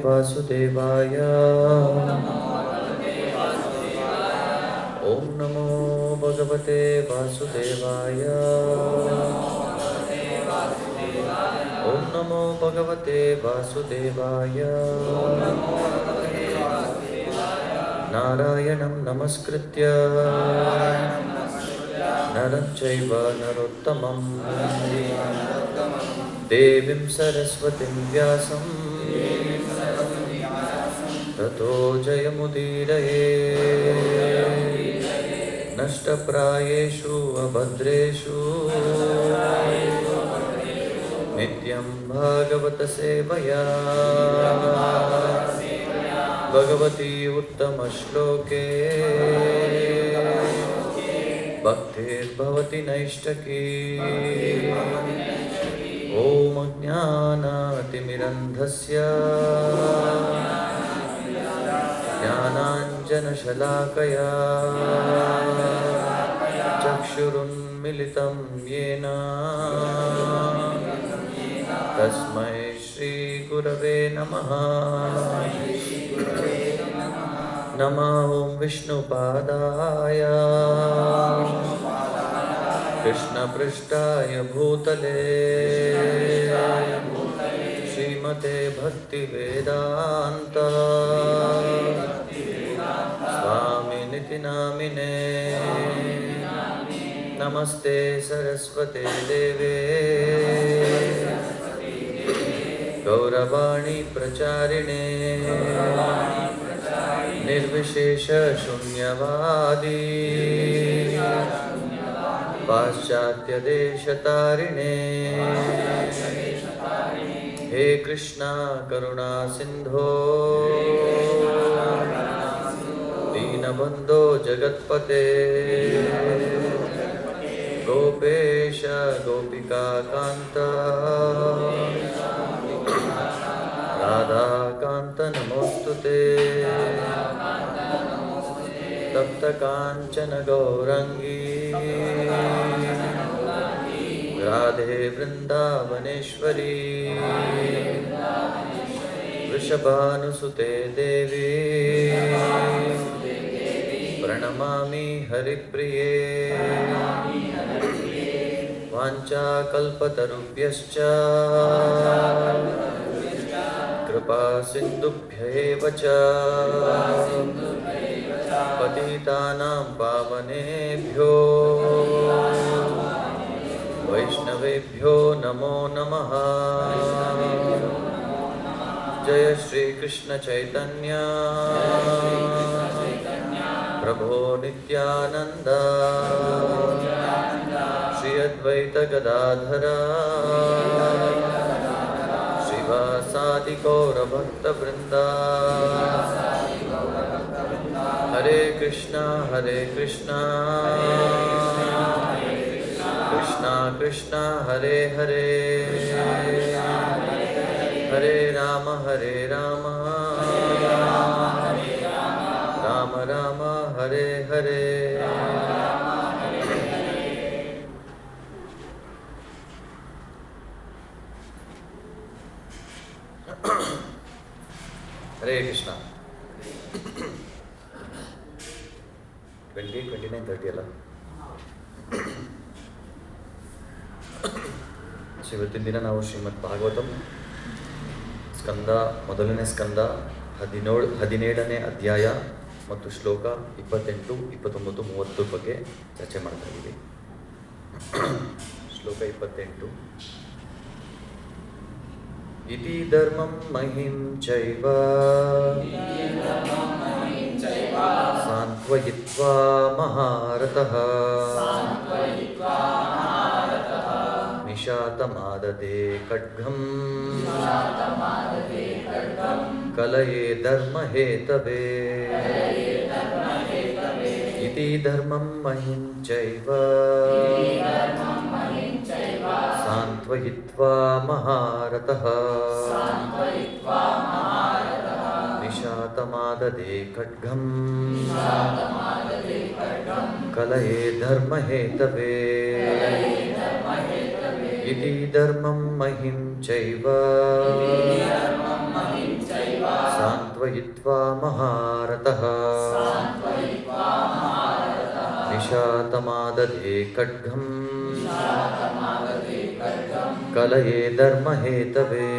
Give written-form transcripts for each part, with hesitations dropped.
वासुदेवाय ॐ नमो भगवते वासुदेवाय ॐ नमो भगवते वासुदेवाय नारायणं नमस्कृत्य नरं चैव नरोत्तमं देवीं सरस्वतीं व्यासं ततो जयमुदीरये नष्टप्रायेषु अभद्रेषु नित्यं भागवत सेवया भगवती उत्तमश्लोके भक्तिर्भवति नैष्टकी ॐ ज्ञानातिमिरन्धस्य ज्ञानाञ्जनशलाकया चक्षुरुन्मिलितं येन तस्मै श्री गुरवे नमः। नमः ओं विष्णुपादाय कृष्णपृष्ठाय भूतले श्रीमते भक्तिवेदान्त स्वामिनिति नामिने। नमस्ते सरस्वते देवे गौरवाणी प्रचारिणे निर्विशेष शून्यवादी पाश्चात्य देशतारिणे। हे कृष्णा करुणा सिंधो दीनबंधो जगत्पते गोपेश गोपिका कांत राधा कांत नमोस्तुते। तप्त कांचन गौरंगी राधे वृंदावनेश्वरी वृषभानुसुते देवी प्रणमामि हरिप्रिये। वाञ्छाकल्पतरुभ्यश्च कृपा सिन्धुभ्यैव च पतितानां पावनेभ्यो वैष्णवेभ्यो नमो नमः। जय श्री कृष्ण चैतन्य प्रभो नित्यानंद श्री अद्वैत गदाधर श्रीवासादि गौर भक्त वृंदा। हरे कृष्णा कृष्णा कृष्णा हरे हरे हरे राम राम राम हरे हरे। हरे कृष्ण। 20, 29, 30 ಅಲ್ಲ. ಇವತ್ತಿನ ದಿನ ನಾವು ಶ್ರೀಮದ್ ಭಾಗವತಂ ಸ್ಕಂದ ಮೊದಲನೇ ಸ್ಕಂದ 17ನೇ ಅಧ್ಯಾಯ ಮತ್ತು ಶ್ಲೋಕ 28, 29, 30 ಬಗ್ಗೆ ಚರ್ಚೆ ಮಾಡ್ತಾ ಇದ್ದೀವಿ. ಶ್ಲೋಕ 28. ಇತಿ ಧರ್ಮಂ ಮಹಿಂ ಚೈವ ಸಾಂತ್ವಯಿತ್ವಾ ಮಹಾರಥಃ ನಿಶಾತಮಾದದೆ ಖಡ್ಗಂ ಕಲಯೇ ಧರ್ಮ ಹೇತವೇ. ಇತಿ ಧರ್ಮಂ ಮಹಿಂ ಚೈವ ಸಾಂತ್ವಯಿತ್ವಾ ಮಹಾರಥಃ ನಿಶಾತಮಾದದೆ ಖಡ್ಗಂ ಕಲಯೇ ಧರ್ಮ ಹೇತವೇ. ಇತಿ ಧರ್ಮಂ ಮಹಿಂ ಚೈವ ಸಾಂತ್ವಯಿತ್ವಾ ಮಹಾರಥಃ ನಿಶಾತಮಾದದೆ ಖಡ್ಗಂ ಕಲಯೇ ಧರ್ಮ ಹೇತವೇ.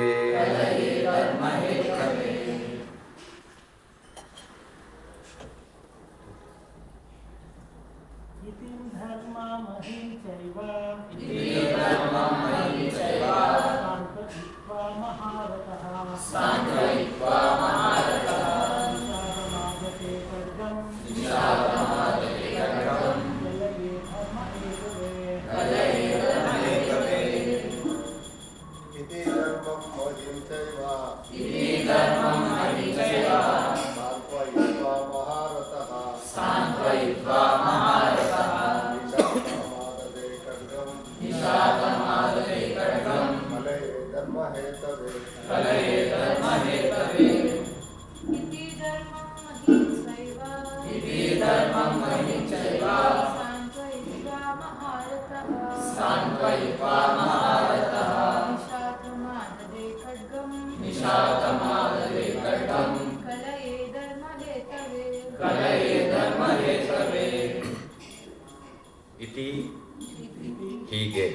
ಹೀಗೆ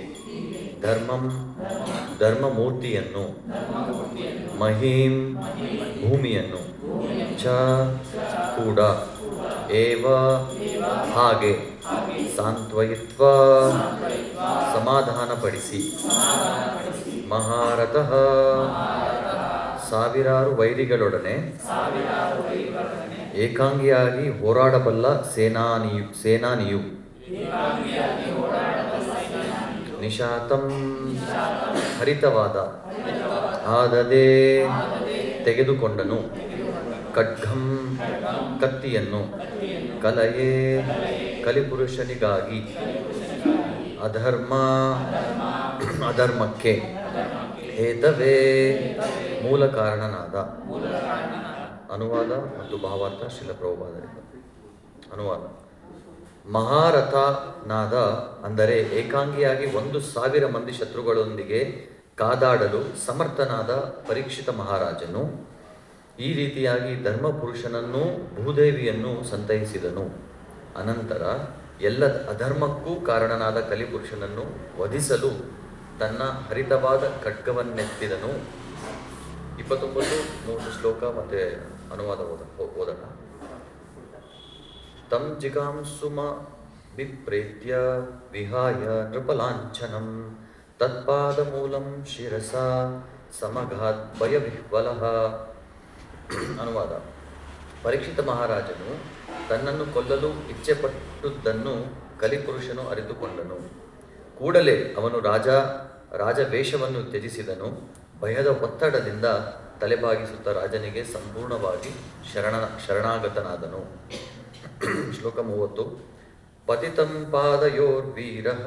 ಧರ್ಮಮೂರ್ತಿಯನ್ನು ಮಹೀಂ ಭೂಮಿಯನ್ನು ಚ ಕೂಡ ಏವ ಹಾಗೆ ಸಾಂತ್ವಯಿತ್ವ ಸಮಾಧಾನಪಡಿಸಿ ಮಹಾರಥಃ ಸಾವಿರಾರು ವೈರಿಗಳೊಡನೆ ಏಕಾಂಗಿಯಾಗಿ ಹೋರಾಡಬಲ್ಲ ಸೇನಾನಿಯು ನಿಶಾತಂ ಹರಿತವಾದ ಆದದೇ ತೆಗೆದುಕೊಂಡನು ಖಡ್ಗಂ ಕತ್ತಿಯನ್ನು ಕಲಯೇ ಕಲಿಪುರುಷನಿಗಾಗಿ ಅಧರ್ಮಕ್ಕೆ ಹೇತವೇ ಮೂಲ ಕಾರಣನಾದ. ಅನುವಾದ ಮತ್ತು ಭಾವಾರ್ಥ ಶ್ರೀಲ ಪ್ರಭುಪಾದರಿಂದ. ಅನುವಾದ: ಮಹಾರಥನಾದ ಅಂದರೆ ಏಕಾಂಗಿಯಾಗಿ 1,000 ಮಂದಿ ಶತ್ರುಗಳೊಂದಿಗೆ ಕಾದಾಡಲು ಸಮರ್ಥನಾದ ಪರೀಕ್ಷಿತ ಮಹಾರಾಜನು ಈ ರೀತಿಯಾಗಿ ಧರ್ಮಪುರುಷನನ್ನೂ ಭೂದೇವಿಯನ್ನು ಸಂತೈಸಿದನು. ಅನಂತರ ಎಲ್ಲ ಅಧರ್ಮಕ್ಕೂ ಕಾರಣನಾದ ಕಲಿಪುರುಷನನ್ನು ವಧಿಸಲು ತನ್ನ ಹರಿತವಾದ ಖಡ್ಗವನ್ನೆತ್ತಿದನು. 29-3 ಶ್ಲೋಕ ಮತ್ತೆ ಅನುವಾದ ಓದೋಣ. ತಂ ಜಿಗಾಂಸುಮ ಬಿಪ್ರೇತ್ಯ ವಿಹಾಯ ನೃಪಲಾಂಛನಂ ತತ್ಪಾದಮೂಲಂ ಶಿರಸ ಸಮಘಾತ್ ಭಯವಿಹ್ವಲಃ. ಅನುವಾದ: ಪರೀಕ್ಷಿತ ಮಹಾರಾಜನು ತನ್ನನ್ನು ಕೊಲ್ಲಲು ಇಚ್ಛೆಪಟ್ಟುದನ್ನು ಕಲಿಪುರುಷನು ಅರಿತುಕೊಂಡನು. ಕೂಡಲೇ ಅವನು ರಾಜವೇಷವನ್ನು ತ್ಯಜಿಸಿದನು. ಭಯದ ಒತ್ತಡದಿಂದ ತಲೆಬಾಗಿಸುತ್ತಾ ರಾಜನಿಗೆ ಸಂಪೂರ್ಣವಾಗಿ ಶರಣಾಗತನಾದನು. ಶ್ಲೋಕ 30. ಪತಿತಂ ಪಾದಯೋರ್ವೀರಃ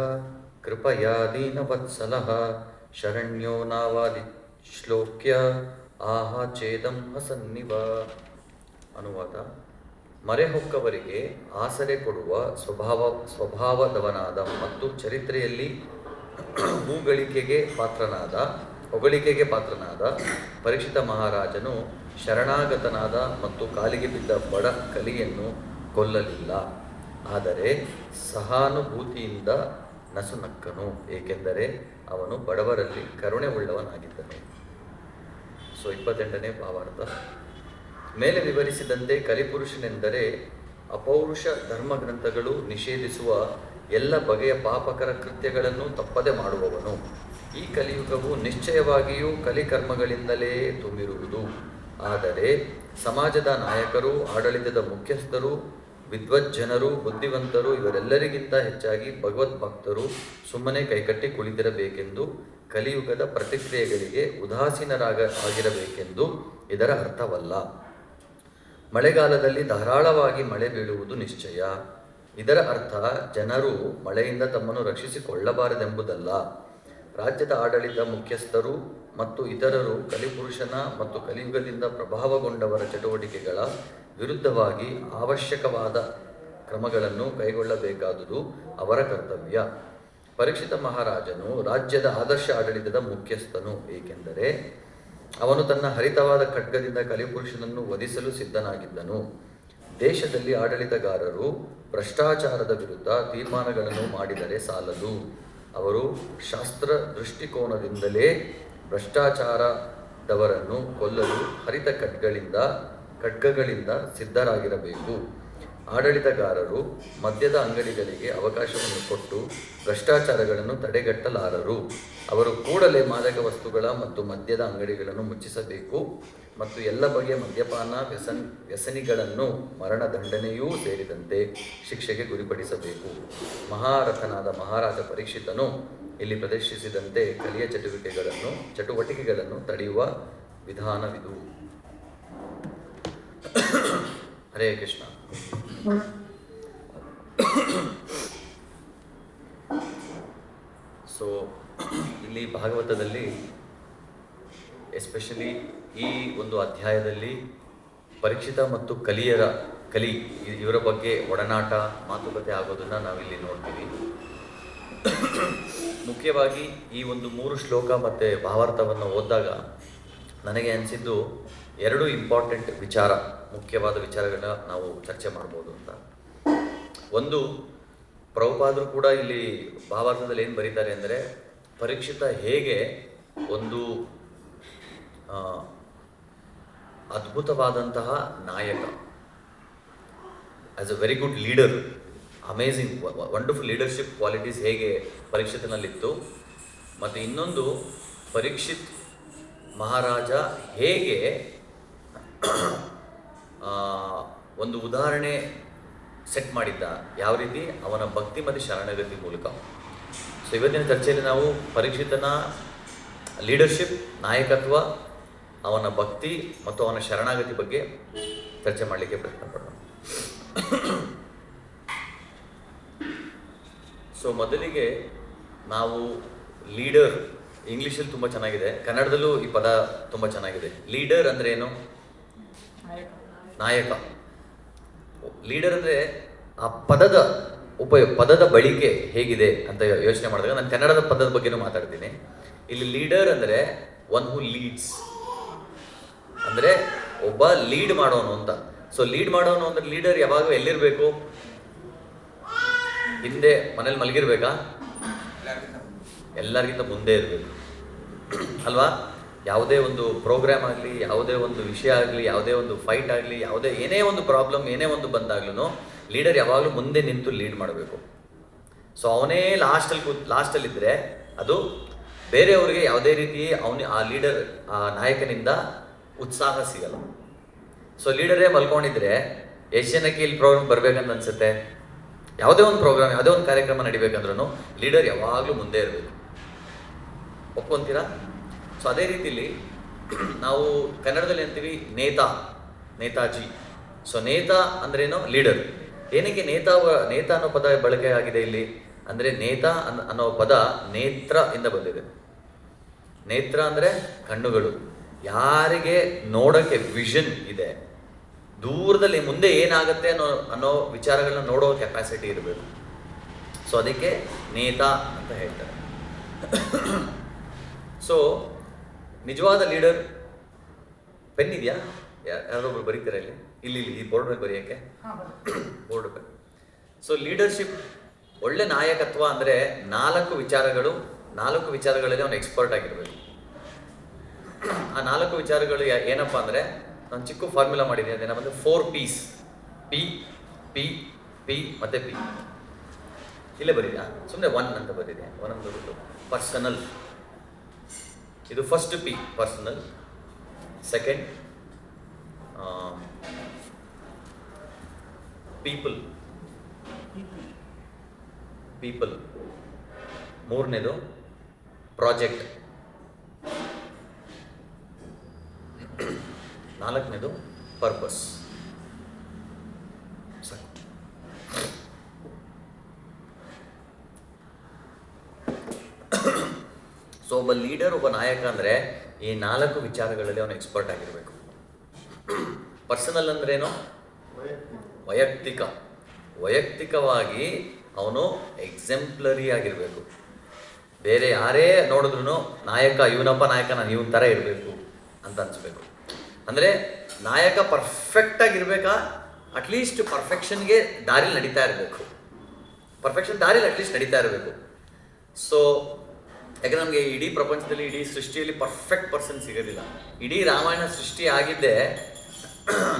ಕೃಪಯಾ ದೀನವತ್ಸಲಃ ಶರಣ್ಯೋ ನಾವಾದಿ ಶ್ಲೋಕ್ಯ ಆಹ ಛೇದಂ ಅನುವಾದ: ಮರೆಹೊಕ್ಕವರಿಗೆ ಆಸರೆ ಕೊಡುವ ಸ್ವಭಾವದವನಾದ ಮತ್ತು ಚರಿತ್ರೆಯಲ್ಲಿ ಹೊಗಳಿಕೆಗೆ ಪಾತ್ರನಾದ ಪರೀಕ್ಷಿತ ಮಹಾರಾಜನು ಶರಣಾಗತನಾದ ಮತ್ತು ಕಾಲಿಗೆ ಬಿದ್ದ ಬಡ ಕಲಿಯನ್ನು ಕೊಲ್ಲಲಿಲ್ಲ. ಆದರೆ ಸಹಾನುಭೂತಿಯಿಂದ ನಸುನಕ್ಕನು, ಏಕೆಂದರೆ ಅವನು ಬಡವರಲ್ಲಿ ಕರುಣೆ ಉಳ್ಳವನಾಗಿದ್ದನು. 28ನೇ ಭಾವಾರ್ಥ. ಮೇಲೆ ವಿವರಿಸಿದಂತೆ ಕಲಿಪುರುಷನೆಂದರೆ ಅಪೌರುಷ ಧರ್ಮಗ್ರಂಥಗಳು ನಿಷೇಧಿಸುವ ಎಲ್ಲ ಬಗೆಯ ಪಾಪಕರ ಕೃತ್ಯಗಳನ್ನು ತಪ್ಪದೆ ಮಾಡುವವನು. ಈ ಕಲಿಯುಗವು ನಿಶ್ಚಯವಾಗಿಯೂ ಕಲಿಕರ್ಮಗಳಿಂದಲೇ ತುಂಬಿರುವುದು. ಆದರೆ ಸಮಾಜದ ನಾಯಕರು, ಆಡಳಿತದ ಮುಖ್ಯಸ್ಥರು, ವಿದ್ವಜ್ಜನರು, ಬುದ್ಧಿವಂತರು ಇವರೆಲ್ಲರಿಗಿಂತ ಹೆಚ್ಚಾಗಿ ಭಗವದ್ಭಕ್ತರು ಸುಮ್ಮನೆ ಕೈಕಟ್ಟಿ ಕುಳಿತಿರಬೇಕೆಂದು, ಕಲಿಯುಗದ ಪ್ರತಿಕ್ರಿಯೆಗಳಿಗೆ ಉದಾಸೀನರಾಗಿರಬೇಕೆಂದು ಇದರ ಅರ್ಥವಲ್ಲ. ಮಳೆಗಾಲದಲ್ಲಿ ಧಾರಾಳವಾಗಿ ಮಳೆ ಬೀಳುವುದು ನಿಶ್ಚಯ. ಇದರ ಅರ್ಥ ಜನರು ಮಳೆಯಿಂದ ತಮ್ಮನ್ನು ರಕ್ಷಿಸಿಕೊಳ್ಳಬಾರದೆಂಬುದಲ್ಲ. ರಾಜ್ಯದ ಆಡಳಿತ ಮುಖ್ಯಸ್ಥರು ಮತ್ತು ಇತರರು ಕಲಿಪುರುಷನ ಮತ್ತು ಕಲಿಯುಗದಿಂದ ಪ್ರಭಾವಗೊಂಡವರ ಚಟುವಟಿಕೆಗಳ ವಿರುದ್ಧವಾಗಿ ಅವಶ್ಯಕವಾದ ಕ್ರಮಗಳನ್ನು ಕೈಗೊಳ್ಳಬೇಕಾದುದು ಅವರ ಕರ್ತವ್ಯ. ಪರೀಕ್ಷಿತ ಮಹಾರಾಜನು ರಾಜ್ಯದ ಆದರ್ಶ ಆಡಳಿತದ ಮುಖ್ಯಸ್ಥನು, ಏಕೆಂದರೆ ಅವನು ತನ್ನ ಹರಿತವಾದ ಖಡ್ಗದಿಂದ ಕಲಿಪುರುಷನನ್ನು ವಧಿಸಲು ಸಿದ್ಧನಾಗಿದ್ದನು. ದೇಶದಲ್ಲಿ ಆಡಳಿತಗಾರರು ಭ್ರಷ್ಟಾಚಾರದ ವಿರುದ್ಧ ತೀರ್ಮಾನಗಳನ್ನು ಮಾಡಿದರೆ ಸಾಲದು. ಅವರು ಶಾಸ್ತ್ರ ದೃಷ್ಟಿಕೋನದಿಂದಲೇ ಭ್ರಷ್ಟಾಚಾರದವರನ್ನು ಕೊಲ್ಲಲು ಹರಿತ ಖಡ್ಗಗಳಿಂದ ಸಿದ್ಧರಾಗಿರಬೇಕು. ಆಡಳಿತಗಾರರು ಮದ್ಯದ ಅಂಗಡಿಗಳಿಗೆ ಅವಕಾಶವನ್ನು ಕೊಟ್ಟು ಭ್ರಷ್ಟಾಚಾರಗಳನ್ನು ತಡೆಗಟ್ಟಲಾರರು. ಅವರು ಕೂಡಲೇ ಮಾದಕ ವಸ್ತುಗಳ ಮತ್ತು ಮದ್ಯದ ಅಂಗಡಿಗಳನ್ನು ಮುಚ್ಚಿಸಬೇಕು ಮತ್ತು ಎಲ್ಲ ಬಗೆಯ ಮದ್ಯಪಾನ ವ್ಯಸನಿಗಳನ್ನು ಮರಣದಂಡನೆಯೂ ಸೇರಿದಂತೆ ಶಿಕ್ಷೆಗೆ ಗುರಿಪಡಿಸಬೇಕು. ಮಹಾರಥನಾದ ಮಹಾರಾಜ ಪರೀಕ್ಷಿತನು ಇಲ್ಲಿ ಪ್ರದರ್ಶಿಸಿದಂತೆ ಕಲಿಯ ಚಟುವಟಿಕೆಗಳನ್ನು ತಡೆಯುವ ವಿಧಾನವಿದು. ಹರೇ ಕೃಷ್ಣ. ಸೊ ಇಲ್ಲಿ ಭಾಗವತದಲ್ಲಿ ಎಸ್ಪೆಷಲಿ ಈ ಒಂದು ಅಧ್ಯಾಯದಲ್ಲಿ ಪರೀಕ್ಷಿತ ಮತ್ತು ಇವರ ಬಗ್ಗೆ ಒಡನಾಟ ಮಾತುಕತೆ ಆಗೋದನ್ನು ನಾವಿಲ್ಲಿ ನೋಡ್ತೀವಿ. ಮುಖ್ಯವಾಗಿ ಈ ಒಂದು 3 ಶ್ಲೋಕ ಮತ್ತು ಭಾವಾರ್ಥವನ್ನು ಓದಿದಾಗ ನನಗೆ ಅನಿಸಿದ್ದು 2 ಇಂಪಾರ್ಟೆಂಟ್ ಮುಖ್ಯವಾದ ವಿಚಾರಗಳನ್ನ ನಾವು ಚರ್ಚೆ ಮಾಡ್ಬೋದು ಅಂತ. ಒಂದು, ಪ್ರಭುಪಾದರು ಕೂಡ ಇಲ್ಲಿ ಭಾವಾರ್ಥದಲ್ಲಿ ಏನು ಬರೀತಾರೆ ಅಂದರೆ, ಪರೀಕ್ಷಿತ ಹೇಗೆ ಒಂದು ಅದ್ಭುತವಾದಂತಹ ನಾಯಕ, as a very good leader, amazing wonderful leadership qualities ಹೇಗೆ ಪರೀಕ್ಷಿತನಲ್ಲಿತ್ತು, ಮತ್ತು ಇನ್ನೊಂದು ಪರೀಕ್ಷಿತ್ ಮಹಾರಾಜ ಹೇಗೆ ಒಂದು ಉದಾಹರಣೆ ಸೆಟ್ ಮಾಡಿದ್ದ, ಯಾವ ರೀತಿ ಅವನ ಭಕ್ತಿ ಮತ್ತು ಶರಣಗತಿ ಮೂಲಕ. ಸೊ ಇವತ್ತಿನ ಚರ್ಚೆಯಲ್ಲಿ ನಾವು ಪರೀಕ್ಷಿತನ ಲೀಡರ್ಶಿಪ್, ನಾಯಕತ್ವ, ಅವನ ಭಕ್ತಿ ಮತ್ತು ಅವನ ಶರಣಾಗತಿ ಬಗ್ಗೆ ಚರ್ಚೆ ಮಾಡಲಿಕ್ಕೆ ಪ್ರಯತ್ನ ಪಡೋಣ. ಸೊ ಮೊದಲಿಗೆ ನಾವು ಲೀಡರ್, ಇಂಗ್ಲೀಷಲ್ಲಿ ತುಂಬ ಚೆನ್ನಾಗಿದೆ, ಕನ್ನಡದಲ್ಲೂ ಈ ಪದ ತುಂಬ ಚೆನ್ನಾಗಿದೆ. ಲೀಡರ್ ಅಂದರೆ ಏನು? ನಾಯಕ. ಲೀಡರ್ ಅಂದರೆ ಆ ಪದದ ಬಳಕೆ ಹೇಗಿದೆ ಅಂತ ಯೋಚನೆ ಮಾಡಿದಾಗ ನಾನು ಕನ್ನಡದ ಪದದ ಬಗ್ಗೆನೂ ಮಾತಾಡ್ತೀನಿ. ಇಲ್ಲಿ ಲೀಡರ್ ಅಂದರೆ ಒನ್ ಹೂ ಲೀಡ್ಸ್, ಅಂದರೆ ಒಬ್ಬ ಲೀಡ್ ಮಾಡೋನು ಅಂತ. ಸೊ ಲೀಡ್ ಮಾಡೋನು ಅಂದರೆ ಲೀಡರ್ ಯಾವಾಗ ಎಲ್ಲಿರಬೇಕು? ಹಿಂದೆ ಮನೇಲಿ ಮಲಗಿರ್ಬೇಕಾ? ಎಲ್ಲರಿಗಿಂತ ಮುಂದೆ ಇರಬೇಕು ಅಲ್ವಾ? ಯಾವುದೇ ಒಂದು ಪ್ರೋಗ್ರಾಮ್ ಆಗಲಿ, ಯಾವುದೇ ಒಂದು ವಿಷಯ ಆಗಲಿ, ಯಾವುದೇ ಒಂದು ಫೈಟ್ ಆಗಲಿ, ಯಾವುದೇ ಏನೇ ಒಂದು ಪ್ರಾಬ್ಲಮ್, ಏನೇ ಒಂದು ಬಂದಾಗ್ಲೂ ಲೀಡರ್ ಯಾವಾಗಲೂ ಮುಂದೆ ನಿಂತು ಲೀಡ್ ಮಾಡಬೇಕು. ಸೊ ಅವನೇ ಲಾಸ್ಟಲ್ಲಿದ್ದರೆ ಅದು ಬೇರೆಯವ್ರಿಗೆ ಯಾವುದೇ ರೀತಿ ಆ ಲೀಡರ್, ಆ ನಾಯಕನಿಂದ ಉತ್ಸಾಹ ಸಿಗಲ್ಲ. ಸೊ ಲೀಡರೇ ಮಲ್ಕೊಂಡಿದ್ರೆ ಏಷ್ಯನಕ್ಕೆ ಇಲ್ಲಿ ಪ್ರೋಗ್ರಾಮ್ ಬರಬೇಕಂತ ಅನ್ಸುತ್ತೆ. ಯಾವುದೇ ಒಂದು ಪ್ರೋಗ್ರಾಮ್, ಯಾವುದೇ ಒಂದು ಕಾರ್ಯಕ್ರಮ ನಡಿಬೇಕಂದ್ರೂ ಲೀಡರ್ ಯಾವಾಗಲೂ ಮುಂದೆ ಇರಬೇಕು. ಒಪ್ಕೊಂತೀರಾ? ಸೊ ಅದೇ ರೀತಿಲಿ ನಾವು ಕನ್ನಡದಲ್ಲಿ ಅಂತೀವಿ ನೇತಾಜಿ. ಸೊ ನೇತಾ ಅಂದ್ರೇನು? ಲೀಡರ್. ಏನಕ್ಕೆ ನೇತಾ ಅನ್ನೋ ಪದ ಬಳಕೆ ಆಗಿದೆ ಇಲ್ಲಿ ಅಂದರೆ, ನೇತಾ ಅನ್ನೋ ಪದ ನೇತ್ರ ಇಂದ ಬಂದಿದೆ. ನೇತ್ರ ಅಂದರೆ ಕಣ್ಣುಗಳು. ಯಾರಿಗೆ ನೋಡೋಕ್ಕೆ ವಿಷನ್ ಇದೆ, ದೂರದಲ್ಲಿ ಮುಂದೆ ಏನಾಗುತ್ತೆ ಅನ್ನೋ ವಿಚಾರಗಳನ್ನ ನೋಡೋ ಕೆಪಾಸಿಟಿ ಇರಬೇಕು. ಸೊ ಅದಕ್ಕೆ ನೇತಾ ಅಂತ ಹೇಳ್ತಾರೆ. ಸೊ ನಿಜವಾದ ಲೀಡರ್, ಪೆನ್ ಇದೆಯಾ? ಯಾರೊಬ್ರು ಬರೀತಾರೆ ಇಲ್ಲಿ ಈ ಬೋರ್ಡ್ ಮೇಲೆ ಬರೆಯೋಕ್ಕೆ? Board pen. ಸೊ ಲೀಡರ್ಶಿಪ್, ಒಳ್ಳೆ ನಾಯಕತ್ವ ಅಂದರೆ 4 ವಿಚಾರಗಳಲ್ಲಿ ಅವನು ಎಕ್ಸ್ಪರ್ಟ್ ಆಗಿರಬೇಕು. ಆ 4 ವಿಚಾರಗಳು ಏನಪ್ಪ ಅಂದರೆ, ನಾನು ಚಿಕ್ಕ ಫಾರ್ಮುಲಾ ಮಾಡಿದ್ದೀನಿ. ಅದೇನಪ್ಪ ಅಂದರೆ 4 P's. ಪಿ ಮತ್ತು ಪಿ. ಇಲ್ಲೇ ಬರೀದಾ? ಸುಮ್ಮನೆ 1 ಅಂತ ಬರೀದೆ. 1 ಅಂತ ಬಿಟ್ಟು ಪರ್ಸನಲ್. ಇದು first P, personal. Second people. ಮೂರನೇದು ಪ್ರಾಜೆಕ್ಟ್. 4ನೇದು ಪರ್ಪಸ್. ಸೊ ಒಬ್ಬ ಲೀಡರ್, ಒಬ್ಬ ನಾಯಕ ಅಂದರೆ ಈ 4 ವಿಚಾರಗಳಲ್ಲಿ ಅವನು ಎಕ್ಸ್ಪರ್ಟ್ ಆಗಿರಬೇಕು. ಪರ್ಸನಲ್ ಅಂದ್ರೇನು? ವೈಯಕ್ತಿಕವಾಗಿ ಅವನು ಎಕ್ಸೆಂಪ್ಲರಿ ಆಗಿರಬೇಕು. ಬೇರೆ ಯಾರೇ ನೋಡಿದ್ರು ನಾಯಕ, ಇವನಪ್ಪ ನಾಯಕ, ನಾನು ಇವನ ಥರ ಇರಬೇಕು ಅಂತ ಅನಿಸ್ಬೇಕು. ಅಂದರೆ ನಾಯಕ ಪರ್ಫೆಕ್ಟಾಗಿರ್ಬೇಕಾ? ಅಟ್ಲೀಸ್ಟ್ ಪರ್ಫೆಕ್ಷನ್ಗೆ ದಾರಿಲಿ ನಡೀತಾ ಇರಬೇಕು. ಅಟ್ಲೀಸ್ಟ್ ನಡೀತಾ ಇರಬೇಕು. ಸೊ ಯಾಕಂದ್ರೆ ನಮಗೆ ಇಡೀ ಪ್ರಪಂಚದಲ್ಲಿ, ಇಡೀ ಸೃಷ್ಟಿಯಲ್ಲಿ ಪರ್ಫೆಕ್ಟ್ ಪರ್ಸನ್ ಸಿಗೋದಿಲ್ಲ. ಇಡೀ ರಾಮಾಯಣ ಸೃಷ್ಟಿ ಆಗಿದ್ದೇ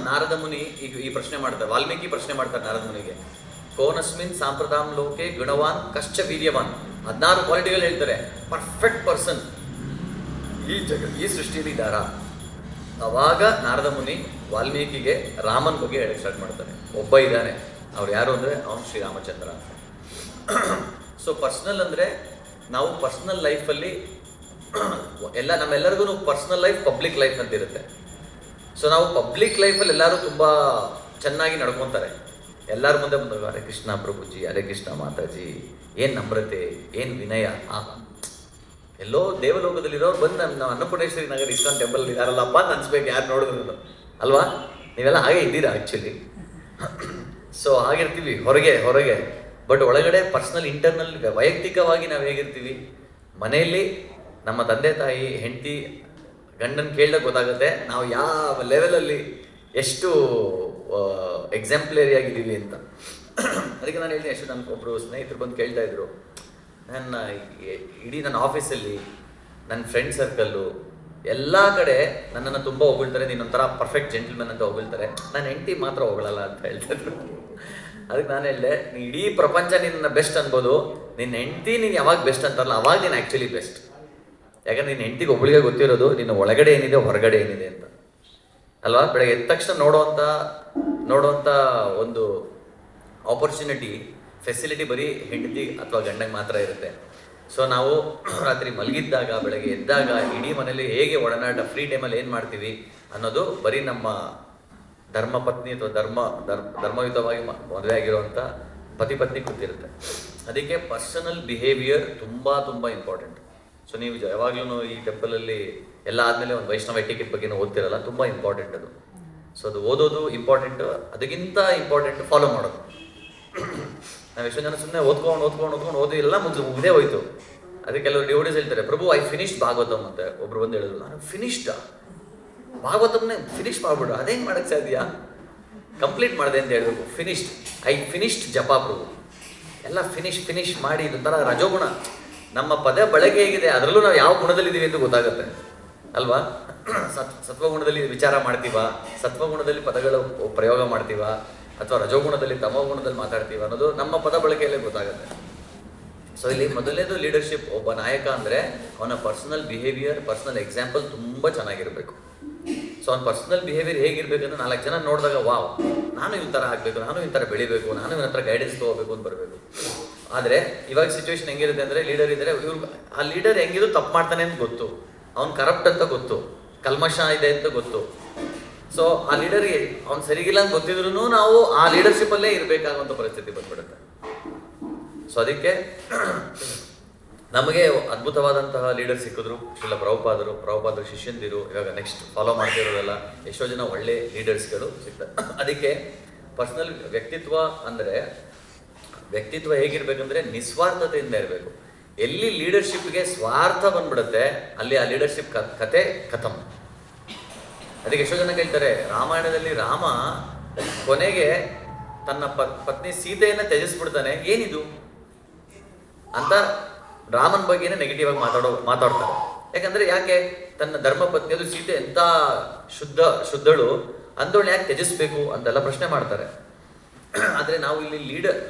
ನಾರದ ಮುನಿ ಈ ಪ್ರಶ್ನೆ ಮಾಡ್ತಾರೆ, ವಾಲ್ಮೀಕಿ ಪ್ರಶ್ನೆ ಮಾಡ್ತಾರೆ ನಾರದ ಮುನಿಗೆ, ಕೋನಸ್ಮಿನ್ ಸಾಂಪ್ರದಾಂ ಲೋಕೆ ಗುಣವಾನ್ ಕಶ್ಚ ವೀರ್ಯವಾನ್. 16 ಕ್ವಾಲಿಟಿಗಳು ಹೇಳ್ತಾರೆ. ಪರ್ಫೆಕ್ಟ್ ಪರ್ಸನ್ ಈ ಸೃಷ್ಟಿಯಲ್ಲಿ ಇದ್ದಾರಾ? ಅವಾಗ ನಾರದ ಮುನಿ ವಾಲ್ಮೀಕಿಗೆ ರಾಮನ ಬಗ್ಗೆ ಹೇಳಕ್ಕೆ ಸ್ಟಾರ್ಟ್ ಮಾಡ್ತಾರೆ. ಒಬ್ಬ ಇದ್ದಾನೆ, ಅವ್ರು ಯಾರು ಅಂದರೆ ಅವನು ಶ್ರೀರಾಮಚಂದ್ರ ಅಂತ. ಸೊ ಪರ್ಸ್ನಲ್ ಅಂದರೆ ನಾವು ಪರ್ಸ್ನಲ್ ಲೈಫಲ್ಲಿ ನಮ್ಮೆಲ್ಲರಿಗೂ ಪರ್ಸ್ನಲ್ ಲೈಫ್, ಪಬ್ಲಿಕ್ ಲೈಫ್ ಅಂತ ಇರುತ್ತೆ. ಸೊ ನಾವು ಪಬ್ಲಿಕ್ ಲೈಫಲ್ಲಿ ಎಲ್ಲರೂ ತುಂಬ ಚೆನ್ನಾಗಿ ನಡ್ಕೊತಾರೆ. ಎಲ್ಲರ ಮುಂದೆ ಬಂದು ಹರೇ ಕೃಷ್ಣ ಪ್ರಭುಜಿ, ಹರೇ ಕೃಷ್ಣ ಮಾತಾಜಿ, ಏನು ನಮ್ರತೆ, ಏನು ವಿನಯ. ಎಲ್ಲೋ ದೇವಲೋಕದಲ್ಲಿರೋರು ಬಂದು ನಾವು ಅನ್ನಪೂರ್ಣೇಶ್ವರಿ ನಗರ ಇಸ್ಕಾನ್ ಟೆಂಪಲ್ ಇದ್ದಾರಲ್ಲಪ್ಪ ಅಂತ ಅನ್ಸ್ಬೇಕು ಯಾರು ನೋಡಿದ್ರು ಅಲ್ವಾ? ನೀವೆಲ್ಲ ಹಾಗೆ ಇದ್ದೀರಾ ಆ್ಯಕ್ಚುಲಿ. ಸೊ ಹಾಗಿರ್ತೀವಿ ಹೊರಗೆ, ಬಟ್ ಒಳಗಡೆ ಪರ್ಸ್ನಲ್, ಇಂಟರ್ನಲ್, ವೈಯಕ್ತಿಕವಾಗಿ ನಾವು ಹೇಗಿರ್ತೀವಿ? ಮನೆಯಲ್ಲಿ ನಮ್ಮ ತಂದೆ ತಾಯಿ, ಹೆಂಡತಿ, ಗಂಡನ ಕೇಳಿದಾಗ ಗೊತ್ತಾಗುತ್ತೆ ನಾವು ಯಾವ ಲೆವೆಲಲ್ಲಿ ಎಷ್ಟು ಎಕ್ಸಾಂಪ್ಲರಿ ಆಗಿದ್ದೀವಿ ಅಂತ. ಅದಕ್ಕೆ ನಾನು ಹೇಳ್ತೀನಿ, ಎಷ್ಟು ನನಗೆ ಒಬ್ಬರು ಸ್ನೇಹಿತರು ಬಂದು ಕೇಳ್ತಾ ಇದ್ರು, ನನ್ನ ಇಡೀ ನನ್ನ ಆಫೀಸಲ್ಲಿ ನನ್ನ ಫ್ರೆಂಡ್ ಸರ್ಕಲ್ಲು ಎಲ್ಲ ಕಡೆ ನನ್ನನ್ನು ತುಂಬ ಹೊಗಳ್ತಾರೆ, ನೀನೊಂಥರ ಪರ್ಫೆಕ್ಟ್ ಜೆಂಟಲ್ಮನ್ ಅಂತ ಹೊಗಳ್ತಾರೆ, ನಾನು ಹೆಂಡತಿ ಮಾತ್ರ ಹೊಗಳಲ್ಲ ಅಂತ ಹೇಳ್ತಾಯಿದ್ರು. ಅದಕ್ಕೆ ನಾನು ಹೇಳಿದೆ, ನೀ ಇಡೀ ಪ್ರಪಂಚ ನಿನ್ನ ಬೆಸ್ಟ್ ಅನ್ಬೋದು, ನಿನ್ನ ಹೆಂಡತಿ ನೀನು ಯಾವಾಗ ಬೆಸ್ಟ್ ಅಂತಾರಲ್ಲ ಅವಾಗ ನೀನು ಆ್ಯಕ್ಚುಲಿ ಬೆಸ್ಟ್. ಯಾಕಂದ್ರೆ ನಿನ್ನ ಹೆಂಡತಿಗೆ ಒಬ್ಬಳಿಗೆ ಗೊತ್ತಿರೋದು ನಿನ್ನ ಒಳಗಡೆ ಏನಿದೆ ಹೊರಗಡೆ ಏನಿದೆ ಅಂತ ಅಲ್ವಾ. ಬೆಳಗ್ಗೆ ಎದ್ದ ತಕ್ಷಣ ನೋಡೋವಂಥ ಒಂದು ಆಪರ್ಚುನಿಟಿ, ಫೆಸಿಲಿಟಿ ಬರೀ ಹೆಂಡತಿ ಅಥವಾ ಗಂಡಗೆ ಮಾತ್ರ ಇರುತ್ತೆ. ಸೊ ನಾವು ರಾತ್ರಿ ಮಲಗಿದ್ದಾಗ ಬೆಳಗ್ಗೆ ಎದ್ದಾಗ ಇಡೀ ಮನೇಲಿ ಹೇಗೆ ಒಡನಾಟ, ಫ್ರೀ ಟೈಮಲ್ಲಿ ಏನು ಮಾಡ್ತೀವಿ ಅನ್ನೋದು ಬರೀ ನಮ್ಮ ಧರ್ಮಪತ್ನಿ ಅಥವಾ ಧರ್ಮಯುತವಾಗಿ ಮದುವೆ ಆಗಿರುವಂಥ ಪತಿ ಪತ್ನಿ ಗೊತ್ತಿರುತ್ತೆ. ಅದಕ್ಕೆ ಪರ್ಸನಲ್ ಬಿಹೇವಿಯರ್ ತುಂಬ ತುಂಬ ಇಂಪಾರ್ಟೆಂಟ್. ಸೊ ನೀವು ಯಾವಾಗಲೂ ಈ ಟೆಂಪಲಲ್ಲಿ ಎಲ್ಲ ಆದಮೇಲೆ ಒಂದು ವೈಷ್ಣವ ಎಟಿಕೆಟ್ ಬಗ್ಗೆ ಓದ್ತಿರಲ್ಲ, ತುಂಬ ಇಂಪಾರ್ಟೆಂಟ್ ಅದು. ಸೊ ಅದು ಓದೋದು ಇಂಪಾರ್ಟೆಂಟ್, ಅದಕ್ಕಿಂತ ಇಂಪಾರ್ಟೆಂಟ್ ಫಾಲೋ ಮಾಡೋದು. ನಾವು ಎಷ್ಟೋ ಜನ ಸುಮ್ಮನೆ ಓದ್ಕೊಂಡು ಓದಿ ಎಲ್ಲ ಮುಗಿದೇ ಹೋಯ್ತು. ಅದಕ್ಕೆ ಕೆಲವರು ಡಿವೋಟೀಸ್ ಹೇಳ್ತಾರೆ, ಪ್ರಭು ಐ ಫಿನಿಶ್ಡ್ ಭಾಗವತಮ್ ಅಂತ. ಒಬ್ರು ಬಂದು ಹೇಳಿದ್ರು, ನಾನು ಫಿನಿಶ್ಡಾ ಭಾಗವತಮ್ನೇ ಫಿನಿಶ್ ಮಾಡ್ಬಿಡು, ಅದೇನು ಮಾಡೋಕ್ಕೆ ಸಾಧ್ಯ, ಕಂಪ್ಲೀಟ್ ಮಾಡಿದೆ ಅಂತ ಹೇಳ್ಬೇಕು. ಐ ಫಿನಿಶ್ಡ್ ಜಪ ಪ್ರಭು, ಎಲ್ಲ ಫಿನಿಶ್ ಮಾಡಿ. ಇದೊಂಥರ ರಜೋಗುಣ. ನಮ್ಮ ಪದ ಬಳಕೆ ಹೇಗಿದೆ ಅದರಲ್ಲೂ ನಾವು ಯಾವ ಗುಣದಲ್ಲಿದ್ದೀವಿ ಅಂತ ಗೊತ್ತಾಗುತ್ತೆ ಅಲ್ವಾ. ಸತ್ವಗುಣದಲ್ಲಿ ವಿಚಾರ ಮಾಡ್ತೀವಾ, ಸತ್ವಗುಣದಲ್ಲಿ ಪದಗಳ ಪ್ರಯೋಗ ಮಾಡ್ತೀವಾ, ಅಥವಾ ರಜೋಗುಣದಲ್ಲಿ ತಮೋಗುಣದಲ್ಲಿ ಮಾತಾಡ್ತೀವ ಅನ್ನೋದು ನಮ್ಮ ಪದ ಬಳಕೆಯಲ್ಲೇ ಗೊತ್ತಾಗುತ್ತೆ. ಸೊ ಇಲ್ಲಿ ಮೊದಲನೇದು ಲೀಡರ್ಶಿಪ್. ಒಬ್ಬ ನಾಯಕ ಅಂದರೆ ಅವನ ಪರ್ಸನಲ್ ಬಿಹೇವಿಯರ್, ಪರ್ಸನಲ್ ಎಕ್ಸಾಂಪಲ್ ತುಂಬ ಚೆನ್ನಾಗಿರಬೇಕು. ಸೊ ಅವ್ನ ಪರ್ಸನಲ್ ಬಿಹೇವಿಯರ್ ಹೇಗಿರ್ಬೇಕಂದ್ರೆ 4 ಜನ ನೋಡಿದಾಗ ವಾವ್, ನಾನು ಈ ಥರ ಆಗಬೇಕು, ನಾನು ಈ ಥರ ಬೆಳಿಬೇಕು, ನಾನು ಇವನ ಹತ್ರ ಗೈಡೆನ್ಸ್ ತೊಗೋಬೇಕು ಅಂತ ಬರಬೇಕು. ಆದರೆ ಇವಾಗ ಸಿಚುವೇಶನ್ ಹೆಂಗಿರುತ್ತೆ ಅಂದರೆ, ಲೀಡರ್ ಇದ್ದರೆ ಆ ಲೀಡರ್ ಹೆಂಗಿದ್ರು ತಪ್ಪು ಮಾಡ್ತಾನೆ ಅಂತ ಗೊತ್ತು, ಅವ್ನು ಕರಪ್ಟ್ ಅಂತ ಗೊತ್ತು, ಕಲ್ಮಶ ಇದೆ ಅಂತ ಗೊತ್ತು. ಸೊ ಆ ಲೀಡರ್ಗೆ ಅವ್ನು ಸರಿಗಿಲ್ಲ ಅಂತ ಗೊತ್ತಿದ್ರು ನಾವು ಆ ಲೀಡರ್ಶಿಪ್ಪಲ್ಲೇ ಇರಬೇಕಾಗುವಂಥ ಪರಿಸ್ಥಿತಿ ಬಂದ್ಬಿಡುತ್ತೆ. ಸೊ ಅದಕ್ಕೆ ನಮಗೆ ಅದ್ಭುತವಾದಂತಹ ಲೀಡರ್ ಸಿಕ್ಕಿದ್ರು. ಶ್ರೀಲ ಪ್ರಭುಪಾದರು ಶಿಷ್ಯಂದಿರು, ಇವಾಗ ನೆಕ್ಸ್ಟ್ ಫಾಲೋ ಮಾಡ್ತಿರೋದೆಲ್ಲ ಎಷ್ಟೋ ಜನ ಒಳ್ಳೆ ಲೀಡರ್ಸ್ಗಳು ಸಿಗ್ತಾರೆ. ಅದಕ್ಕೆ ಪರ್ಸನಲ್ ವ್ಯಕ್ತಿತ್ವ ಹೇಗಿರ್ಬೇಕಂದ್ರೆ ನಿಸ್ವಾರ್ಥತೆಯಿಂದ ಇರಬೇಕು. ಎಲ್ಲಿ ಲೀಡರ್ಶಿಪ್ಗೆ ಸ್ವಾರ್ಥ ಬಂದ್ಬಿಡುತ್ತೆ ಅಲ್ಲಿ ಆ ಲೀಡರ್ಶಿಪ್ ಕತೆ ಖತಮ್. ಅದಕ್ಕೆ ಎಷ್ಟೋ ಜನ ಕೇಳ್ತಾರೆ, ರಾಮಾಯಣದಲ್ಲಿ ರಾಮ ಕೊನೆಗೆ ತನ್ನ ಪತ್ನಿ ಸೀತೆಯನ್ನು ತ್ಯಜಿಸ್ಬಿಡ್ತಾನೆ, ಏನಿದು ಅಂತ ರಾಮನ ಬಗ್ಗೆನೇ ನೆಗೆಟಿವ್ ಆಗಿ ಮಾತಾಡ್ತಾರೆ. ಯಾಕೆ ತನ್ನ ಧರ್ಮಪತ್ನಿ ಅದು ಸೀತೆ ಎಂಥ ಶುದ್ಧಳು ಅಂದವಳು ಯಾಕೆ ತ್ಯಜಿಸ್ಬೇಕು ಅಂತೆಲ್ಲ ಪ್ರಶ್ನೆ ಮಾಡ್ತಾರೆ. ಆದರೆ ನಾವು ಇಲ್ಲಿ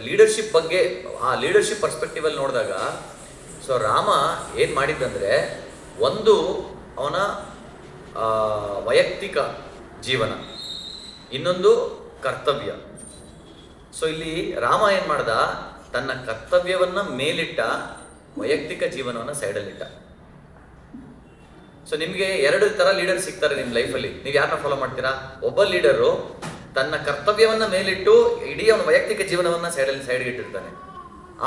ಲೀಡರ್ಶಿಪ್ ಬಗ್ಗೆ, ಆ ಲೀಡರ್ಶಿಪ್ ಪರ್ಸ್ಪೆಕ್ಟಿವಲ್ಲಿ ನೋಡಿದಾಗ, ಸೊ ರಾಮ ಏನು ಮಾಡಿದ್ದಂದರೆ, ಒಂದು ಅವನ ವೈಯಕ್ತಿಕ ಜೀವನ, ಇನ್ನೊಂದು ಕರ್ತವ್ಯ. ಸೊ ಇಲ್ಲಿ ರಾಮ ಏನು ಮಾಡ್ದ, ತನ್ನ ಕರ್ತವ್ಯವನ್ನು ಮೇಲಿಟ್ಟ, ವೈಯಕ್ತಿಕ ಜೀವನವನ್ನು ಸೈಡಲ್ಲಿಟ್ಟ. ಸೊ ನಿಮಗೆ 2 ಥರ ಲೀಡರ್ ಸಿಗ್ತಾರೆ ನಿಮ್ಮ ಲೈಫಲ್ಲಿ. ನೀವು ಯಾರನ್ನ ಫಾಲೋ ಮಾಡ್ತೀರಾ? ಒಬ್ಬ ಲೀಡರು ತನ್ನ ಕರ್ತವ್ಯವನ್ನು ಮೇಲಿಟ್ಟು ಇಡೀ ಅವನ ವೈಯಕ್ತಿಕ ಜೀವನವನ್ನು ಸೈಡ್ಗೆ ಇಟ್ಟಿರ್ತಾನೆ,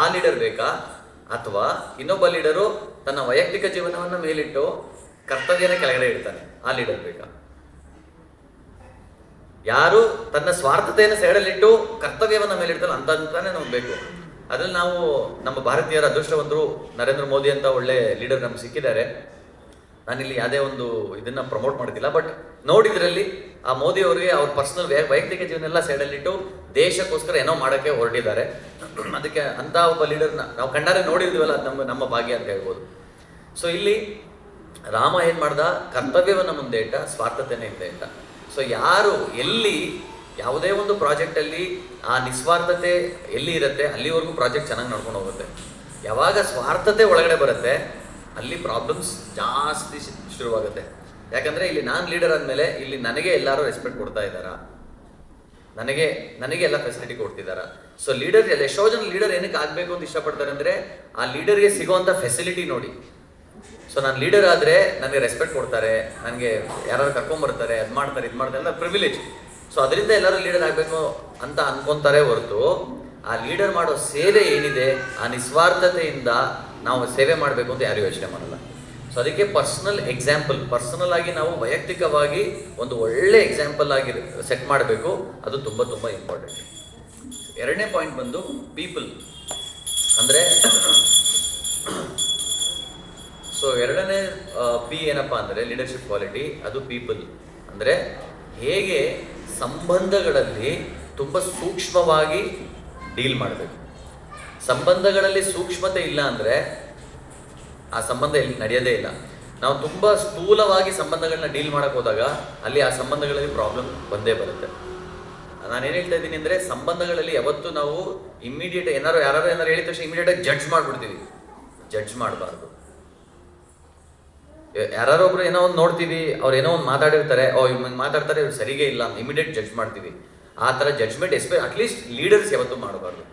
ಆ ಲೀಡರ್ ಬೇಕಾ? ಅಥವಾ ಇನ್ನೊಬ್ಬ ಲೀಡರು ತನ್ನ ವೈಯಕ್ತಿಕ ಜೀವನವನ್ನು ಮೇಲಿಟ್ಟು ಕರ್ತವ್ಯನ ಕೆಳಗಡೆ ಇಡ್ತಾನೆ, ಆ ಲೀಡರ್ ಬೇಕಾ? ಯಾರು ತನ್ನ ಸ್ವಾರ್ಥತೆಯನ್ನು ಸೈಡಲ್ಲಿಟ್ಟು ಕರ್ತವ್ಯವನ್ನು ಮೇಲಿಡ್ತಾನೆ ಅಂತಾನೆ ನಮ್ಗೆ ಬೇಕು. ಅದ್ರಲ್ಲಿ ನಾವು ನಮ್ಮ ಭಾರತೀಯರ ಅದೃಷ್ಟವಂತರು, ನರೇಂದ್ರ ಮೋದಿ ಅಂತ ಒಳ್ಳೆ ಲೀಡರ್ ನಮ್ಗೆ ಸಿಕ್ಕಿದ್ದಾರೆ. ನಾನಿಲ್ಲಿ ಯಾವುದೇ ಒಂದು ಇದನ್ನ ಪ್ರಮೋಟ್ ಮಾಡ್ತಿಲ್ಲ, ಬಟ್ ನೋಡಿದ್ರಲ್ಲಿ ಆ ಮೋದಿ ಅವರಿಗೆ ಅವ್ರ ಪರ್ಸನಲ್ ವೈಯಕ್ತಿಕ ಜೀವನ ಎಲ್ಲ ಸೈಡಲ್ಲಿಟ್ಟು ದೇಶಕ್ಕೋಸ್ಕರ ಏನೋ ಮಾಡೋಕ್ಕೆ ಹೊರಟಿದ್ದಾರೆ. ಅದಕ್ಕೆ ಅಂತ ಒಬ್ಬ ಲೀಡರ್ನ ನಾವು ಕಣ್ಣಾರೆ ನೋಡಿದ್ವಲ್ಲ, ನಮ್ಮ ಭಾಗ್ಯ ಅಂತ ಹೇಳ್ಬೋದು. ಸೊ ಇಲ್ಲಿ ರಾಮ ಏನು ಮಾಡ್ದ, ಕರ್ತವ್ಯವನ್ನು ಮುಂದೆ ಇಟ್ಟ, ಸ್ವಾರ್ಥತೆಯನ್ನು ಹಿಂದೆ ಇಟ್ಟ. ಸೊ ಯಾರು ಎಲ್ಲಿ ಯಾವುದೇ ಒಂದು ಪ್ರಾಜೆಕ್ಟಲ್ಲಿ ಆ ನಿಸ್ವಾರ್ಥತೆ ಎಲ್ಲಿ ಇರುತ್ತೆ ಅಲ್ಲಿವರೆಗೂ ಪ್ರಾಜೆಕ್ಟ್ ಚೆನ್ನಾಗಿ ನಡ್ಕೊಂಡು ಹೋಗುತ್ತೆ. ಯಾವಾಗ ಸ್ವಾರ್ಥತೆ ಒಳಗಡೆ ಬರುತ್ತೆ ಅಲ್ಲಿ ಪ್ರಾಬ್ಲಮ್ಸ್ ಜಾಸ್ತಿ ಶುರುವಾಗುತ್ತೆ. ಯಾಕಂದರೆ ಇಲ್ಲಿ ನಾನು ಲೀಡರ್ ಆದಮೇಲೆ ಇಲ್ಲಿ ನನಗೆ ಎಲ್ಲರೂ ರೆಸ್ಪೆಕ್ಟ್ ಕೊಡ್ತಾ ಇದ್ದಾರಾ, ನನಗೆ ಎಲ್ಲ ಫೆಸಿಲಿಟಿ ಕೊಡ್ತಿದ್ದಾರಾ? ಸೊ ಲೀಡರ್ ಎಷ್ಟೋ ಜನ ಲೀಡರ್ ಏನಕ್ಕೆ ಆಗಬೇಕು ಅಂತ ಇಷ್ಟಪಡ್ತಾರೆ ಅಂದರೆ, ಆ ಲೀಡರ್ಗೆ ಸಿಗೋವಂಥ ಫೆಸಿಲಿಟಿ ನೋಡಿ. ಸೊ ನಾನು ಲೀಡರ್ ಆದರೆ ನನಗೆ ರೆಸ್ಪೆಕ್ಟ್ ಕೊಡ್ತಾರೆ, ನನಗೆ ಯಾರು ಕರ್ಕೊಂಬರ್ತಾರೆ, ಅದು ಮಾಡ್ತಾರೆ, ಇದು ಮಾಡ್ತಾರೆ, ಎಲ್ಲ ಪ್ರಿವಿಲೇಜ್. ಸೊ ಅದರಿಂದ ಎಲ್ಲರೂ ಲೀಡರ್ ಆಗಬೇಕು ಅಂತ ಅನ್ಕೊತಾರೆ ಹೊರತು, ಆ ಲೀಡರ್ ಮಾಡೋ ಸೇವೆ ಏನಿದೆ ಆ ನಿಸ್ವಾರ್ಥತೆಯಿಂದ ನಾವು ಸೇವೆ ಮಾಡಬೇಕು ಅಂತ ಯಾರು ಯೋಚನೆ ಮಾಡಲ್ಲ. ಸೊ ಅದಕ್ಕೆ ಪರ್ಸನಲ್ ಆಗಿ ನಾವು ವೈಯಕ್ತಿಕವಾಗಿ ಒಂದು ಒಳ್ಳೆ ಎಕ್ಸಾಂಪಲ್ ಆಗಿ ಸೆಟ್ ಮಾಡಬೇಕು. ಅದು ತುಂಬ ತುಂಬ ಇಂಪಾರ್ಟೆಂಟ್. 2ನೇ ಪಾಯಿಂಟ್ ಬಂದು ಪೀಪಲ್ ಅಂದರೆ, ಸೊ 2ನೇ ಪಿ ಏನಪ್ಪ ಅಂದರೆ ಲೀಡರ್ಶಿಪ್ ಕ್ವಾಲಿಟಿ, ಅದು ಪೀಪಲ್. ಅಂದರೆ ಹೇಗೆ ಸಂಬಂಧಗಳಲ್ಲಿ ತುಂಬ ಸೂಕ್ಷ್ಮವಾಗಿ ಡೀಲ್ ಮಾಡಬೇಕು. ಸಂಬಂಧಗಳಲ್ಲಿ ಸೂಕ್ಷ್ಮತೆ ಇಲ್ಲ ಅಂದರೆ ಆ ಸಂಬಂಧ ಇಲ್ಲಿ ನಡೆಯೋದೇ ಇಲ್ಲ. ನಾವು ತುಂಬ ಸ್ಥೂಲವಾಗಿ ಸಂಬಂಧಗಳನ್ನ ಡೀಲ್ ಮಾಡೋಕ್ಕೆ ಹೋದಾಗ ಅಲ್ಲಿ ಆ ಸಂಬಂಧಗಳಲ್ಲಿ ಪ್ರಾಬ್ಲಮ್ ಬಂದೇ ಬರುತ್ತೆ. ನಾನೇನು ಹೇಳ್ತಾ ಇದ್ದೀನಿ ಅಂದರೆ, ಸಂಬಂಧಗಳಲ್ಲಿ ಯಾವತ್ತು ನಾವು ಇಮ್ಮಿಡಿಯೇಟ್ ಯಾರು ಹೇಳಿದ ತಕ್ಷಣ ಇಮಿಡಿಯೇಟಾಗಿ ಜಡ್ಜ್ ಮಾಡಿಬಿಡ್ತೀವಿ. ಜಡ್ಜ್ ಮಾಡಬಾರ್ದು. ಯಾರೊಬ್ರು ಏನೋ ಒಂದು ನೋಡ್ತೀವಿ, ಅವ್ರು ಏನೋ ಒಂದು ಮಾತಾಡಿರ್ತಾರೆ, ಇವ್ರು ಮಾತಾಡ್ತಾರೆ, ಇವ್ರು ಸರಿಗೇ ಇಲ್ಲ ಅಂತ ಇಮಿಡಿಯೇಟ್ ಜಡ್ಜ್ ಮಾಡ್ತೀವಿ. ಆ ಥರ ಜಡ್ಜ್ಮೆಂಟ್ ಅಟ್ಲೀಸ್ಟ್ ಲೀಡರ್ಸ್ ಯಾವತ್ತೂ ಮಾಡಬಾರ್ದು.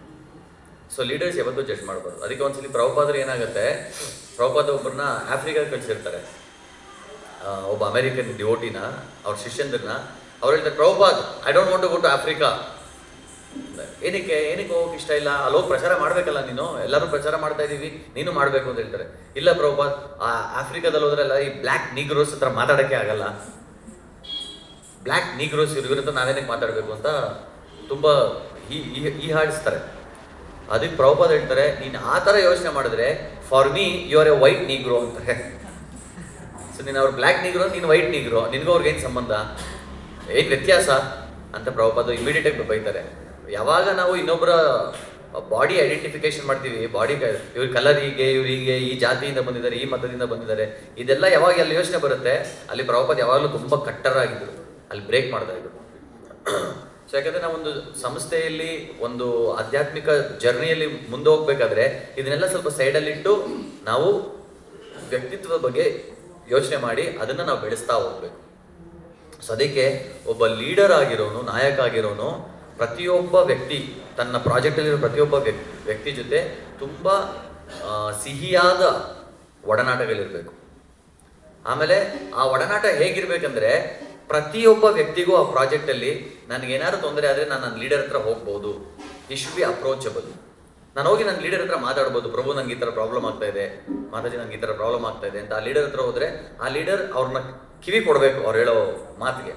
ಸೊ ಲೀಡರ್ಸ್ ಯಾವತ್ತೂ ಜಡ್ಜ್ ಮಾಡಬಾರ್ದು. ಅದಕ್ಕೆ ಒಂದ್ಸಲಿ ಪ್ರಭುಪಾದರು ಏನಾಗುತ್ತೆ, ಪ್ರಭುಪಾದ ಒಬ್ಬರನ್ನ ಆಫ್ರಿಕಾಗೆ ಕಳಿಸಿರ್ತಾರೆ, ಒಬ್ಬ ಅಮೆರಿಕನ್ ಡಿವೋಟಿನ, ಅವ್ರ ಶಿಷ್ಯಂದ್ರನ್ನ. ಅವ್ರು ಹೇಳ್ತಾರೆ, Prabhupad, I don't want to go to Africa. ಏನಕ್ಕೆ ಹೋಗೋಕೆ ಇಷ್ಟ ಇಲ್ಲ, ಅಲ್ಲೋಗಿ ಪ್ರಚಾರ ಮಾಡಬೇಕಲ್ಲ, ನೀನು ಎಲ್ಲರೂ ಪ್ರಚಾರ ಮಾಡ್ತಾ ಇದ್ದೀವಿ, ನೀನು ಮಾಡಬೇಕು ಅಂತ ಹೇಳ್ತಾರೆ. ಇಲ್ಲ ಪ್ರಭುಪಾದ್, ಆ ಆಫ್ರಿಕಾದಲ್ಲಿ ಹೋದ್ರೆಲ್ಲ ಈ ಬ್ಲ್ಯಾಕ್ ನೀಗ್ರೋಸ್ ಹತ್ರ ಮಾತಾಡೋಕ್ಕೆ ಆಗಲ್ಲ, ಬ್ಲ್ಯಾಕ್ ನೀಗ್ರೋಸ್ ಇವ್ರ ನಾವೇನಕ್ಕೆ ಮಾತಾಡಬೇಕು ಅಂತ ತುಂಬ ಈ ಹಾಡಿಸ್ತಾರೆ. ಅದಕ್ಕೆ ಪ್ರಭುಪಾದ್ ಹೇಳ್ತಾರೆ, ನೀನು ಆ ಥರ ಯೋಚನೆ ಮಾಡಿದ್ರೆ for me you are a white negro ಅಂತಾರೆ. ಸೊ ನೀನು ಅವ್ರು ಬ್ಲ್ಯಾಕ್ ನೀಗ್ರೋ, ನೀನು ವೈಟ್ ನೀಗ್ರೋ, ನಿನಗೂ ಅವ್ರಿಗೇನು ಸಂಬಂಧ, ಏನು ವ್ಯತ್ಯಾಸ ಅಂತ ಪ್ರಭುಪಾದ ಇಮಿಡಿಯೇಟಾಗಿ ಬೈತಾರೆ. ಯಾವಾಗ ನಾವು ಇನ್ನೊಬ್ಬರ ಬಾಡಿ ಐಡೆಂಟಿಫಿಕೇಶನ್ ಮಾಡ್ತೀವಿ, ಬಾಡಿ ಇವ್ರ ಕಲರ್ ಹೀಗೆ, ಇವ್ರು ಹೀಗೆ, ಈ ಜಾತಿಯಿಂದ ಬಂದಿದ್ದಾರೆ, ಈ ಮತದಿಂದ ಬಂದಿದ್ದಾರೆ, ಇದೆಲ್ಲ ಯಾವಾಗ ಅಲ್ಲಿ ಯೋಚನೆ ಬರುತ್ತೆ, ಅಲ್ಲಿ ಪ್ರಭುಪಾದ ಯಾವಾಗಲೂ ತುಂಬ ಕಟ್ಟರಾಗಿದ್ದರು, ಅಲ್ಲಿ ಬ್ರೇಕ್ ಮಾಡ್ತಾ ಇದ್ರು. ಸೊ ಯಾಕಂದರೆ ನಾವೊಂದು ಸಂಸ್ಥೆಯಲ್ಲಿ ಒಂದು ಆಧ್ಯಾತ್ಮಿಕ ಜರ್ನಿಯಲ್ಲಿ ಮುಂದೆ ಹೋಗ್ಬೇಕಾದ್ರೆ ಇದನ್ನೆಲ್ಲ ಸ್ವಲ್ಪ ಸೈಡಲ್ಲಿಟ್ಟು ನಾವು ವ್ಯಕ್ತಿತ್ವದ ಬಗ್ಗೆ ಯೋಚನೆ ಮಾಡಿ ಅದನ್ನು ನಾವು ಬೆಳೆಸ್ತಾ ಹೋಗ್ಬೇಕು. ಸೊ ಅದಕ್ಕೆ ಒಬ್ಬ ಲೀಡರ್ ಆಗಿರೋನು, ನಾಯಕ ಆಗಿರೋನು, ಪ್ರತಿಯೊಬ್ಬ ವ್ಯಕ್ತಿ ತನ್ನ ಪ್ರಾಜೆಕ್ಟಲ್ಲಿರೋ ಪ್ರತಿಯೊಬ್ಬ ವ್ಯಕ್ತಿ ಜೊತೆ ತುಂಬ ಸಿಹಿಯಾದ ಒಡನಾಟಗಳಿರಬೇಕು. ಆಮೇಲೆ ಆ ಒಡನಾಟ ಹೇಗಿರ್ಬೇಕಂದ್ರೆ, ಪ್ರತಿಯೊಬ್ಬ ವ್ಯಕ್ತಿಗೂ ಆ ಪ್ರಾಜೆಕ್ಟಲ್ಲಿ ನನಗೇನಾದ್ರು ತೊಂದರೆ ಆದರೆ ನಾನು ನನ್ನ ಲೀಡರ್ ಹತ್ರ ಹೋಗ್ಬೋದು. ಈ ಶುಡ್ ಬಿ ಅಪ್ರೋಚಬಲ್. ನಾನು ಹೋಗಿ ನನ್ನ ಲೀಡರ್ ಹತ್ರ ಮಾತಾಡ್ಬೋದು, ಪ್ರಭು ನಂಗೆ ಈ ಥರ ಪ್ರಾಬ್ಲಮ್ ಆಗ್ತಾ ಇದೆ, ಮಾತಾಜಿ ನಂಗೆ ಈ ಥರ ಪ್ರಾಬ್ಲಮ್ ಆಗ್ತಾ ಇದೆ ಅಂತ ಆ ಲೀಡರ್ ಹತ್ರ ಹೋದರೆ ಆ ಲೀಡರ್ ಅವ್ರನ್ನ ಕಿವಿ ಕೊಡಬೇಕು ಅವ್ರು ಹೇಳೋ ಮಾತಿಗೆ.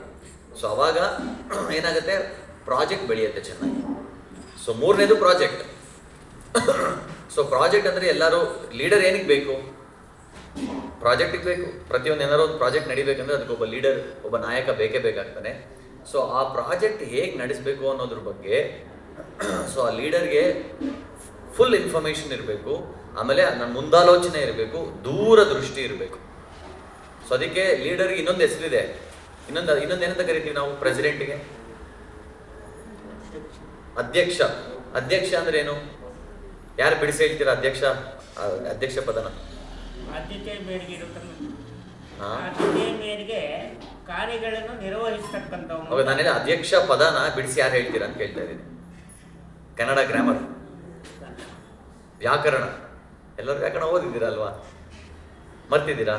ಸೊ ಅವಾಗ ಏನಾಗುತ್ತೆ, ಪ್ರಾಜೆಕ್ಟ್ ಬೆಳೆಯುತ್ತೆ ಚೆನ್ನಾಗಿ. ಸೊ ಮೂರನೇದು ಪ್ರಾಜೆಕ್ಟ್. ಸೊ ಪ್ರಾಜೆಕ್ಟ್ ಅಂದರೆ ಎಲ್ಲರೂ ಲೀಡರ್ ಏನಕ್ಕೆ ಬೇಕು, ಪ್ರಾಜೆಕ್ಟಿಗೆ ಬೇಕು. ಪ್ರತಿಯೊಂದು ಏನಾದ್ರು ಒಂದು ಪ್ರಾಜೆಕ್ಟ್ ನಡಿಬೇಕಂದ್ರೆ ಅದಕ್ಕೊಬ್ಬ ಲೀಡರ್, ಒಬ್ಬ ನಾಯಕ ಬೇಕೇ ಬೇಕಾಗ್ತಾನೆ. ಸೊ ಆ ಪ್ರಾಜೆಕ್ಟ್ ಹೇಗೆ ನಡೆಸಬೇಕು ಅನ್ನೋದ್ರ ಬಗ್ಗೆ ಸೊ ಆ ಲೀಡರ್ಗೆ ಫುಲ್ ಇನ್ಫಾರ್ಮೇಷನ್ ಇರಬೇಕು. ಆಮೇಲೆ ನನ್ನ ಮುಂದಾಲೋಚನೆ ಇರಬೇಕು, ದೂರದೃಷ್ಟಿ ಇರಬೇಕು. ಸೊ ಅದಕ್ಕೆ ಲೀಡರ್ಗೆ ಇನ್ನೊಂದು ಹೆಸರಿದೆ, ಇನ್ನೊಂದು ಏನಂತ ಕರಿತೀವಿ ನಾವು ಪ್ರೆಸಿಡೆಂಟ್ಗೆ, ಅಧ್ಯಕ್ಷ. ಅಧ್ಯಕ್ಷ ಅಂದ್ರೆ ಏನು, ಯಾರು ಬಿಡಿಸಿ ಹೇಳ್ತೀರಾ ಅಧ್ಯಕ್ಷ ಪದನ? ಆದ್ಯತೆ ಮೇರೆಗೆ ಆದ್ಯತೆ ಮೇರೆಗೆ ಕಾರ್ಯಗಳನ್ನು ನಿರ್ವಹಿಸತಕ್ಕಂಥವ್ರು. ನಾನೇನು ಅಧ್ಯಕ್ಷ ಪದನ ಬಿಡಿಸಿ ಯಾರು ಹೇಳ್ತೀರಾ ಅಂತ ಕೇಳ್ತಾ ಇದ್ದೀನಿ. ಕನ್ನಡ ಗ್ರಾಮರ್, ವ್ಯಾಕರಣ, ಎಲ್ಲರೂ ವ್ಯಾಕರಣ ಓದಿದ್ದೀರಾ ಅಲ್ವಾ, ಮರ್ತಿದ್ದೀರಾ?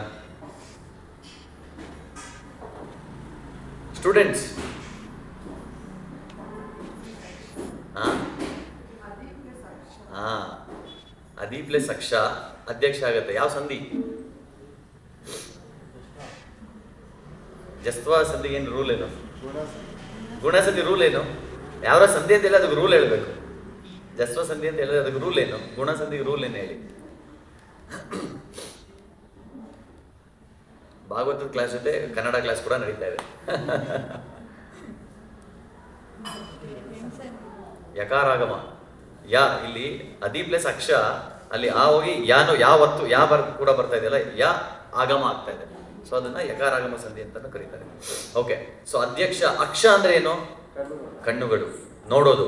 ಸ್ಟೂಡೆಂಟ್ಸ್ ಅದಿ ಪ್ಲಸ್ ಅಕ್ಷ ಅಧ್ಯಕ್ಷ ಆಗುತ್ತೆ. ಯಾವ ಸಂಧಿ? ಜಸ್ತ್ವ ಸಂಧಿ ಏನು ರೂಲ್ ಏನು? ಗುಣ ಸಂಧಿ ರೂಲ್ ಏನು? ಯಾವ ಸಂಧಿ ಅಂತ ಹೇಳಿ ಅದಕ್ಕೆ ರೂಲ್ ಹೇಳ್ಬೇಕು. ಜಸ್ತ್ವ ಸಂಧಿ ಅಂತ ಹೇಳಿದ್ರೆ ಅದಕ್ಕೆ ರೂಲ್ ಏನು, ಗುಣ ಸಂಧಿಗೆ ರೂಲ್ ಏನು ಹೇಳಿ. ಭಾಗವತದ ಕ್ಲಾಸ್ ಜೊತೆ ಕನ್ನಡ ಕ್ಲಾಸ್ ಕೂಡ ನಡೀತಾ ಇದೆ. ಯಕಾರಾಗಮ, ಯಾ ಇಲ್ಲಿ ಅದಿ ಪ್ಲಸ್ ಅಕ್ಷ, ಅಲ್ಲಿ ಆ ಹೋಗಿ ಯಾನು ಯಾವತ್ತು ಕೂಡ ಬರ್ತಾ ಇದೆಯಲ್ಲ, ಯಾ ಆಗಮ ಆಗ್ತಾ ಇದೆ. ಸೊ ಅದನ್ನ ಯಕಾರಾಗಮ ಸಂಧಿ ಅಂತ ಕರೀತಾರೆ. ಓಕೆ. ಸೊ ಅಧ್ಯಕ್ಷ, ಅಕ್ಷ ಅಂದ್ರೆ ಏನು? ಕಣ್ಣುಗಳು, ನೋಡೋದು.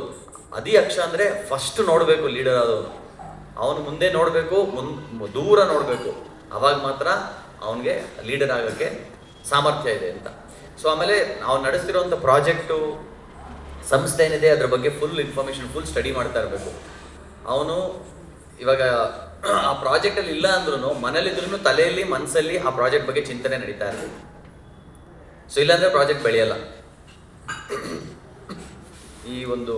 ಅದಿ ಅಕ್ಷ ಅಂದ್ರೆ ಫಸ್ಟ್ ನೋಡಬೇಕು ಲೀಡರ್ ಆದವನು, ಅವನು ಮುಂದೆ ನೋಡಬೇಕು, ದೂರ ನೋಡಬೇಕು, ಅವಾಗ ಮಾತ್ರ ಅವನಿಗೆ ಲೀಡರ್ ಆಗೋಕ್ಕೆ ಸಾಮರ್ಥ್ಯ ಇದೆ ಅಂತ. ಸೊ ಆಮೇಲೆ ನಾವು ನಡೆಸ್ತಿರೋಂಥ ಪ್ರಾಜೆಕ್ಟು, ಸಂಸ್ಥೆ ಏನಿದೆ ಅದ್ರ ಬಗ್ಗೆ ಫುಲ್ ಇನ್ಫಾರ್ಮೇಷನ್, ಫುಲ್ ಸ್ಟಡಿ ಮಾಡ್ತಾ ಇರಬೇಕು. ಅವನು ಇವಾಗ ಆ ಪ್ರಾಜೆಕ್ಟಲ್ಲಿ ಇಲ್ಲ ಅಂದ್ರೂ ಮನೇಲಿದ್ರೂ ತಲೆಯಲ್ಲಿ ಮನಸ್ಸಲ್ಲಿ ಆ ಪ್ರಾಜೆಕ್ಟ್ ಬಗ್ಗೆ ಚಿಂತನೆ ನಡೀತಾ ಇರಬೇಕು. ಸೊ ಇಲ್ಲಾಂದರೆ ಪ್ರಾಜೆಕ್ಟ್ ಬೆಳೆಯಲ್ಲ. ಈ ಒಂದು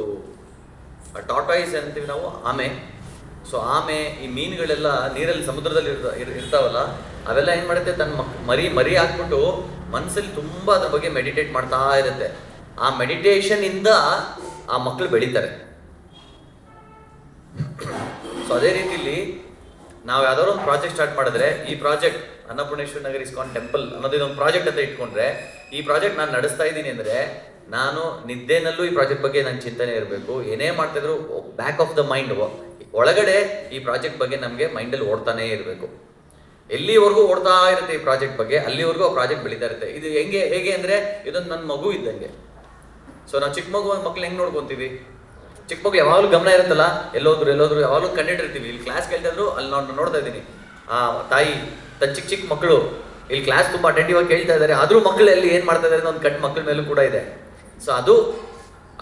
ಟಾಟಾಯ್ಸ್ ಅಂತೀವಿ ನಾವು, ಆಮೆ. ಸೊ ಆಮೆ, ಈ ಮೀನುಗಳೆಲ್ಲ ನೀರಲ್ಲಿ ಸಮುದ್ರದಲ್ಲಿ ಇರ್ತಾವಲ್ಲ, ಅವೆಲ್ಲ ಏನು ಮಾಡುತ್ತೆ, ತನ್ನ ಮರಿ ಹಾಕ್ಬಿಟ್ಟು ಮನಸ್ಸಲ್ಲಿ ತುಂಬ ಅದ್ರ ಬಗ್ಗೆ ಮೆಡಿಟೇಟ್ ಮಾಡ್ತಾ ಇರುತ್ತೆ. ಆ ಮೆಡಿಟೇಷನಿಂದ ಆ ಮಕ್ಕಳು ಬೆಳೀತಾರೆ. ಸೊ ಅದೇ ರೀತಿಲಿ ನಾವು ಯಾವ್ದಾದ್ರು ಒಂದು ಪ್ರಾಜೆಕ್ಟ್ ಸ್ಟಾರ್ಟ್ ಮಾಡಿದ್ರೆ, ಈ project Annapoorneshwari Nagar ISKCON temple ಅನ್ನೋದು ಇದೊಂದು ಪ್ರಾಜೆಕ್ಟ್ ಅಂತ ಇಟ್ಕೊಂಡ್ರೆ, ಈ ಪ್ರಾಜೆಕ್ಟ್ ನಾನು ನಡೆಸ್ತಾ ಇದ್ದೀನಿ ಅಂದರೆ ನಾನು ನಿದ್ದೆನಲ್ಲೂ ಈ ಪ್ರಾಜೆಕ್ಟ್ ಬಗ್ಗೆ ನನ್ನ ಚಿಂತನೆ ಇರಬೇಕು. ಏನೇ ಮಾಡ್ತಿದ್ರು ಬ್ಯಾಕ್ ಆಫ್ ದ ಮೈಂಡ್, ಒಳಗಡೆ ಈ ಪ್ರಾಜೆಕ್ಟ್ ಬಗ್ಗೆ ನಮಗೆ ಮೈಂಡಲ್ಲಿ ಓಡ್ತಾನೇ ಇರಬೇಕು. ಎಲ್ಲಿವರೆಗೂ ಓಡ್ತಾ ಇರುತ್ತೆ ಈ ಪ್ರಾಜೆಕ್ಟ್ ಬಗ್ಗೆ, ಅಲ್ಲಿವರೆಗೂ ಆ ಪ್ರಾಜೆಕ್ಟ್ ಬೆಳೀತಾ ಇರುತ್ತೆ. ಇದು ಹೇಗೆ ಅಂದರೆ ಇದೊಂದು ನನ್ನ ಮಗು ಇದ್ದಂಗೆ. ಸೊ ನಾವು ಚಿಕ್ಕ ಮಕ್ಕಳು ಹೆಂಗೆ ನೋಡ್ಕೊತೀವಿ, ಚಿಕ್ಕ ಮಗು ಯಾವಾಗಲೂ ಗಮನ ಇರುತ್ತಲ್ಲ, ಎಲ್ಲೋದ್ರು ಯಾವಾಗಲೂ ಕಂಡಿಟ್ಟಿರ್ತೀವಿ. ಇಲ್ಲಿ ಕ್ಲಾಸ್ ಕೇಳ್ತಾ ಇದ್ರು, ಅಲ್ಲಿ ನಾನು ನೋಡ್ತಾ ಇದ್ದೀನಿ ಆ ತಾಯಿ ತನ್ನ ಚಿಕ್ಕ ಮಕ್ಕಳು ಇಲ್ಲಿ ಕ್ಲಾಸ್ ತುಂಬ ಅಟೆಂಟಿವ್ ಆಗಿ ಕೇಳ್ತಾ ಇದ್ದಾರೆ, ಆದರೂ ಮಕ್ಕಳಲ್ಲಿ ಏನು ಮಾಡ್ತಾ ಇದ್ದಾರೆ ಒಂದು ಕಣ್ಣು ಮಕ್ಕಳ ಮೇಲೂ ಕೂಡ ಇದೆ. ಸೊ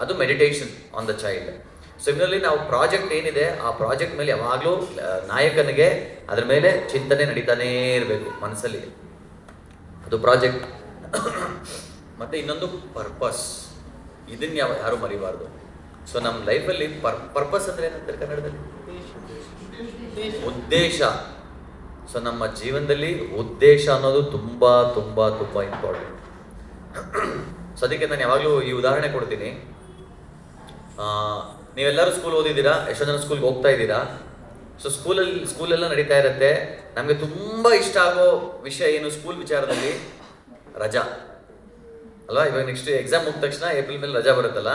ಅದು meditation on the child. Similarly ನಾವು ಪ್ರಾಜೆಕ್ಟ್ ಏನಿದೆ ಆ ಪ್ರಾಜೆಕ್ಟ್ ಮೇಲೆ ಯಾವಾಗಲೂ ನಾಯಕನಿಗೆ ಅದ್ರ ಮೇಲೆ ಚಿಂತನೆ ನಡೀತಾನೇ ಇರಬೇಕು ಮನಸ್ಸಲ್ಲಿ, ಅದು ಪ್ರಾಜೆಕ್ಟ್. ಮತ್ತು ಇನ್ನೊಂದು ಪರ್ಪಸ್, ಇದನ್ನು ಯಾರು ಮರಿಬಾರ್ದು. ಸೊ ನಮ್ಮ ಲೈಫಲ್ಲಿ ಪರ್ಪಸ್ ಅಂದರೆ ಏನಂತಾರೆ ಕನ್ನಡದಲ್ಲಿ? ಉದ್ದೇಶ. ಸೊ ನಮ್ಮ ಜೀವನದಲ್ಲಿ ಉದ್ದೇಶ ಅನ್ನೋದು ತುಂಬ ತುಂಬ ತುಂಬ ಇಂಪಾರ್ಟೆಂಟ್. ಸೊ ಅದಕ್ಕೆ ನಾನು ಯಾವಾಗಲೂ ಈ ಉದಾಹರಣೆ ಕೊಡ್ತೀನಿ. ನೀವೆಲ್ಲರೂ ಸ್ಕೂಲ್ ಓದಿದ್ದೀರಾ, ಎಷ್ಟೋ ಜನ ಸ್ಕೂಲ್ಗೆ ಹೋಗ್ತಾ ಇದ್ದೀರಾ. ಸೊ ಸ್ಕೂಲೆಲ್ಲ ನಡೀತಾ ಇರುತ್ತೆ. ನಮಗೆ ತುಂಬ ಇಷ್ಟ ಆಗೋ ವಿಷಯ ಏನು ಸ್ಕೂಲ್ ವಿಚಾರದಲ್ಲಿ? ರಜಾ ಅಲ್ವಾ? ಇವಾಗ ನೆಕ್ಸ್ಟ್ ಎಕ್ಸಾಮ್ ಮುಗಿದ ತಕ್ಷಣ ಏಪ್ರಿಲ್ ಮೇಲೆ ರಜಾ ಬರುತ್ತಲ್ಲ.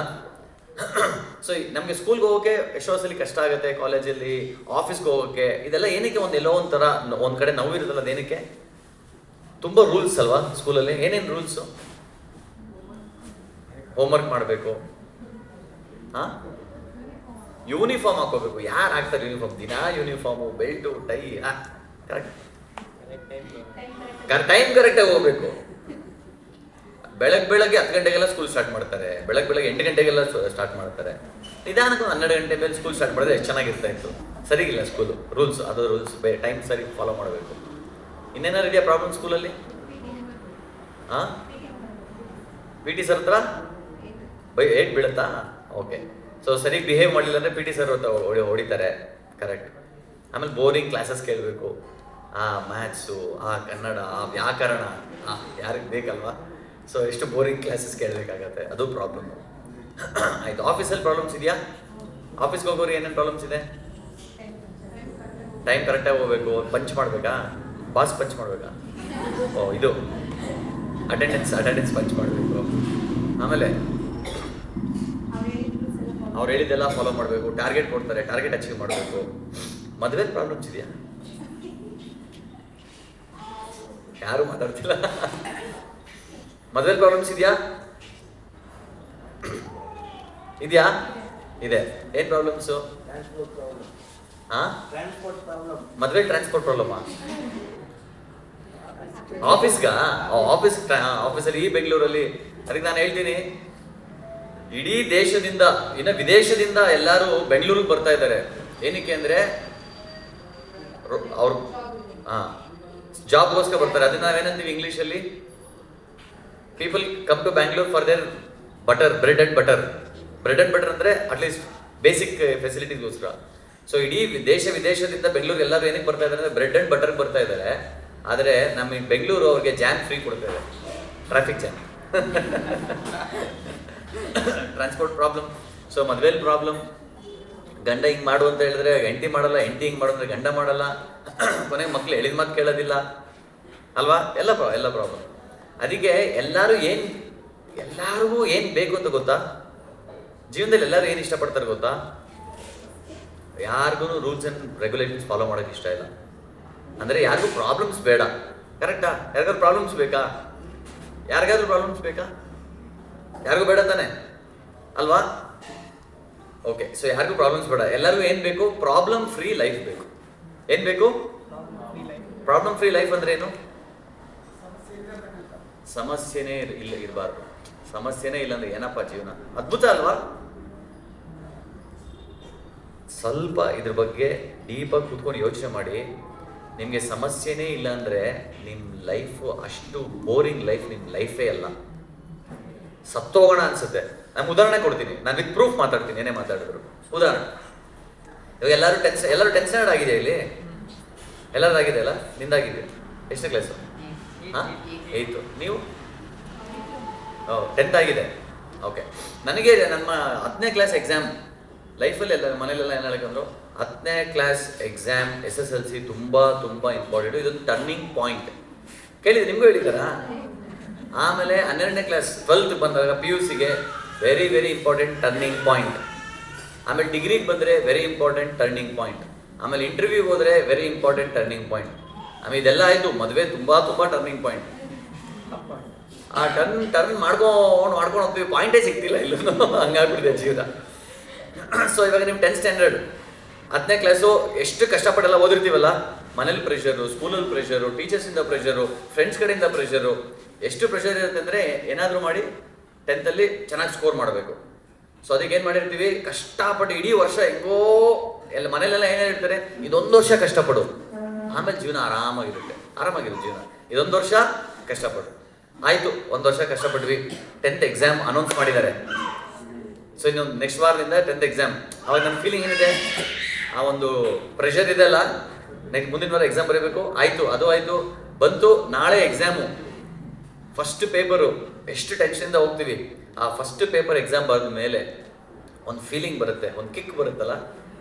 ಸೊ ನಮಗೆ ಸ್ಕೂಲ್ಗೆ ಹೋಗೋಕ್ಕೆ ಎಷ್ಟೋ ಸಲ ಕಷ್ಟ ಆಗುತ್ತೆ, ಕಾಲೇಜಲ್ಲಿ ಆಫೀಸ್ಗೆ ಹೋಗೋಕ್ಕೆ. ಇದೆಲ್ಲ ಏನಕ್ಕೆ ಎಲ್ಲೋ ಒಂಥರ ಒಂದು ಕಡೆ ನೋವು ಇರುತ್ತಲ್ಲ, ಅದೇನಕ್ಕೆ? ತುಂಬ ರೂಲ್ಸ್ ಅಲ್ವಾ ಸ್ಕೂಲಲ್ಲಿ? ಏನೇನು ರೂಲ್ಸು? ಹೋಮ್ವರ್ಕ್ ಮಾಡಬೇಕು, ಯೂನಿಫಾರ್ಮ್ ಹಾಕೋಬೇಕು. ಯಾರು ಹಾಕ್ತಾರೆ ಯೂನಿಫಾರ್ಮ್? ದಿನ uniform, belt, tie. Correct time ಕರೆಕ್ಟಾಗಿ ಹೋಗ್ಬೇಕು. ಬೆಳಗ್ಗೆ 10 ಗಂಟೆಗೆಲ್ಲ ಸ್ಕೂಲ್ ಸ್ಟಾರ್ಟ್ ಮಾಡ್ತಾರೆ, ಬೆಳಗ್ಗೆ 8 ಗಂಟೆಗೆಲ್ಲ ಸ್ಟಾರ್ಟ್ ಮಾಡ್ತಾರೆ. ನಿಧಾನಕ್ಕೆ 12 ಗಂಟೆ ಮೇಲೆ ಸ್ಕೂಲ್ ಸ್ಟಾರ್ಟ್ ಮಾಡಿದ್ರೆ ಎಷ್ಟು ಚೆನ್ನಾಗಿರ್ತಾ ಇತ್ತು. ಸರಿಗಿಲ್ಲ ಸ್ಕೂಲು ರೂಲ್ಸ್, ಅದು ರೂಲ್ಸ್ ಟೈಮ್ ಸರಿ ಫಾಲೋ ಮಾಡಬೇಕು. ಇನ್ನೇನಾರು ಇದೆಯಾ ಪ್ರಾಬ್ಲಮ್ ಸ್ಕೂಲಲ್ಲಿ? ಪಿ ಟಿ ಸರ್ ಹತ್ರ ಏಟ್ ಬೀಳುತ್ತಾ? ಓಕೆ. ಸೊ ಸರಿ ಬಿಹೇವ್ ಮಾಡಲಿಲ್ಲ ಅಂದರೆ ಪಿ ಟಿ ಸರ್ ಹೊಡಿತಾರೆ. ಕರೆಕ್ಟ್. ಆಮೇಲೆ ಬೋರಿಂಗ್ ಕ್ಲಾಸಸ್ ಕೇಳಬೇಕು. ಮ್ಯಾಥ್ಸು, ಕನ್ನಡ, ವ್ಯಾಕರಣ, ಯಾರಿಗೆ ಬೇಕಲ್ವಾ? ಸೊ ಎಷ್ಟು ಬೋರಿಂಗ್ ಕ್ಲಾಸಸ್ ಕೇಳಬೇಕಾಗತ್ತೆ, ಅದು ಪ್ರಾಬ್ಲಮ್ಮು. ಆಯಿತು. ಆಫೀಸಲ್ಲಿ ಪ್ರಾಬ್ಲಮ್ಸ್ ಇದೆಯಾ? ಆಫೀಸ್ಗೆ ಹೋಗೋರು ಏನೇನು ಪ್ರಾಬ್ಲಮ್ಸ್ ಇದೆ? ಟೈಮ್ ಕರೆಕ್ಟಾಗಿ ಹೋಗ್ಬೇಕು. ಪಂಚ್ ಮಾಡಬೇಕಾ? ಬಾಸ್ ಪಂಚ್ ಮಾಡಬೇಕಾ? ಇದು ಅಟೆಂಡೆನ್ಸ್ ಪಂಚ್ ಮಾಡಬೇಕು. ಆಮೇಲೆ ಅವ್ರು ಹೇಳಿದ್ದೆಲ್ಲ ಫಾಲೋ ಮಾಡಬೇಕು. ಟಾರ್ಗೆಟ್ ಕೊಡ್ತಾರೆ, ಟಾರ್ಗೆಟ್ ಅಚೀವ್ ಮಾಡಬೇಕು. ಮದುವೆ ಪ್ರಾಬ್ಲಮ್ಸ್ ಇದೆಯಾ? ಯಾರು ಮಾತಾಡ್ತಿಲ್ಲ. ಮದುವೆ ಪ್ರಾಬ್ಲಮ್ಸ್ ಇದೆಯಾ? ಇದೆ. ಏನು ಪ್ರಾಬ್ಲಮ್ಸು? ಮದುವೆ ಟ್ರಾನ್ಸ್ಪೋರ್ಟ್ ಪ್ರಾಬ್ಲಮಾ? ಆಫೀಸಲ್ಲಿ ಈ ಬೆಂಗಳೂರಲ್ಲಿ. ಅದಕ್ಕೆ ನಾನು ಹೇಳ್ತೀನಿ, ಇಡೀ ದೇಶದಿಂದ, ಇನ್ನು ವಿದೇಶದಿಂದ ಎಲ್ಲರೂ ಬೆಂಗಳೂರಿಗೆ ಬರ್ತಾ ಇದ್ದಾರೆ. ಏನಕ್ಕೆ ಅಂದರೆ ಅವ್ರು ಜಾಬ್ಗೋಸ್ಕರ ಬರ್ತಾರೆ. ಅದನ್ನ ನಾವೇನಂತೀವಿ ಇಂಗ್ಲೀಷಲ್ಲಿ? People come to Bangalore for their bread and butter ಅಂದರೆ ಅಟ್ಲೀಸ್ಟ್ ಬೇಸಿಕ್ ಫೆಸಿಲಿಟೀಸ್ಗೋಸ್ಕರ. ಸೊ ಇಡೀ ವಿದೇಶದಿಂದ ಬೆಂಗಳೂರು ಎಲ್ಲರೂ ಏನಕ್ಕೆ ಬರ್ತಾ ಇದ್ದಾರೆ ಅಂದರೆ ಬ್ರೆಡ್ ಅಂಡ್ ಬಟರ್ಗೆ ಬರ್ತಾ ಇದ್ದಾರೆ. ಆದರೆ ನಮ್ಮ ಈ ಬೆಂಗಳೂರು ಅವ್ರಿಗೆ ಜಾಮ್ ಫ್ರೀ ಕೊಡ್ತಾ ಇದೆ, traffic jam. Transport problem. So ಮದುವೆಲಿ ಪ್ರಾಬ್ಲಮ್. ಗಂಡ ಹಿಂಗೆ ಮಾಡು ಅಂತ ಹೇಳಿದ್ರೆ ಹೆಂಡತಿ ಮಾಡಲ್ಲ, ಹೆಂಡತಿ ಹಿಂಗೆ ಮಾಡು ಅಂದರೆ ಗಂಡ ಮಾಡಲ್ಲ. ಕೊನೆಗೆ ಮಕ್ಳು ಹೇಳಿದ ಮಾತು ಕೇಳೋದಿಲ್ಲ ಅಲ್ವಾ? ಎಲ್ಲ ಪ್ರಾಬ್ಲಮ್. ಅದಕ್ಕೆ ಎಲ್ಲರಿಗೂ ಏನು ಬೇಕು ಅಂತ ಗೊತ್ತಾ? ಜೀವನದಲ್ಲಿ ಎಲ್ಲರೂ ಏನು ಇಷ್ಟಪಡ್ತಾರೆ ಗೊತ್ತಾ? ಯಾರಿಗೂ ರೂಲ್ಸ್ ಆ್ಯಂಡ್ ರೆಗ್ಯುಲೇಷನ್ಸ್ ಫಾಲೋ ಮಾಡೋಕ್ಕೆ ಇಷ್ಟ ಇಲ್ಲ. ಅಂದರೆ ಯಾರಿಗೂ ಪ್ರಾಬ್ಲಮ್ಸ್ ಬೇಡ. ಕರೆಕ್ಟಾ? ಯಾರಿಗಾದ್ರು ಪ್ರಾಬ್ಲಮ್ಸ್ ಬೇಕಾ? ಯಾರಿಗಾದ್ರೂ ಪ್ರಾಬ್ಲಮ್ಸ್ ಬೇಕಾ? ಯಾರಿಗೂ ಬೇಡ ತಾನೆ ಅಲ್ವಾ? ಓಕೆ. ಸೊ ಯಾರಿಗೂ ಪ್ರಾಬ್ಲಮ್ಸ್ ಬೇಡ. ಎಲ್ಲರಿಗೂ ಏನು ಬೇಕು? ಪ್ರಾಬ್ಲಮ್ ಫ್ರೀ ಲೈಫ್ ಬೇಕು. ಏನು ಬೇಕು? ಪ್ರಾಬ್ಲಮ್ ಫ್ರೀ ಲೈಫ್ ಅಂದರೆ ಏನು? ಸಮಸ್ಯೆನೇ ಇರಬಾರ್ದು. ಸಮಸ್ಯೆನೇ ಇಲ್ಲ ಅಂದರೆ ಏನಪ್ಪ ಜೀವನ? ಅದ್ಭುತ ಅಲ್ವಾ? ಸ್ವಲ್ಪ ಇದ್ರ ಬಗ್ಗೆ ಡೀಪಾಗಿ ಕೂತ್ಕೊಂಡು ಯೋಚನೆ ಮಾಡಿ. ನಿಮಗೆ ಸಮಸ್ಯೆನೇ ಇಲ್ಲ ಅಂದರೆ ನಿಮ್ಮ ಲೈಫು ಅಷ್ಟು ಬೋರಿಂಗ್ ಲೈಫ್, ನಿಮ್ಮ ಲೈಫೇ ಅಲ್ಲ. ಸತ್ತೋಗೋಣ ಅನ್ಸುತ್ತೆ. ನಾನು ಉದಾಹರಣೆ ಕೊಡ್ತೀನಿ, ನಾನು ವಿತ್ ಪ್ರೂಫ್ ಮಾತಾಡ್ತೀನಿ, ಏನೇ ಮಾತಾಡಿದ್ರು. ಉದಾಹರಣೆ, ಇವಾಗ ಎಲ್ಲರೂ ಟೆನ್ಷನ್ ಆಗಿದೆ ಇಲ್ಲಿ. ಎಲ್ಲರದಾಗಿದೆ ಅಲ್ಲ? ನಿಂದಾಗಿದೆ. ಎಷ್ಟನೇ ಕ್ಲಾಸು? 8th. ನೀವು 10th ಆಗಿದೆ. ಓಕೆ. ನನಗೆ ನಮ್ಮ 10ನೇ ಕ್ಲಾಸ್ ಎಕ್ಸಾಮ್ ಲೈಫಲ್ಲಿ ಮನೇಲೆಲ್ಲ ಏನು ಹೇಳ್ಕೊಂಡ್ರು, 10ನೇ ಕ್ಲಾಸ್ ಎಕ್ಸಾಮ್ SSLC ತುಂಬ ಇಂಪಾರ್ಟೆಂಟು. ಇದೊಂದು ಟರ್ನಿಂಗ್ ಪಾಯಿಂಟ್. ಕೇಳಿದ್ರೆ ನಿಮಗೂ ಹೇಳಿದ್ದಾರಾ? ಆಮೇಲೆ 12ನೇ ಕ್ಲಾಸ್ 12th ಬಂದಾಗ PUCಗೆ very very important turning point. ಆಮೇಲೆ ಡಿಗ್ರಿಗೆ ಬಂದರೆ ವೆರಿ ಇಂಪಾರ್ಟೆಂಟ್ ಟರ್ನಿಂಗ್ ಪಾಯಿಂಟ್. ಆಮೇಲೆ ಇಂಟರ್ವ್ಯೂಗೆ ಹೋದರೆ ವೆರಿ ಇಂಪಾರ್ಟೆಂಟ್ ಟರ್ನಿಂಗ್ ಪಾಯಿಂಟ್. ಆಮೇಲೆ ಇದೆಲ್ಲ ಆಯಿತು, ಮದುವೆ ತುಂಬ ಟರ್ನಿಂಗ್ ಪಾಯಿಂಟ್. ಆ ಟರ್ನ್ ಮಾಡ್ಕೊಂಡು ಹೋಗ್ತೀವಿ, ಪಾಯಿಂಟೇ ಸಿಗ್ತಿಲ್ಲ ಇಲ್ಲೂ, ಹಂಗಾಗ್ಬಿಟ್ಟಿದೆ ಜೀವನ. ಸೊ ಇವಾಗ ನಿಮ್ಮ 10th ಸ್ಟ್ಯಾಂಡರ್ಡ್ 10ನೇ ಕ್ಲಾಸು ಎಷ್ಟು ಕಷ್ಟಪಟ್ಟೆಲ್ಲ ಓದಿರ್ತೀವಲ್ಲ, ಮನೇಲಿ ಪ್ರೆಷರು, ಸ್ಕೂಲಲ್ಲಿ ಪ್ರೆಷರು, ಟೀಚರ್ಸಿಂದ ಪ್ರೆಷರು, ಫ್ರೆಂಡ್ಸ್ ಕಡೆಯಿಂದ ಪ್ರೆಷರು, ಎಷ್ಟು ಪ್ರೆಷರ್ ಇರುತ್ತೆ ಅಂದರೆ ಏನಾದರೂ ಮಾಡಿ 10th ಚೆನ್ನಾಗಿ ಸ್ಕೋರ್ ಮಾಡಬೇಕು. ಸೊ ಅದಕ್ಕೆ ಏನು ಮಾಡಿರ್ತೀವಿ, ಕಷ್ಟಪಟ್ಟು ಇಡೀ ವರ್ಷ ಹೆಂಗೋ ಎಲ್ಲ ಮನೇಲೆಲ್ಲ ಏನು ಹೇಳ್ತಾರೆ, ಇದೊಂದು ವರ್ಷ ಕಷ್ಟಪಡು, ಆಮೇಲೆ ಜೀವನ ಆರಾಮಾಗಿರುತ್ತೆ ಜೀವನ, ಇದೊಂದು ವರ್ಷ ಕಷ್ಟಪಡು. ಆಯಿತು, ಒಂದು ವರ್ಷ ಕಷ್ಟಪಟ್ವಿ, 10th ಎಕ್ಸಾಮ್ ಅನೌನ್ಸ್ ಮಾಡಿದ್ದಾರೆ. ಸೊ ಇನ್ನೊಂದು ನೆಕ್ಸ್ಟ್ ವಾರದಿಂದ 10th ಎಕ್ಸಾಮ್. ಅವಾಗ ನನ್ನ ಫೀಲಿಂಗ್ ಏನಿದೆ, ಆ ಒಂದು ಪ್ರೆಷರ್ ಇದೆಲ್ಲ, ನೆಕ್ಸ್ಟ್ ಮುಂದಿನ ವಾರ ಎಕ್ಸಾಮ್ ಬರೀಬೇಕು. ಆಯಿತು, ಅದು ಆಯಿತು, ಬಂತು, ನಾಳೆ ಎಕ್ಸಾಮು, ಫಸ್ಟ್ ಪೇಪರು. ಎಷ್ಟು ಟೆನ್ಷನಿಂದ ಹೋಗ್ತೀವಿ. ಆ ಫಸ್ಟ್ ಪೇಪರ್ ಎಕ್ಸಾಮ್ ಬರೆದ ಮೇಲೆ ಒಂದು ಫೀಲಿಂಗ್ ಬರುತ್ತೆ, ಒಂದು ಕಿಕ್ ಬರುತ್ತಲ್ಲ,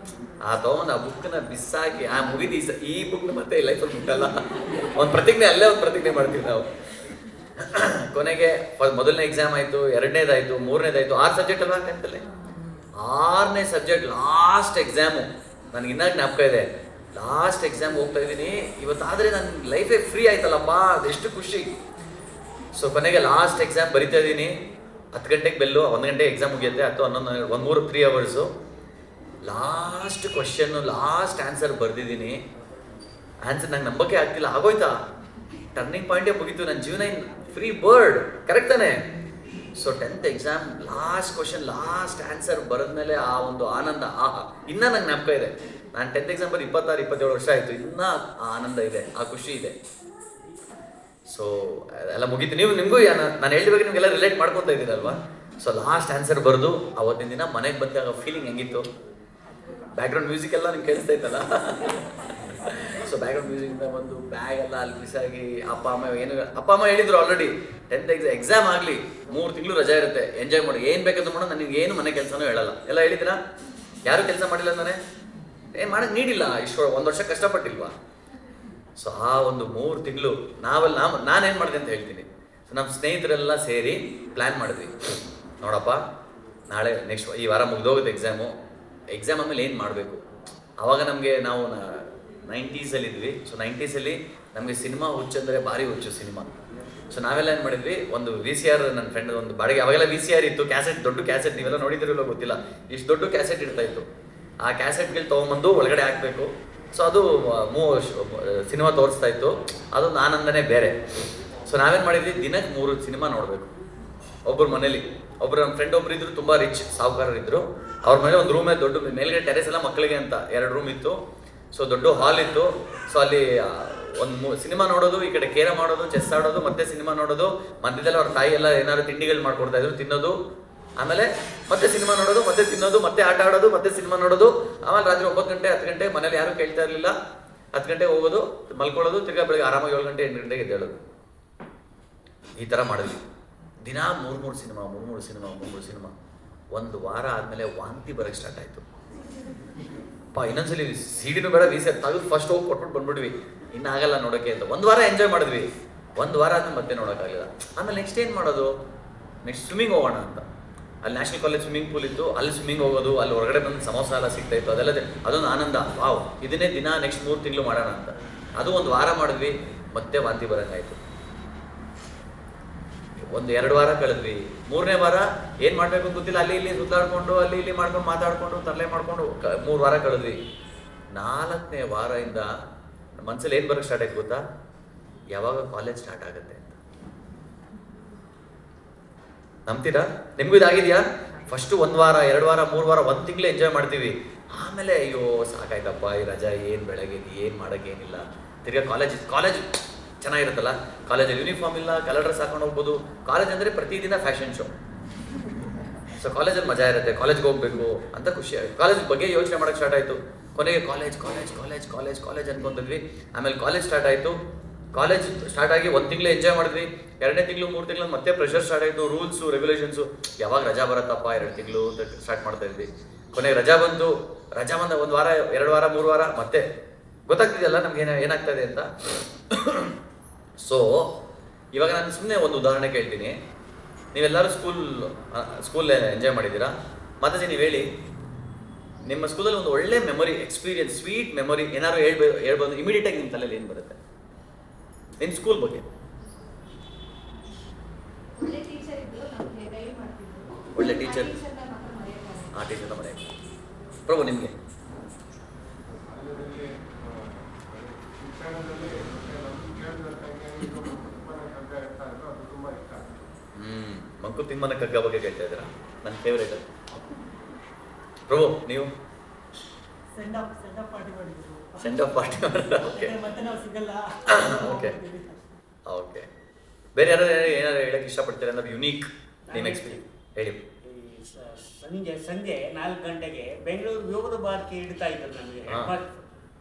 ಆ ತೊಗೊಂಡು ಆ ಬುಕ್ಕನ್ನ ಬಿಸಾಕಿ ಮುಗಿದು ಈ ಬುಕ್ನ ಮತ್ತೆ ಲೈಫಲ್ಲಿ ಮುಟ್ಟಲ್ಲ, ಒಂದು ಪ್ರತಿಜ್ಞೆ, ಅಲ್ಲೇ ಒಂದು ಪ್ರತಿಜ್ಞೆ ಮಾಡ್ತೀವಿ ನಾವು. ಕೊನೆಗೆ ಮೊದಲನೇ ಎಕ್ಸಾಮ್ ಆಯಿತು, 2ನೇದಾಯಿತು, 3ನೇದಾಯಿತು, 6 ಸಬ್ಜೆಕ್ಟ್ ಅಲ್ವಾ 10th. 6ನೇ ಸಬ್ಜೆಕ್ಟ್ ಲಾಸ್ಟ್ ಎಕ್ಸಾಮು, ನನಗೆ ಇನ್ನೂ ಜ್ಞಾಪಕ ಇದೆ. ಲಾಸ್ಟ್ ಎಕ್ಸಾಮ್ ಹೋಗ್ತಾ ಇದ್ದೀನಿ, ಇವತ್ತಾದರೆ ನನ್ನ ಲೈಫೇ ಫ್ರೀ ಆಯ್ತಲ್ಲಪ್ಪ, ಅದೆಷ್ಟು ಖುಷಿ. ಸೊ ಕೊನೆಗೆ ಲಾಸ್ಟ್ ಎಕ್ಸಾಮ್ ಬರಿತಾ ಇದ್ದೀನಿ, 10 ಗಂಟೆಗೆ ಬೆಲ್ಲು, 1 ಗಂಟೆಗೆ ಎಕ್ಸಾಮ್ ಮುಗಿಯುತ್ತೆ, 10, 11, 3 hours. Last question, last answer ಬರೆದಿದ್ದೀನಿ. ಆನ್ಸರ್ ನಂಗೆ ನಂಬಕ್ಕೆ ಆಗ್ತಿಲ್ಲ, ಆಗೋಯ್ತಾ, ಟರ್ನಿಂಗ್ ಪಾಯಿಂಟೇ ಮುಗೀತು, ನನ್ನ ಜೀವನ ಇನ್ ಫ್ರೀ ಬರ್ಡ್, ಕರೆಕ್ಟ್ ತಾನೆ? So 10th exam last question, last answer ಬರೆದ್ಮೇಲೆ ಆ ಒಂದು ಆನಂದ, ಇನ್ನೂ ನಂಗೆ ಜ್ಞಾಪಕ ಇದೆ. ನಾನು 10th ಎಕ್ಸಾಮ್ ಬರೀ 26, 27 ವರ್ಷ ಆಯಿತು, ಇನ್ನೂ ಆ ಆನಂದ ಇದೆ, ಆ ಖುಷಿ ಇದೆ. ಸೊ ಎಲ್ಲ ಮುಗೀತು. ನಿಮಗೂ ನಾನು ಹೇಳಿದಾಗ ನಿಮಗೆಲ್ಲ ರಿಲೇಟ್ ಮಾಡ್ಕೊತಾ ಇದ್ದೀರಲ್ವಾ? ಸೊ ಲಾಸ್ಟ್ ಆನ್ಸರ್ ಬರೆದು ಅವತ್ತಿನ ದಿನ ಮನೆಗೆ ಬಂದಾಗ ಫೀಲಿಂಗ್ ಹೆಂಗಿತ್ತು? ಬ್ಯಾಕ್ಗ್ರೌಂಡ್ ಮ್ಯೂಸಿಕ್ ಎಲ್ಲ ನಿಮ್ಗೆ ಕೇಳಿಸ್ತಾ ಇತ್ತಲ್ಲ? ಸೊ ಬ್ಯಾಕ್ಗ್ರೌಂಡ್ ಮ್ಯೂಸಿಕಿಂದ ಬಂದು ಬ್ಯಾಗ್ ಎಲ್ಲ ಅಲ್ಲಿ ಬಿಸಾಗಿ, ಅಪ್ಪ ಅಮ್ಮ ಹೇಳಿದ್ರು ಆಲ್ರೆಡಿ 10th ಎಕ್ಸಾಮ್ ಆಗಲಿ 3 ತಿಂಗಳು ರಜೆ ಇರುತ್ತೆ, ಎಂಜಾಯ್ ಮಾಡಿ, ಏನು ಬೇಕಂತ ಮಾಡೋ, ನನಗೆ ಏನು ಮನೆ ಕೆಲಸನೂ ಹೇಳಲ್ಲ, ಎಲ್ಲ ಹೇಳಿದ್ದೀರಾ? ಯಾರು ಕೆಲಸ ಮಾಡಿಲ್ಲ ಅಂತಾನೆ, ಏನು ಮಾಡೋಕ್ಕೆ ನೀಡಿಲ್ಲ, ಇಷ್ಟು 1 ವರ್ಷ ಕಷ್ಟಪಟ್ಟಿಲ್ವಾ? ಸೊ ಆ ಒಂದು 3 ತಿಂಗಳು ನಾನೇನು ಮಾಡಿದೆ ಅಂತ ಹೇಳ್ತೀನಿ. ಸೊ ನಮ್ಮ ಸ್ನೇಹಿತರೆಲ್ಲ ಸೇರಿ ಪ್ಲ್ಯಾನ್ ಮಾಡಿದ್ವಿ, ನೋಡಪ್ಪ ನಾಳೆ ನೆಕ್ಸ್ಟ್ ಈ ವಾರ ಮುಗ್ದೋಗುತ್ತೆ ಎಕ್ಸಾಮ್ ಆಮೇಲೆ ಏನು ಮಾಡಬೇಕು. ಆವಾಗ ನಾವು 90s ಇದ್ವಿ. ಸೊ 90s ನಮಗೆ ಸಿನಿಮಾ ಹುಚ್ಚಂದರೆ ಭಾರಿ ಹುಚ್ಚು ಸಿನಿಮಾ. ಸೊ ನಾವೆಲ್ಲ ಏನು ಮಾಡಿದ್ವಿ, ಒಂದು VCR, ನನ್ನ ಫ್ರೆಂಡ್ ಒಂದು ಬಾಡಿಗೆ, ಅವಾಗೆಲ್ಲ VCR ಇತ್ತು, ಕ್ಯಾಸೆಟ್, ದೊಡ್ಡ ಕ್ಯಾಸೆಟ್, ನೀವೆಲ್ಲ ನೋಡಿದಿರಲ್ಲ ಗೊತ್ತಿಲ್ಲ, ಇಷ್ಟು ದೊಡ್ಡ ಕ್ಯಾಸೆಟ್ ಇರ್ತಾಯಿತ್ತು. ಆ ಕ್ಯಾಸೆಟ್ಗಳು ತೊಗೊಂಬಂದು ಒಳಗಡೆ ಹಾಕಬೇಕು. ಸೊ ಅದು ಸಿನಿಮಾ ತೋರಿಸ್ತಾ ಇತ್ತು, ಅದೊಂದು ಆನಂದನೇ ಬೇರೆ. ಸೊ ನಾವೇನು ಮಾಡಿದ್ವಿ, ದಿನಕ್ಕೆ 3 ಸಿನಿಮಾ ನೋಡಬೇಕು. ಒಬ್ಬರು ಮನೇಲಿ, ನಮ್ಮ ಫ್ರೆಂಡ್ ಒಬ್ರು ಇದ್ರು, ತುಂಬ ರಿಚ್ ಸಾಹುಕಾರರಿದ್ದರು. ಅವ್ರ ಮನೆ ಒಂದು ರೂಮೇ ದೊಡ್ಡ, ಮೇಲ್ಗಡೆ ಟೆರೆಸ್ ಎಲ್ಲ ಮಕ್ಕಳಿಗೆ ಅಂತ 2 ರೂಮ್ ಇತ್ತು. ಸೊ ದೊಡ್ಡ ಹಾಲ್ ಇತ್ತು. ಸೊ ಅಲ್ಲಿ ಒಂದು ಸಿನಿಮಾ ನೋಡೋದು, ಈ ಕಡೆ ಕೇರಂ ಆಡೋದು, ಚೆಸ್ ಆಡೋದು, ಮತ್ತೆ ಸಿನಿಮಾ ನೋಡೋದು, ಮಧ್ಯದಲ್ಲಿ ಅವ್ರ ತಾಯಿ ಎಲ್ಲ ಏನಾದ್ರು ತಿಂಡಿಗಳು ಮಾಡ್ಕೊಡ್ತಾ ಇದ್ರು, ತಿನ್ನೋದು, ಆಮೇಲೆ ಮತ್ತೆ ಸಿನಿಮಾ ನೋಡೋದು, ಮತ್ತೆ ತಿನ್ನೋದು, ಮತ್ತೆ ಆಟ ಆಡೋದು, ಮತ್ತೆ ಸಿನಿಮಾ ನೋಡೋದು. ಆಮೇಲೆ ರಾತ್ರಿ 9 ಗಂಟೆ 10 ಗಂಟೆ ಮನೇಲಿ ಯಾರೂ ಕೇಳ್ತಾ ಇರಲಿಲ್ಲ, 10 ಗಂಟೆಗೆ ಹೋಗೋದು, ಮಲ್ಕೊಳ್ಳೋದು, ತಿರ್ಗಾ ಬೆಳಗ್ಗೆ ಆರಾಮಾಗಿ 7 ಗಂಟೆ 8 ಗಂಟೆಗೆ ಎದ್ದೇಳೋದು. ಈ ಥರ ಮಾಡಿದ್ವಿ. ದಿನ 3 ಸಿನಿಮಾ. 1 ವಾರ ಆದಮೇಲೆ ವಾಂತಿ ಬರೋಕ್ಕೆ ಸ್ಟಾರ್ಟ್ ಆಯಿತು. ಇನ್ನೊಂದ್ಸಲಿ ಸಿಡಿನೂ ಬೇಡ, VCR ತೆಗೆದು ಫಸ್ಟ್ ಹೋಗಿ ಕೊಟ್ಬಿಟ್ಟು ಬಂದ್ಬಿಡ್ವಿ, ಇನ್ನಾಗಲ್ಲ ನೋಡೋಕ್ಕೆ ಅಂತ. 1 ವಾರ ಎಂಜಾಯ್ ಮಾಡಿದ್ವಿ. 1 ವಾರ ಆದ್ಮೇಲೆ ಮತ್ತೆ ನೋಡೋಕ್ಕಾಗಲಿಲ್ಲ. ಆಮೇಲೆ ನೆಕ್ಸ್ಟ್ ಏನು ಮಾಡೋದು, ನೆಕ್ಸ್ಟ್ ಸ್ವಿಮ್ಮಿಂಗ್ ಹೋಗೋಣ ಅಂತ. ಅಲ್ಲಿ ನ್ಯಾಷನಲ್ ಕಾಲೇಜ್ ಸ್ವಿಮ್ಮಿಂಗ್ ಪೂಲ್ ಇತ್ತು, ಅಲ್ಲಿ ಸ್ವಿಮ್ಮಿಂಗ್ ಹೋಗೋದು, ಅಲ್ಲಿ ಹೊರಗಡೆ ಬಂದು ಸಮೋಸ ಎಲ್ಲ ಸಿಗ್ತಾಯಿತ್ತು, ಅದೊಂದು ಆನಂದ. ವಾವ್, ಇದನ್ನೇ ದಿನ ನೆಕ್ಸ್ಟ್ 3 ತಿಂಗಳು ಮಾಡೋಣ ಅಂತ. ಅದು 1 ವಾರ ಮಾಡಿದ್ವಿ, ಮತ್ತೆ ವಾಂತಿ ಬರೋಂಗಾಯ್ತು. 1-2 ವಾರ ಕಳೆದ್ವಿ. 3ನೇ ವಾರ ಏನು ಮಾಡಬೇಕು ಅಂತ ಗೊತ್ತಿಲ್ಲ, ಅಲ್ಲಿ ಇಲ್ಲಿ ಸುತ್ತಾಡ್ಕೊಂಡು, ಅಲ್ಲಿ ಇಲ್ಲಿ ಮಾಡ್ಕೊಂಡು, ಮಾತಾಡ್ಕೊಂಡು, ತರಲೆ ಮಾಡ್ಕೊಂಡು 3 ವಾರ ಕಳೆದ್ವಿ. 4ನೇ ವಾರದಿಂದ ಮನಸ್ಸಲ್ಲಿ ಏನು ಬರೋಕ್ಕೆ ಸ್ಟಾರ್ಟ್ ಆಯ್ತು ಗೊತ್ತಾ, ಯಾವಾಗ ಕಾಲೇಜ್ ಸ್ಟಾರ್ಟ್ ಆಗುತ್ತೆ ಅಂತ. ನಂಬ್ತೀರಾ? ನಿಮಗೂ ಇದಾಗಿದೆಯಾ? ಫಸ್ಟು 1 ವಾರ 2 ವಾರ 3 ವಾರ 1 ತಿಂಗಳು ಎಂಜಾಯ್ ಮಾಡ್ತೀವಿ. ಆಮೇಲೆ ಅಯ್ಯೋ ಸಾಕಾಯ್ತಪ್ಪ, ಈ ರಜಾ ಏನು ಬೆಳಗ್ಗೆ ಏನು ಮಾಡೋಕ್ಕೇನಿಲ್ಲ. ತಿರ್ಗಾ ಕಾಲೇಜ್ ಚೆನ್ನಾಗಿರುತ್ತಲ್ಲ, ಕಾಲೇಜಲ್ಲಿ ಯೂನಿಫಾರ್ಮ್ ಇಲ್ಲ, ಕಲರ್ ಡ್ರೆಸ್ ಹಾಕೊಂಡು ಹೋಗ್ಬೋದು. ಕಾಲೇಜ್ ಅಂದರೆ ಪ್ರತಿದಿನ ಫ್ಯಾಷನ್ ಶೋ. ಸೊ ಕಾಲೇಜಲ್ಲಿ ಮಜಾ ಇರುತ್ತೆ, ಕಾಲೇಜ್ಗೆ ಹೋಗಬೇಕು ಅಂತ ಖುಷಿ ಆಯಿತು. ಕಾಲೇಜ್ ಬಗ್ಗೆ ಯೋಚನೆ ಮಾಡೋಕ್ಕೆ ಸ್ಟಾರ್ಟ್ ಆಯಿತು. ಕೊನೆಗೆ ಕಾಲೇಜ್ ಅನ್ಕೊಂತಿದ್ವಿ. ಆಮೇಲೆ ಕಾಲೇಜ್ ಸ್ಟಾರ್ಟ್ ಆಯಿತು. ಕಾಲೇಜ್ ಸ್ಟಾರ್ಟ್ ಆಗಿ 1 ತಿಂಗಳು ಎಂಜಾಯ್ ಮಾಡಿದ್ವಿ. 2ನೇ ತಿಂಗಳು 3 ತಿಂಗಳು ಮತ್ತೆ ಪ್ರೆಷರ್ ಸ್ಟಾರ್ಟ್ ಆಯಿತು. ರೂಲ್ಸು ರೆಗ್ಯುಲೇಷನ್ಸು, ಯಾವಾಗ ರಜಾ ಬರುತ್ತಪ್ಪ, 2 ತಿಂಗಳು ಅಂತ ಸ್ಟಾರ್ಟ್ ಮಾಡ್ತಾ ಇದ್ವಿ. ಕೊನೆಗೆ ರಜಾ ಬಂದ 1 ವಾರ 2 ವಾರ 3 ವಾರ ಮತ್ತೆ ಗೊತ್ತಾಗ್ತಿದೆಯಲ್ಲ ನಮ್ಗೆ ಏನಾಗ್ತದೆ ಅಂತ. ಸೊ ಇವಾಗ ನಾನು ಸುಮ್ಮನೆ ಒಂದು ಉದಾಹರಣೆ ಕೇಳ್ತೀನಿ. ನೀವೆಲ್ಲರೂ ಸ್ಕೂಲ್ ಎಂಜಾಯ್ ಮಾಡಿದ್ದೀರಾ? ಮಾತಾಜಿ ನೀವು ಹೇಳಿ, ನಿಮ್ಮ ಸ್ಕೂಲಲ್ಲಿ ಒಂದು ಒಳ್ಳೆ ಮೆಮೊರಿ, ಎಕ್ಸ್ಪೀರಿಯನ್ಸ್, ಸ್ವೀಟ್ ಮೆಮೊರಿ ಏನಾದ್ರು ಹೇಳ್ಬೋದು ಇಮಿಡಿಯೇಟಾಗಿ ನಿಮ್ಮ ತಲೆಯಲ್ಲಿ ಏನು ಬರುತ್ತೆ ನಿಮ್ಮ ಸ್ಕೂಲ್ ಬಗ್ಗೆ? ಒಳ್ಳೆ ಟೀಚರ್, ಆ ಟೀಚರ್ನ ಮನೆ. ಪ್ರಭು ನಿಮಗೆ? ಮಂಕುತಿಮ್ಮನ ಕಗ್ಗ ಬಗ್ಗೆ ಕೇಳ್ತಾ ಇದ್ದೀರಾ? ನನ್ನ ಫೇವ್ರೇಟ್. ಪ್ರಭು ನೀವು? Send off party okay okay okay. ಬೇರೆ ಯಾರು ಏನಾದ್ರು ಹೇಳಕ್ಕೆ ಇಷ್ಟಪಡ್ತೀರಾ ಅಂದ್ರೆ ಯುನೀಕ್ ನಿಮ್ಮ ಎಕ್ಸ್ಪೀರಿಯನ್ಸ್ ಹೇಳಿ. ಸಂಜೆ 4 ಗಂಟೆಗೆ ಬೆಂಗಳೂರು ಯೋಗದ ಭಾರತಿ ಇಡ್ತಾ ಇದ್ರು ನಮಗೆ.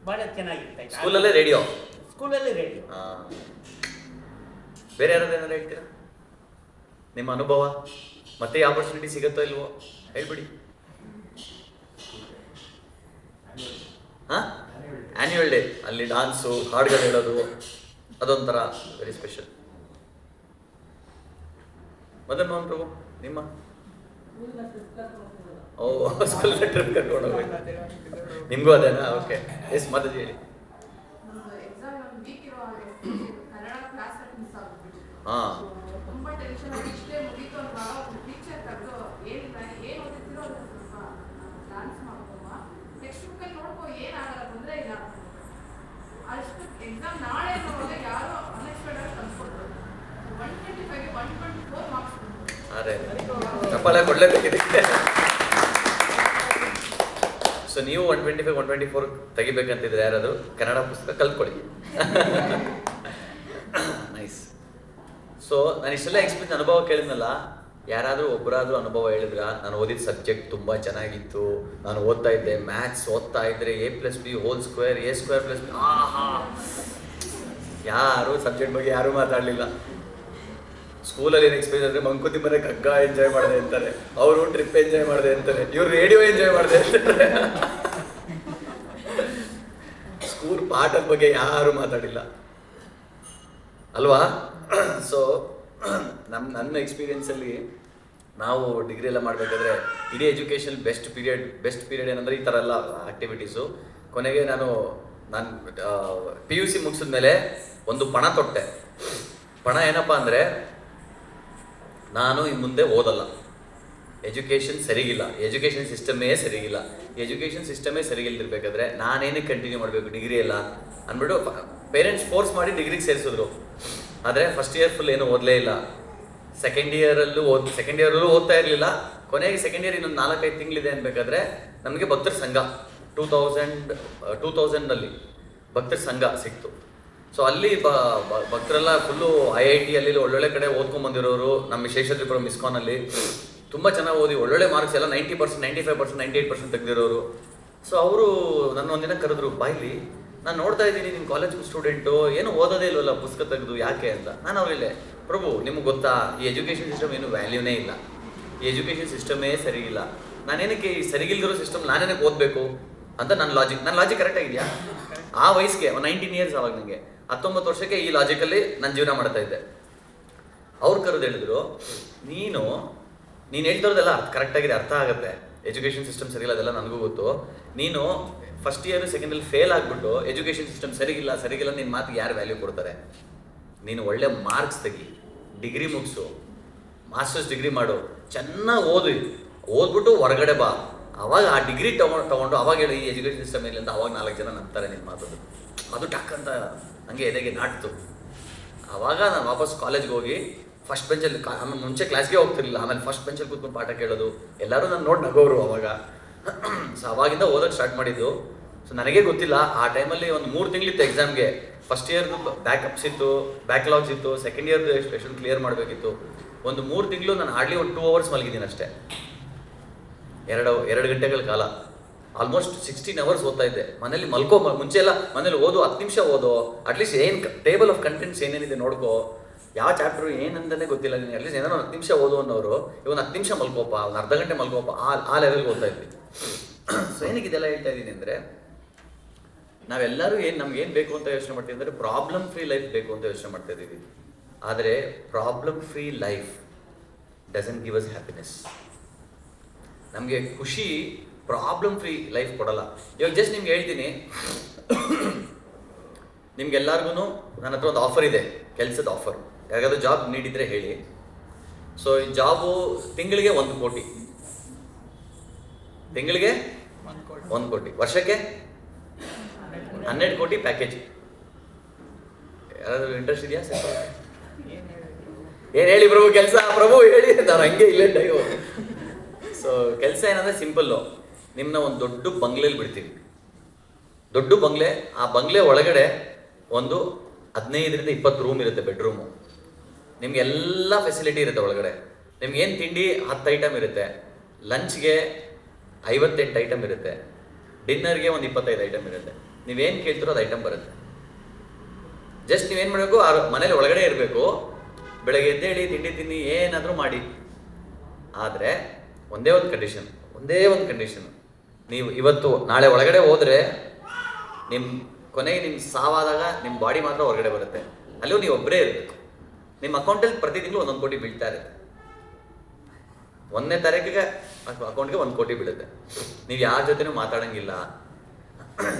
ಭಾಳ ಚೆನ್ನಾಗಿರ್ತಾ ಇತ್ತು. ಸ್ಕೂಲಲ್ಲೇ ರೇಡಿಯೋ? ಸ್ಕೂಲಲ್ಲಿ ರೇಡಿಯೋ. ಬೇರೆ ಯಾರಾದ್ರು ಏನಾದ್ರು ಹೇಳ್ತೀರಾ ನಿಮ್ಮ ಅನುಭವ? ಮತ್ತೆ ಆಪರ್ಚುನಿಟಿ ಸಿಗುತ್ತೋ ಇಲ್ವೋ ಹೇಳ್ಬಿಡಿ. ಆ್ಯನ್ಯುವಲ್ ಡೇ ಅಲ್ಲಿ ಡಾನ್ಸು, ಹಾಡುಗಳು ಹೇಳೋದು, ಅದೊಂಥರ ವೆರಿ ಸ್ಪೆಷಲ್. ಮದನ್ ಮೋಹನ್ ಪ್ರಭು ನಿಮ್ಮ? ಓ, ಸ್ಕೂಲ್ ಟ್ರಿಪ್ ಕರ್ಕೊಂಡು ಹೋಗ್ಬೇಕು. ನಿಮಗೂ ಅದೇನಾ? ಓಕೆ. ಎಸ್ ಮಾತಾಜಿ ಹೇಳಿ. ಹಾಂ ಅರೆ ಚಪ್ಪಾಳೆ ಕೊಡಲೇಬೇಕಿದೆ. ಸೊ ನೀವು 125, 124 ತೆಗಿಬೇಕಂತಿದ್ರೆ ಯಾರಾದರೂ ಕನ್ನಡ ಪುಸ್ತಕ ಕಲ್ತ್ಕೊಳ್ಳಿ. ನೈಸ್. ಸೊ ನಾನು ಇಷ್ಟೆಲ್ಲ ಎಕ್ಸ್ಪೀರಿಯನ್ಸ್ ಅನುಭವ ಕೇಳಿದ್ನಲ್ಲ, ಯಾರಾದರೂ ಒಬ್ಬರಾದರೂ ಅನುಭವ ಹೇಳಿದ್ರ? ನಾನು ಓದಿದ ಸಬ್ಜೆಕ್ಟ್ ತುಂಬ ಚೆನ್ನಾಗಿತ್ತು, ನಾನು ಓದ್ತಾ ಇದ್ದೆ ಮ್ಯಾಥ್ಸ್, ಓದ್ತಾ ಇದ್ದರೆ A+B² A²+B. ಯಾರು ಸಬ್ಜೆಕ್ಟ್ ಬಗ್ಗೆ ಯಾರೂ ಮಾತಾಡಲಿಲ್ಲ. ಸ್ಕೂಲಲ್ಲಿ ಏನು ಎಕ್ಸ್ಪೀರಿಯನ್ಸ್ ಅಂದರೆ ಮಂಕುತಿಮ್ಮನ ಕಗ್ಗ ಎಂಜಾಯ್ ಮಾಡಿದೆ ಅಂತಾರೆ, ಅವರು ಟ್ರಿಪ್ ಎಂಜಾಯ್ ಮಾಡಿದೆ ಅಂತಾರೆ, ಇವರು ರೇಡಿಯೋ ಎಂಜಾಯ್ ಮಾಡಿದೆ ಅಂತಾರೆ. ಸ್ಕೂಲ್ ಪಾಠದ ಬಗ್ಗೆ ಯಾರೂ ಮಾತಾಡಿಲ್ಲ ಅಲ್ವಾ? ಸೊ ನನ್ನ ಎಕ್ಸ್ಪೀರಿಯೆನ್ಸಲ್ಲಿ ನಾವು ಡಿಗ್ರಿ ಎಲ್ಲ ಮಾಡಬೇಕಾದ್ರೆ ಇಡೀ ಎಜುಕೇಷನ್ ಬೆಸ್ಟ್ ಪೀರಿಯಡ್ ಏನಂದರೆ ಈ ಥರ ಎಲ್ಲ ಆ್ಯಕ್ಟಿವಿಟೀಸು. ಕೊನೆಗೆ ನಾನು PUC ಮುಗಿಸಿದ್ಮೇಲೆ ಒಂದು ಪಣ ತೊಟ್ಟೆ. ಪಣ ಏನಪ್ಪ ಅಂದರೆ, ನಾನು ಇನ್ನು ಮುಂದೆ ಓದಲ್ಲ, ಎಜುಕೇಷನ್ ಸರಿಗಿಲ್ಲ, ಎಜುಕೇಷನ್ ಸಿಸ್ಟಮೇ ಸರಿಗಿಲ್ದಿರ್ಬೇಕಾದ್ರೆ ನಾನೇನಕ್ಕೆ ಕಂಟಿನ್ಯೂ ಮಾಡಬೇಕು ಡಿಗ್ರಿ ಎಲ್ಲ ಅಂದ್ಬಿಟ್ಟು ಪೇರೆಂಟ್ಸ್ ಫೋರ್ಸ್ ಮಾಡಿ ಡಿಗ್ರಿಗೆ ಸೇರಿಸಿದ್ರು. ಆದರೆ ಫಸ್ಟ್ ಇಯರ್ ಫುಲ್ ಏನು ಓದಲೇ ಇಲ್ಲ. ಸೆಕೆಂಡ್ ಇಯರಲ್ಲೂ ಓದ್ತಾ ಇರಲಿಲ್ಲ. ಕೊನೆಗೆ ಸೆಕೆಂಡ್ ಇಯರ್ ಇನ್ನೊಂದು 4-5 ತಿಂಗಳಿದೆ ಅನ್ಬೇಕಾದ್ರೆ ನಮಗೆ ಭಕ್ತರ ಸಂಘ 2000ನಲ್ಲಿ ಭಕ್ತರ ಸಂಘ ಸಿಕ್ತು. ಸೊ ಅಲ್ಲಿ ಭಕ್ತರೆಲ್ಲ ಫುಲ್ಲು IIT ಅಲ್ಲಿ ಒಳ್ಳೊಳ್ಳೆ ಕಡೆ ಓದ್ಕೊಂಡ್ಬಂದಿರೋರು, ನಮ್ಮ ಶೇಷಾದ್ರಿಪುರಂ ಇಸ್ಕಾನಲ್ಲಿ ತುಂಬ ಚೆನ್ನಾಗಿ ಓದಿ ಒಳ್ಳೊಳ್ಳೆ ಮಾರ್ಕ್ಸ್ ಎಲ್ಲ 90%, 95%, 98% ತೆಗೆದಿರೋರು. ಸೊ ಅವರು ನನ್ನ ಒಂದಿನ ಕರೆದ್ರು, ಬಾಯ್ಲಿ ನಾನು ನೋಡ್ತಾ ಇದ್ದೀನಿ ನಿಮ್ಮ ಕಾಲೇಜ್ ಸ್ಟೂಡೆಂಟು ಏನು ಓದೋದೇ ಇಲ್ವಲ್ಲ ಪುಸ್ತಕ ತೆಗೆದು, ಯಾಕೆ ಅಂತ. ನಾನು ಅವ್ರಿಲ್ಲೇ, ಪ್ರಭು ನಿಮಗೆ ಗೊತ್ತಾ ಈ ಎಜುಕೇಷನ್ ಸಿಸ್ಟಮ್ ಏನು ವ್ಯಾಲ್ಯೂನೇ ಇಲ್ಲ, ಈ ಎಜುಕೇಷನ್ ಸಿಸ್ಟಮೇ ಸರಿಗಿಲ್ಲ, ನಾನೇನಕ್ಕೆ ಈ ಸರಿಗಿಲ್ದಿರೋ ಸಿಸ್ಟಮ್ ನಾನೇನಕ್ಕೆ ಓದಬೇಕು ಅಂತ ನನ್ನ ಲಾಜಿಕ್ ಕರೆಕ್ಟಾಗಿದೆಯಾ? ಆ ವಯಸ್ಸಿಗೆ 19 ಇಯರ್ಸ್ ಆವಾಗ ನನಗೆ 19 ವರ್ಷಕ್ಕೆ ಈ ಲಾಜಿಕಲ್ಲಿ ನಾನು ಜೀವನ ಮಾಡ್ತಾ ಇದ್ದೆ. ಅವ್ರು ಕರೆದು ಹೇಳಿದ್ರು, ನೀನು ಹೇಳ್ತಿರೋದೆಲ್ಲ ಕರೆಕ್ಟಾಗಿದೆ, ಅರ್ಥ ಆಗುತ್ತೆ, ಎಜುಕೇಷನ್ ಸಿಸ್ಟಮ್ ಸರಿಯಿಲ್ಲ, ಅದೆಲ್ಲ ನನಗೂ ಗೊತ್ತು. ನೀನು first year second year fail ಆಗಿಬಿಟ್ಟು ಎಜುಕೇಷನ್ ಸಿಸ್ಟಮ್ ಸರಿಗಿಲ್ಲ ನಿನ್ನ ಮಾತಿಗೆ ಯಾರು ವ್ಯಾಲ್ಯೂ ಕೊಡ್ತಾರೆ? ನೀನು ಒಳ್ಳೆ ಮಾರ್ಕ್ಸ್ ತೆಗಿ, ಡಿಗ್ರಿ ಮುಗಿಸು, ಮಾಸ್ಟರ್ಸ್ ಡಿಗ್ರಿ ಮಾಡು, ಚೆನ್ನಾಗಿ ಓದ್ಬಿಟ್ಟು ಹೊರಗಡೆ ಬಾ, ಅವಾಗ ಆ ಡಿಗ್ರಿ ತೊಗೊಂಡು ಅವಾಗ ಹೇಳಿ ಈ ಎಜುಕೇಷನ್ ಸಿಸ್ಟಮ್ ಇಲ್ಲ ಅಂತ ಅವಾಗ 4 ಜನ ನಂಬ್ತಾರೆ ನಿನ್ನ ಮಾತದು. ಅದು ಟಕ್ ಅಂತ ಹಂಗೆ ಎದೆಗೆ ನಾಟ್ತು. ಆವಾಗ ನಾನು ವಾಪಸ್ ಕಾಲೇಜ್ಗೆ ಹೋಗಿ ಫಸ್ಟ್ ಬೆಂಚಲ್ಲಿ ಮುಂಚೆ ಕ್ಲಾಸ್ಗೆ ಹೋಗ್ತಿರ್ಲಿಲ್ಲ, ಆಮೇಲೆ ಫಸ್ಟ್ ಬೆಂಚಲ್ಲಿ ಕೂತ್ಕೊಂಡು ಪಾಠ ಕೇಳೋದು, ಎಲ್ಲರೂ ನಾನು ನೋಡಿ ನಗೋರು ಅವಾಗ. ಸೊ ಅವಾಗಿಂದ ಓದೋಕ್ಕೆ ಸ್ಟಾರ್ಟ್ ಮಾಡಿದ್ದು. ಸೊ ನನಗೇ ಗೊತ್ತಿಲ್ಲ, ಆ ಟೈಮಲ್ಲಿ ಒಂದು 3 ತಿಂಗಳಿತ್ತು ಎಕ್ಸಾಮ್ಗೆ. ಫಸ್ಟ್ ಇಯರ್ದು ಬ್ಯಾಕ್ಲಾಗ್ಸ್ ಇತ್ತು, ಸೆಕೆಂಡ್ ಇಯರ್ದು ಎಕ್ಸ್ಪೆಷಲ್ ಕ್ಲಿಯರ್ ಮಾಡಬೇಕಿತ್ತು. ಒಂದು 3 ತಿಂಗಳು ನಾನು ಹಾರ್ಡ್ಲಿ ಒಂದು 2 ಅವರ್ಸ್ ಮಲಗಿದ್ದೀನಿ ಅಷ್ಟೇ, 2 ಗಂಟೆಗಳ ಕಾಲ. ಆಲ್ಮೋಸ್ಟ್ 16 ಅವರ್ಸ್ ಓದ್ತಾ ಇದ್ದೆ. ಮನೇಲಿ ಮುಂಚೆ ಎಲ್ಲ ಮನೇಲಿ 10 ನಿಮಿಷ ಓದೋ, ಅಟ್ಲೀಸ್ಟ್ ಏನು ಟೇಬಲ್ ಆಫ್ ಕಂಟೆಂಟ್ಸ್ ಏನೇನಿದೆ ನೋಡ್ಕೋ, ಯಾವ ಚಾಪ್ಟರ್ ಏನಂತಲೇ ಗೊತ್ತಿಲ್ಲ ನೀನು, ಅಟ್ಲೀಸ್ಟ್ ಏನಾದ್ರು 10 ನಿಮಿಷ ಓದು ಅನ್ನೋರು ಇವಾಗ 10 ನಿಮಿಷ ಮಲ್ಕೋಪ, ಒಂದು ಅರ್ಧ ಗಂಟೆ ಮಲ್ಕೋಪ, ಆ ಲೆವೆಲ್ಗೆ ಓದ್ತಾ ಇದ್ವಿ. ಸೊ ಏನಕ್ಕೆ ಇದೆಲ್ಲ ಹೇಳ್ತಾ ಇದ್ದೀನಿ ಅಂದರೆ, ನಾವೆಲ್ಲರೂ ನಮ್ಗೆ ಏನು ಬೇಕು ಅಂತ ಯೋಚನೆ ಮಾಡ್ತೀವಿ ಅಂದರೆ ಪ್ರಾಬ್ಲಮ್ ಫ್ರೀ ಲೈಫ್ ಬೇಕು ಅಂತ ಯೋಚನೆ ಮಾಡ್ತಾ ಇದ್ದೀವಿ. ಆದರೆ problem free life doesn't give us happiness. ನಮಗೆ ಖುಷಿ ಪ್ರಾಬ್ಲಮ್ ಫ್ರೀ ಲೈಫ್ ಕೊಡಲ್ಲ. ಇವಾಗ ಜಸ್ಟ್ ನಿಮ್ಗೆ ಹೇಳ್ತೀನಿ, ನಿಮ್ಗೆಲ್ಲರಿಗೂ ನನ್ನ ಹತ್ರ ಒಂದು ಆಫರ್ ಇದೆ, ಕೆಲಸದ ಆಫರ್. ಯಾರಿಗಾದ್ರೂ ಜಾಬ್ ನೀಡಿದರೆ ಹೇಳಿ. ಸೊ ಈ ಜಾಬು ತಿಂಗಳಿಗೆ 1 ಕೋಟಿ, ತಿಂಗಳಿಗೆ 1 ಕೋಟಿ, ವರ್ಷಕ್ಕೆ 12 ಕೋಟಿ ಪ್ಯಾಕೇಜ್. ಯಾರಾದ್ರೂ ಇಂಟ್ರೆಸ್ಟ್ ಇದೆಯಾ? ಏನು ಹೇಳಿ ಪ್ರಭು ಕೆಲಸ? ಪ್ರಭು ಹೇಳಿ, ನಾನು ಹಂಗೆ ಇಲ್ಲೇ ಡೈವ್. ಸೊ ಕೆಲಸ ಏನಂದರೆ ಸಿಂಪಲ್ಲು, ನಿಮ್ಮನ್ನ ಒಂದು ದೊಡ್ಡ ಬಂಗ್ಲೆಯಲ್ಲಿ ಬಿಡ್ತೀವಿ. ದೊಡ್ಡ ಬಂಗ್ಲೆ, ಆ ಬಂಗ್ಲೆ ಒಳಗಡೆ ಒಂದು 15ರಿಂದ 20 ರೂಮ್ ಇರುತ್ತೆ, ಬೆಡ್ರೂಮು. ನಿಮ್ಗೆ ಎಲ್ಲ ಫೆಸಿಲಿಟಿ ಇರುತ್ತೆ ಒಳಗಡೆ. ನಿಮ್ಗೆ ಏನು ತಿಂಡಿ 10 ಐಟಮ್ ಇರುತ್ತೆ, ಲಂಚ್ಗೆ 58 ಐಟಮ್ ಇರುತ್ತೆ, ಡಿನ್ನರ್ಗೆ ಒಂದು 25 ಐಟಮ್ ಇರುತ್ತೆ. ನೀವೇನು ಕೇಳ್ತಿರೋ ಅದು ಐಟಮ್ ಬರುತ್ತೆ. ಜಸ್ಟ್ ನೀವೇನು ಮಾಡಬೇಕು, ಆ ಮನೇಲಿ ಒಳಗಡೆ ಇರಬೇಕು. ಬೆಳಗ್ಗೆ ಎದ್ದೇಳಿ ತಿಂಡಿ ತಿನ್ನಿ ಏನಾದರೂ ಮಾಡಿ. ಆದರೆ ಒಂದೇ ಒಂದು ಕಂಡೀಷನ್, ನೀವು ಇವತ್ತು ನಾಳೆ ಒಳಗಡೆ ಹೋದರೆ ನಿಮ್ಮ ಕೊನೆಗೆ ನಿಮ್ಮ ಸಾವಾದಾಗ ನಿಮ್ಮ ಬಾಡಿ ಮಾತ್ರ ಹೊರಗಡೆ ಬರುತ್ತೆ. ಅಲ್ಲೂ ನೀವು ಒಬ್ಬರೇ ಇರಬೇಕು. ನಿಮ್ಮ ಅಕೌಂಟಲ್ಲಿ ಪ್ರತಿ ತಿಂಗಳು 1 ಕೋಟಿ ಬೀಳ್ತಾ ಇರುತ್ತೆ. 1ನೇ ತಾರೀಕಿಗೆ ಅಕೌಂಟ್ಗೆ 1 ಕೋಟಿ ಬೀಳುತ್ತೆ. ನೀವು ಯಾರ ಜೊತೆನೂ ಮಾತಾಡೋಂಗಿಲ್ಲ,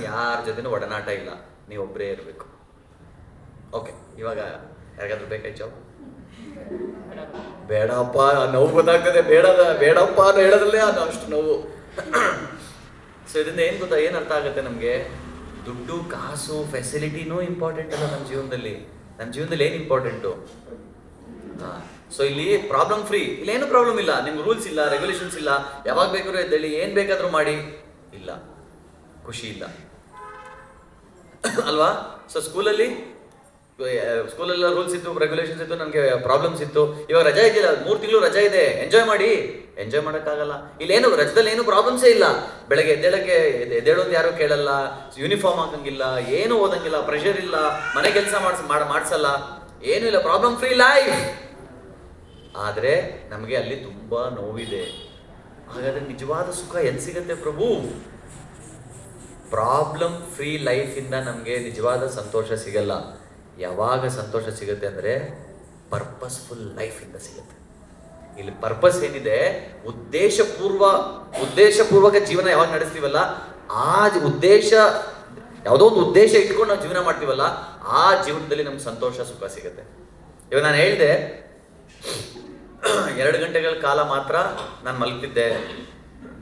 ಯಾರ ಜೊತೆನೂ ಒಡನಾಟ ಇಲ್ಲ, ನೀವು ಒಬ್ಬರೇ ಇರಬೇಕು. ಓಕೆ, ಇವಾಗ ಯಾರಿಗಾದ್ರೂ ಬೇಕಾಯ್ತು ಜಾಬ್? ಬೇಡಪ್ಪ, ನೋವು ಗೊತ್ತಾಗ್ತದೆ. ಬೇಡಪ್ಪ ಅನ್ನೋ ಹೇಳೋದ್ರಲ್ಲೇ ಅದು ಅಷ್ಟು ನೋವು. ಸೊ ಇದರಿಂದ ಏನು ಗೊತ್ತಾ, ಏನು ಅರ್ಥ ಆಗುತ್ತೆ ನಮಗೆ? ದುಡ್ಡು, ಕಾಸು, ಫೆಸಿಲಿಟಿನೂ ಇಂಪಾರ್ಟೆಂಟ್ ಅಲ್ಲ ನಮ್ಮ ಜೀವನದಲ್ಲಿ. ಏನು ಇಂಪಾರ್ಟೆಂಟು? ಸೊ ಇಲ್ಲಿ ಪ್ರಾಬ್ಲಮ್ ಫ್ರೀ, ಇಲ್ಲೇನು ಪ್ರಾಬ್ಲಮ್ ಇಲ್ಲ. ನಿಮ್ಗೆ ರೂಲ್ಸ್ ಇಲ್ಲ, ರೆಗ್ಯುಲೇಷನ್ಸ್ ಇಲ್ಲ, ಯಾವಾಗ ಬೇಕಾದ್ರೂ ಎದ್ದೇಳಿ ಏನು ಬೇಕಾದರೂ ಮಾಡಿ, ಇಲ್ಲ ಖುಷಿ ಇಲ್ಲ ಅಲ್ವಾ? ಸೊ ಸ್ಕೂಲೆಲ್ಲ ರೂಲ್ಸ್ ಇತ್ತು, ರೆಗ್ಯುಲೇಷನ್ಸ್ ಇತ್ತು, ನನಗೆ ಪ್ರಾಬ್ಲಮ್ಸ್ ಇತ್ತು. ಇವಾಗ ರಜಾ ಇದೆಯಲ್ಲ, 3 ತಿಂಗಳು ರಜಾ ಇದೆ, ಎಂಜಾಯ್ ಮಾಡಿ. ಎಂಜಾಯ್ ಮಾಡೋಕ್ಕಾಗಲ್ಲ. ಇಲ್ಲೇನು ರಜದಲ್ಲಿ ಏನು ಪ್ರಾಬ್ಲಮ್ಸೇ ಇಲ್ಲ. ಬೆಳಗ್ಗೆ ಎದ್ದೇಳೋದು ಯಾರು ಕೇಳಲ್ಲ, ಯೂನಿಫಾರ್ಮ್ ಹಾಕಂಗಿಲ್ಲ, ಏನು ಓದಂಗಿಲ್ಲ, ಪ್ರೆಷರ್ ಇಲ್ಲ, ಮನೆ ಕೆಲಸ ಮಾಡಿಸಲ್ಲ, ಏನೂ ಇಲ್ಲ, ಪ್ರಾಬ್ಲಮ್ ಫ್ರೀ ಲೈಫ್. ಆದರೆ ನಮಗೆ ಅಲ್ಲಿ ತುಂಬ ನೋವಿದೆ. ಹಾಗಾದರೆ ನಿಜವಾದ ಸುಖ ಎಲ್ಲಿ ಸಿಗುತ್ತೆ ಪ್ರಭು? ಪ್ರಾಬ್ಲಮ್ ಫ್ರೀ ಲೈಫಿಂದ ನಮಗೆ ನಿಜವಾದ ಸಂತೋಷ ಸಿಗಲ್ಲ. ಯಾವಾಗ ಸಂತೋಷ ಸಿಗುತ್ತೆ ಅಂದರೆ ಪರ್ಪಸ್ಫುಲ್ ಲೈಫಿಂದ ಸಿಗುತ್ತೆ. ಇಲ್ಲಿ ಪರ್ಪಸ್ ಏನಿದೆ, ಉದ್ದೇಶಪೂರ್ವಕ ಜೀವನ ಯಾವಾಗ ನಡೆಸ್ತೀವಲ್ಲ, ಆ ಉದ್ದೇಶ, ಯಾವುದೋ ಒಂದು ಉದ್ದೇಶ ಇಟ್ಕೊಂಡು ನಾವು ಜೀವನ ಮಾಡ್ತೀವಲ್ಲ, ಆ ಜೀವನದಲ್ಲಿ ನಮ್ಗೆ ಸಂತೋಷ ಸುಖ ಸಿಗುತ್ತೆ. ಇವಾಗ ನಾನು ಹೇಳಿದೆ 2 ಗಂಟೆಗಳ ಕಾಲ ಮಾತ್ರ ನಾನು ಮಲಗ್ತಿದ್ದೆ,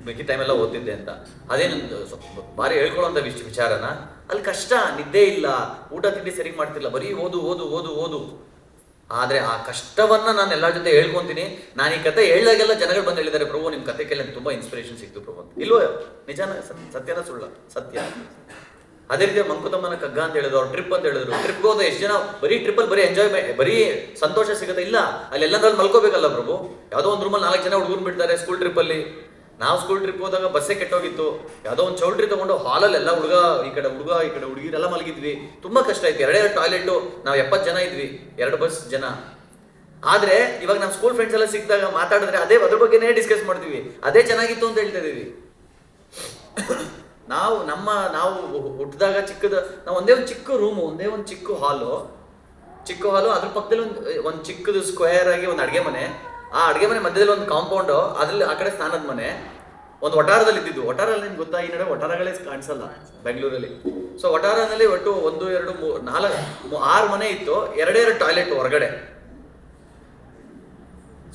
ಮಿಕ್ಕಿ ಟೈಮೆಲ್ಲ ಓದ್ತಿದ್ದೆ ಅಂತ. ಅದೇನು ಭಾರಿ ಹೇಳ್ಕೊಳ್ಳೋಂಥ ವಿಚಾರನ? ಅಲ್ಲಿ ಕಷ್ಟ, ನಿದ್ದೆ ಇಲ್ಲ, ಊಟ ತಿಂಡಿ ಸರಿಗೆ ಮಾಡ್ತಿಲ್ಲ, ಬರೀ ಓದು. ಆದರೆ ಆ ಕಷ್ಟವನ್ನು ನಾನು ಎಲ್ಲರ ಜೊತೆ ಹೇಳ್ಕೊತೀನಿ. ನಾನು ಈ ಕತೆ ಹೇಳಿದಾಗೆಲ್ಲ ಜನಗಳು ಬಂದು ಹೇಳಿದ್ದಾರೆ, ಪ್ರಭು ನಿಮ್ಮ ಕತೆ ಕೇಳಿ ತುಂಬ ಇನ್ಸ್ಪಿರೇಷನ್ ಸಿಕ್ತು ಪ್ರಭು ಅಂತ. ಇಲ್ವೋ? ನಿಜಾನ? ಸತ್ಯನ ಸುಳ್ಳ? ಸತ್ಯ. ಅದೇ ರೀತಿ ಮಂಕುತಮ್ಮನ ಕಗ್ಗ ಅಂತ ಹೇಳಿದ್ರು, ಅವ್ರು ಟ್ರಿಪ್ ಅಂತ ಹೇಳಿದ್ರು. ಟ್ರಿಪ್ಗೆ ಹೋದ ಎಷ್ಟು ಜನ ಬರೀ ಟ್ರಿಪ್ಪಲ್ಲಿ ಬರೀ ಎಂಜಾಯ್, ಬರೀ ಸಂತೋಷ ಸಿಗುತ್ತೆ? ಇಲ್ಲ, ಅಲ್ಲಿ ಎಲ್ಲಂದ್ರಲ್ಲಿ ಮಲ್ಕೋಬೇಕಲ್ಲ ಪ್ರಭು. ಯಾವುದೋ ಒಂದು ರೂಮಲ್ಲಿ 4 ಜನ ಹುಡುಗರು ಬಿಡ್ತಾರೆ ಸ್ಕೂಲ್ ಟ್ರಿಪ್ಪಲ್ಲಿ. ನಾವು ಸ್ಕೂಲ್ ಟ್ರಿಪ್ ಹೋದಾಗ ಬಸ್ಸೇ ಕೆಟ್ಟೋಗಿತ್ತು. ಯಾವುದೋ ಒಂದು ಚೌಲ್ಟ್ರಿ ತೊಗೊಂಡು ಹಾಲಲ್ಲಿ ಎಲ್ಲ ಹುಡುಗ ಈ ಕಡೆ ಹುಡುಗಿರೆಲ್ಲ ಮಲಗಿದ್ವಿ. ತುಂಬ ಕಷ್ಟ ಆಯ್ತು. 2 ಟಾಯ್ಲೆಟು, ನಾವು 70 ಜನ ಇದ್ವಿ, 2 ಬಸ್ ಜನ. ಆದರೆ ಇವಾಗ ನಮ್ಮ ಸ್ಕೂಲ್ ಫ್ರೆಂಡ್ಸ್ ಎಲ್ಲ ಸಿಕ್ಕಿದಾಗ ಮಾತಾಡಿದ್ರೆ ಅದ್ರ ಬಗ್ಗೆನೇ ಡಿಸ್ಕಸ್ ಮಾಡ್ತೀವಿ, ಅದೇ ಚೆನ್ನಾಗಿತ್ತು ಅಂತ ಹೇಳ್ತಾ ಇದೀವಿ. ನಾವು ಹುಟ್ಟಿದಾಗ ನಾವು ಒಂದೇ ಒಂದು ಚಿಕ್ಕ ರೂಮು, ಒಂದೇ ಒಂದು ಚಿಕ್ಕ ಹಾಲು, ಅದ್ರ ಪಕ್ಕದಲ್ಲಿ ಒಂದು ಚಿಕ್ಕದು ಸ್ಕ್ವೇರ್ ಆಗಿ ಒಂದು ಅಡುಗೆ ಮನೆ, ಆ ಅಡುಗೆ ಮನೆ ಮಧ್ಯದಲ್ಲಿ ಒಂದು ಕಾಂಪೌಂಡು, ಅದ್ರಲ್ಲಿ ಆ ಕಡೆ ಸ್ನಾನದ ಮನೆ, ಒಂದು ಒಟಾರದಲ್ಲಿ ಇದ್ದಿದ್ದು. ಒಟಾರಲ್ಲಿ ನಿಮ್ಗೆ ಗೊತ್ತಾ, ಈ ನಡೆ ಒಟಾರಗಳೇ ಕಾಣಿಸಲ್ಲ ಬೆಂಗಳೂರಲ್ಲಿ. ಸೊ ಒಟಾರನಲ್ಲಿ ಒಟ್ಟು 1, 2, 3, 4, 6 ಮನೆ ಇತ್ತು, 2 ಟಾಯ್ಲೆಟ್ ಹೊರಗಡೆ.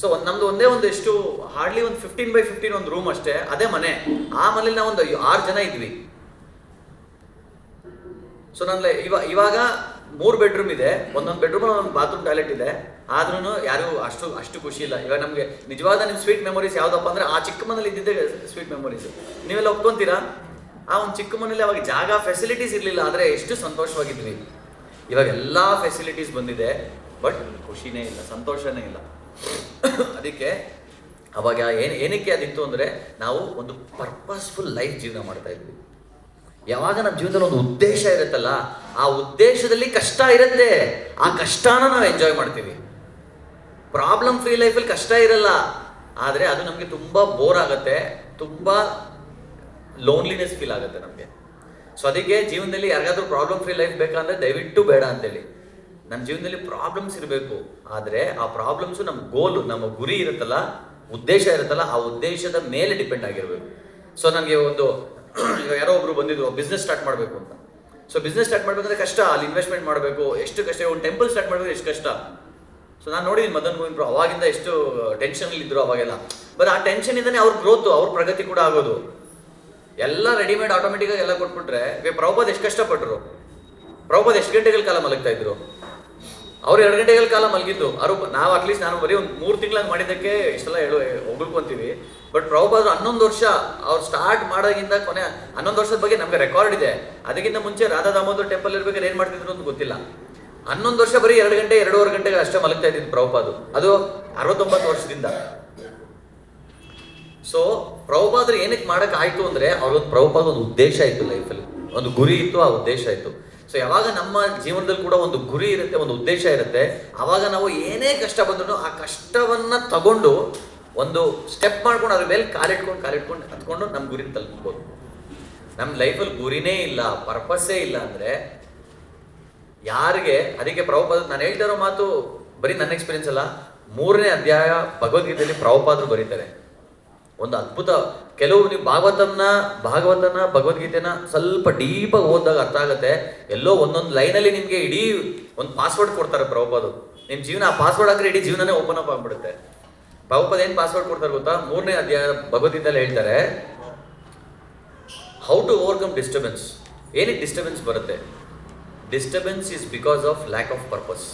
ಸೊ ನಮ್ದು ಒಂದೇ ಒಂದು ಎಷ್ಟು ಹಾರ್ಡ್ಲಿ ಒಂದು 15x15 ಒಂದು ರೂಮ್ ಅಷ್ಟೇ, ಅದೇ ಮನೆ. ಆ ಮನೇಲಿ ನಾವು ಒಂದು 6 ಜನ ಇದ್ವಿ. ಸೊ ಇವಾಗ 3 ಬೆಡ್ರೂಮ್ ಇದೆ, ಒಂದೊಂದು ಬೆಡ್ರೂಮ್ ಒಂದು ಬಾತ್ರೂಮ್ ಟಾಯ್ಲೆಟ್ ಇದೆ. ಆದ್ರೂ ಯಾರು ಅಷ್ಟು ಖುಷಿ ಇಲ್ಲ. ಇವಾಗ ನಮಗೆ ನಿಜವಾದ ನಿಮ್ಮ ಸ್ವೀಟ್ ಮೆಮೊರೀಸ್ ಯಾವುದಪ್ಪ ಅಂದರೆ ಆ ಚಿಕ್ಕ ಮನೇಲಿ ಇದ್ದಿದ್ದೆ ಸ್ವೀಟ್ ಮೆಮೊರೀಸ್. ನೀವೆಲ್ಲ ಒಪ್ಕೊಂತೀರಾ? ಆ ಒಂದು ಚಿಕ್ಕ ಮನೇಲಿ ಅವಾಗ ಜಾಗ, ಫೆಸಿಲಿಟೀಸ್ ಇರಲಿಲ್ಲ, ಆದರೆ ಎಷ್ಟು ಸಂತೋಷವಾಗಿದ್ವಿ. ಇವಾಗ ಎಲ್ಲ ಫೆಸಿಲಿಟೀಸ್ ಬಂದಿದೆ, ಬಟ್ ಖುಷಿನೇ ಇಲ್ಲ, ಸಂತೋಷನೇ ಇಲ್ಲ. ಅದಕ್ಕೆ ಅವಾಗ ಏನಕ್ಕೆ ಅದಿತ್ತು ಅಂದರೆ ನಾವು ಒಂದು ಪರ್ಪಸ್ಫುಲ್ ಲೈಫ್ ಜೀವನ ಮಾಡ್ತಾ ಇದ್ವಿ. ಯಾವಾಗ ನಮ್ಮ ಜೀವನದಲ್ಲಿ ಒಂದು ಉದ್ದೇಶ ಇರುತ್ತಲ್ಲ, ಆ ಉದ್ದೇಶದಲ್ಲಿ ಕಷ್ಟ ಇರುತ್ತೆ, ಆ ಕಷ್ಟನ ನಾವು ಎಂಜಾಯ್ ಮಾಡ್ತೀವಿ. ಪ್ರಾಬ್ಲಮ್ ಫ್ರೀ ಲೈಫಲ್ಲಿ ಕಷ್ಟ ಇರಲ್ಲ, ಆದರೆ ಅದು ನಮಗೆ ತುಂಬ ಬೋರ್ ಆಗುತ್ತೆ, ತುಂಬ ಲೋನ್ಲಿನೆಸ್ ಫೀಲ್ ಆಗುತ್ತೆ ನಮಗೆ. ಸೊ ಅದಕ್ಕೆ ಜೀವನದಲ್ಲಿ ಯಾರಿಗಾದ್ರೂ ಪ್ರಾಬ್ಲಮ್ ಫ್ರೀ ಲೈಫ್ ಬೇಕಂದ್ರೆ ದಯವಿಟ್ಟು ಬೇಡ ಅಂತೇಳಿ. ನಮ್ಮ ಜೀವನದಲ್ಲಿ ಪ್ರಾಬ್ಲಮ್ಸ್ ಇರಬೇಕು, ಆದರೆ ಆ ಪ್ರಾಬ್ಲಮ್ಸು ನಮ್ಮ ಗೋಲು, ನಮ್ಮ ಗುರಿ ಇರುತ್ತಲ್ಲ, ಉದ್ದೇಶ ಇರುತ್ತಲ್ಲ, ಆ ಉದ್ದೇಶದ ಮೇಲೆ ಡಿಪೆಂಡ್ ಆಗಿರಬೇಕು. ಸೊ ನನಗೆ ಒಂದು ಈಗ ಯಾರೋ ಒಬ್ರು ಬಂದಿದ್ರು ಬಿಸ್ನೆಸ್ ಸ್ಟಾರ್ಟ್ ಮಾಡಬೇಕು ಅಂತ. ಸೊ ಬಿಸ್ನೆಸ್ ಸ್ಟಾರ್ಟ್ ಮಾಡಬೇಕಂದ್ರೆ ಕಷ್ಟ, ಅಲ್ಲಿ ಇನ್ವೆಸ್ಟ್ಮೆಂಟ್ ಮಾಡಬೇಕು, ಎಷ್ಟು ಕಷ್ಟ. ಒಂದು ಟೆಂಪಲ್ ಸ್ಟಾರ್ಟ್ ಮಾಡಬೇಕು ಎಷ್ಟು ಕಷ್ಟ. ಸೊ ನಾನು ನೋಡಿದ್ದೀನಿ ಮದನ್ ಮೋಹನ್ ಪ್ರೋ ಅವಾಗಿಂದ ಎಷ್ಟು ಟೆನ್ಷನಲ್ಲಿ ಇದ್ರು ಅವಾಗೆಲ್ಲ. ಬಟ್ ಆ ಟೆನ್ಷನಿಂದನೇ ಅವ್ರ ಗ್ರೋತು, ಅವ್ರ ಪ್ರಗತಿ ಕೂಡ ಆಗೋದು. ಎಲ್ಲ ರೆಡಿಮೇಡ್ ಆಟೋಮೆಟಿಕ್ಕಾಗಿ ಎಲ್ಲ ಕೊಟ್ಬಿಟ್ರೆ ಪ್ರಭುಪಾದ್ ಎಷ್ಟು ಕಷ್ಟಪಟ್ಟರು. ಪ್ರಭುಪಾದ್ ಎಷ್ಟು ಗಂಟೆಗಳ ಕಾಲ ಮಲಗ್ತಾ ಇದ್ರು, ಅವ್ರು 2 ಗಂಟೆಗಳ ಕಾಲ ಮಲಗಿದ್ದು. ನಾವು ಅಟ್ಲೀಸ್ಟ್ ನಾನು ಬರೀ ಒಂದು 3 ತಿಂಗಳಾಗಿ ಮಾಡಿದ್ದಕ್ಕೆ ಇಷ್ಟೆಲ್ಲ ಹೊಗಳ್ಕೊಂತೀವಿ. ಬಟ್ ಪ್ರಭುಪಾದ್ರು 11 ವರ್ಷ ಅವ್ರು ಸ್ಟಾರ್ಟ್ ಮಾಡೋದ್ರಿಂದ ಕೊನೆ 11 ವರ್ಷದ ಬಗ್ಗೆ ನಮಗೆ ರೆಕಾರ್ಡ್ ಇದೆ. ಅದಕ್ಕಿಂತ ಮುಂಚೆ ರಾಧಾ ದಾಮೋದರ್ ಟೆಂಪಲ್ ಇರ್ಬೇಕಾದ್ರೆ ಏನು ಮಾಡ್ತಿದ್ರು ಅಂತ ಗೊತ್ತಿಲ್ಲ. 11 ವರ್ಷ ಬರೀ 2 ಗಂಟೆ 2.5 ಗಂಟೆಗೆ ಅಷ್ಟೇ ಮಲಗ್ತಾ ಇದ್ದಿದ್ದು ಪ್ರಭುಪಾದು. ಅದು 69 ವರ್ಷದಿಂದ. ಸೊ ಪ್ರಭುಪಾದ್ರು ಏನಕ್ಕೆ ಮಾಡೋಕ್ಕಾಯ್ತು ಅಂದರೆ ಅವ್ರೊಂದು ಪ್ರಭುಪಾದ ಒಂದು ಉದ್ದೇಶ ಇತ್ತು ಲೈಫಲ್ಲಿ, ಒಂದು ಗುರಿ ಇತ್ತು, ಆ ಉದ್ದೇಶ ಇತ್ತು. ಸೊ ಯಾವಾಗ ನಮ್ಮ ಜೀವನದಲ್ಲಿ ಕೂಡ ಒಂದು ಗುರಿ ಇರುತ್ತೆ, ಒಂದು ಉದ್ದೇಶ ಇರುತ್ತೆ, ಆವಾಗ ನಾವು ಏನೇ ಕಷ್ಟ ಬಂದ್ರೂ ಆ ಕಷ್ಟವನ್ನು ತಗೊಂಡು ಒಂದು ಸ್ಟೆಪ್ ಮಾಡ್ಕೊಂಡು ಅದ್ರ ಮೇಲೆ ಕಾಲಿಟ್ಕೊಂಡು ಹತ್ಕೊಂಡು ನಮ್ಮ ಗುರಿ ತಲುಪ್ಬೋದು. ನಮ್ಮ ಲೈಫಲ್ಲಿ ಗುರಿನೇ ಇಲ್ಲ, ಪರ್ಪಸ್ಸೇ ಇಲ್ಲ ಅಂದರೆ ಯಾರಿಗೆ? ಅದಕ್ಕೆ ಪ್ರಭುಪಾದ ನಾನು ಹೇಳ್ತಾ ಇರೋ ಮಾತು ಬರೀ ನನ್ನ ಎಕ್ಸ್ಪೀರಿಯನ್ಸ್ ಅಲ್ಲ, 3ನೇ ಅಧ್ಯಾಯ ಭಗವದ್ಗೀತೆಯಲ್ಲಿ ಪ್ರಭುಪಾದರು ಬರೀತಾರೆ. ಒಂದು ಅದ್ಭುತ. ಕೆಲವು ನೀವು ಭಾಗವತನ ಭಗವದ್ಗೀತೆನ ಸ್ವಲ್ಪ ಡೀಪಾಗಿ ಓದಿದಾಗ ಅರ್ಥ ಆಗುತ್ತೆ. ಎಲ್ಲೋ ಒಂದೊಂದು ಲೈನಲ್ಲಿ ನಿಮಗೆ ಇಡೀ ಒಂದು ಪಾಸ್ವರ್ಡ್ ಕೊಡ್ತಾರೆ ಪ್ರಭುಪಾದು. ನಿಮ್ಮ ಜೀವನ ಆ ಪಾಸ್ವರ್ಡ್ ಹಾಕಿದ್ರೆ ಇಡೀ ಜೀವನನೇ ಓಪನ್ ಅಪ್ ಆಗ್ಬಿಡುತ್ತೆ. ಪ್ರಭುಪಾದ ಏನು ಪಾಸ್ವರ್ಡ್ ಕೊಡ್ತಾರೆ ಗೊತ್ತಾ? 3ನೇ ಅಧ್ಯಾಯ ಭಗವದ್ಗೀತೆಯಲ್ಲಿ ಹೇಳ್ತಾರೆ, ಹೌ ಟು ಓವರ್ಕಮ್ ಡಿಸ್ಟರ್ಬೆನ್ಸ್. ಏನಕ್ಕೆ ಡಿಸ್ಟರ್ಬೆನ್ಸ್ ಬರುತ್ತೆ? Disturbance is because of lack of purpose.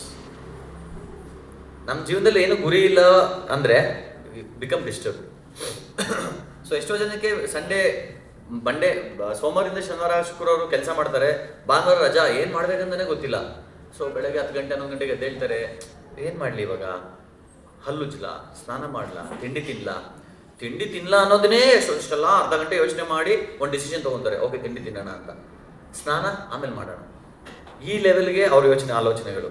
ನಮ್ಮ ಜೀವನದಲ್ಲಿ ಏನು ಗುರಿ ಇಲ್ಲ ಅಂದರೆ ಬಿಕಮ್ ಡಿಸ್ಟರ್ಬ್. ಸೊ ಎಷ್ಟೋ ಜನಕ್ಕೆ ಸೋಮವಾರದಿಂದ ಶನಿವಾರ ಶುಕ್ರವಾರ ಕೆಲಸ ಮಾಡ್ತಾರೆ, ಭಾನುವಾರ ರಜಾ, ಏನು ಮಾಡ್ಬೇಕಂತಾನೆ ಗೊತ್ತಿಲ್ಲ. ಸೊ ಬೆಳಗ್ಗೆ 10 ಗಂಟೆ 11 ಗಂಟೆಗೆ ಎದ್ದೇಳ್ತಾರೆ, ಏನು ಮಾಡಲಿ ಇವಾಗ? ಹಲ್ಲುಜ್ಲ, ಸ್ನಾನ ಮಾಡಲ, ತಿಂಡಿ ತಿನ್ನಲ ಅನ್ನೋದನ್ನೇ ಇಷ್ಟೆಲ್ಲ ಅರ್ಧ ಗಂಟೆ ಯೋಚನೆ ಮಾಡಿ ಒಂದು ಡಿಸಿಷನ್ ತೊಗೊತಾರೆ. ಓಕೆ ತಿಂಡಿ ತಿನ್ನೋಣ ಅಂತ, ಸ್ನಾನ ಆಮೇಲೆ ಮಾಡೋಣ. ಈ ಲೆವೆಲ್ಗೆ ಅವ್ರ ಆಲೋಚನೆಗಳು.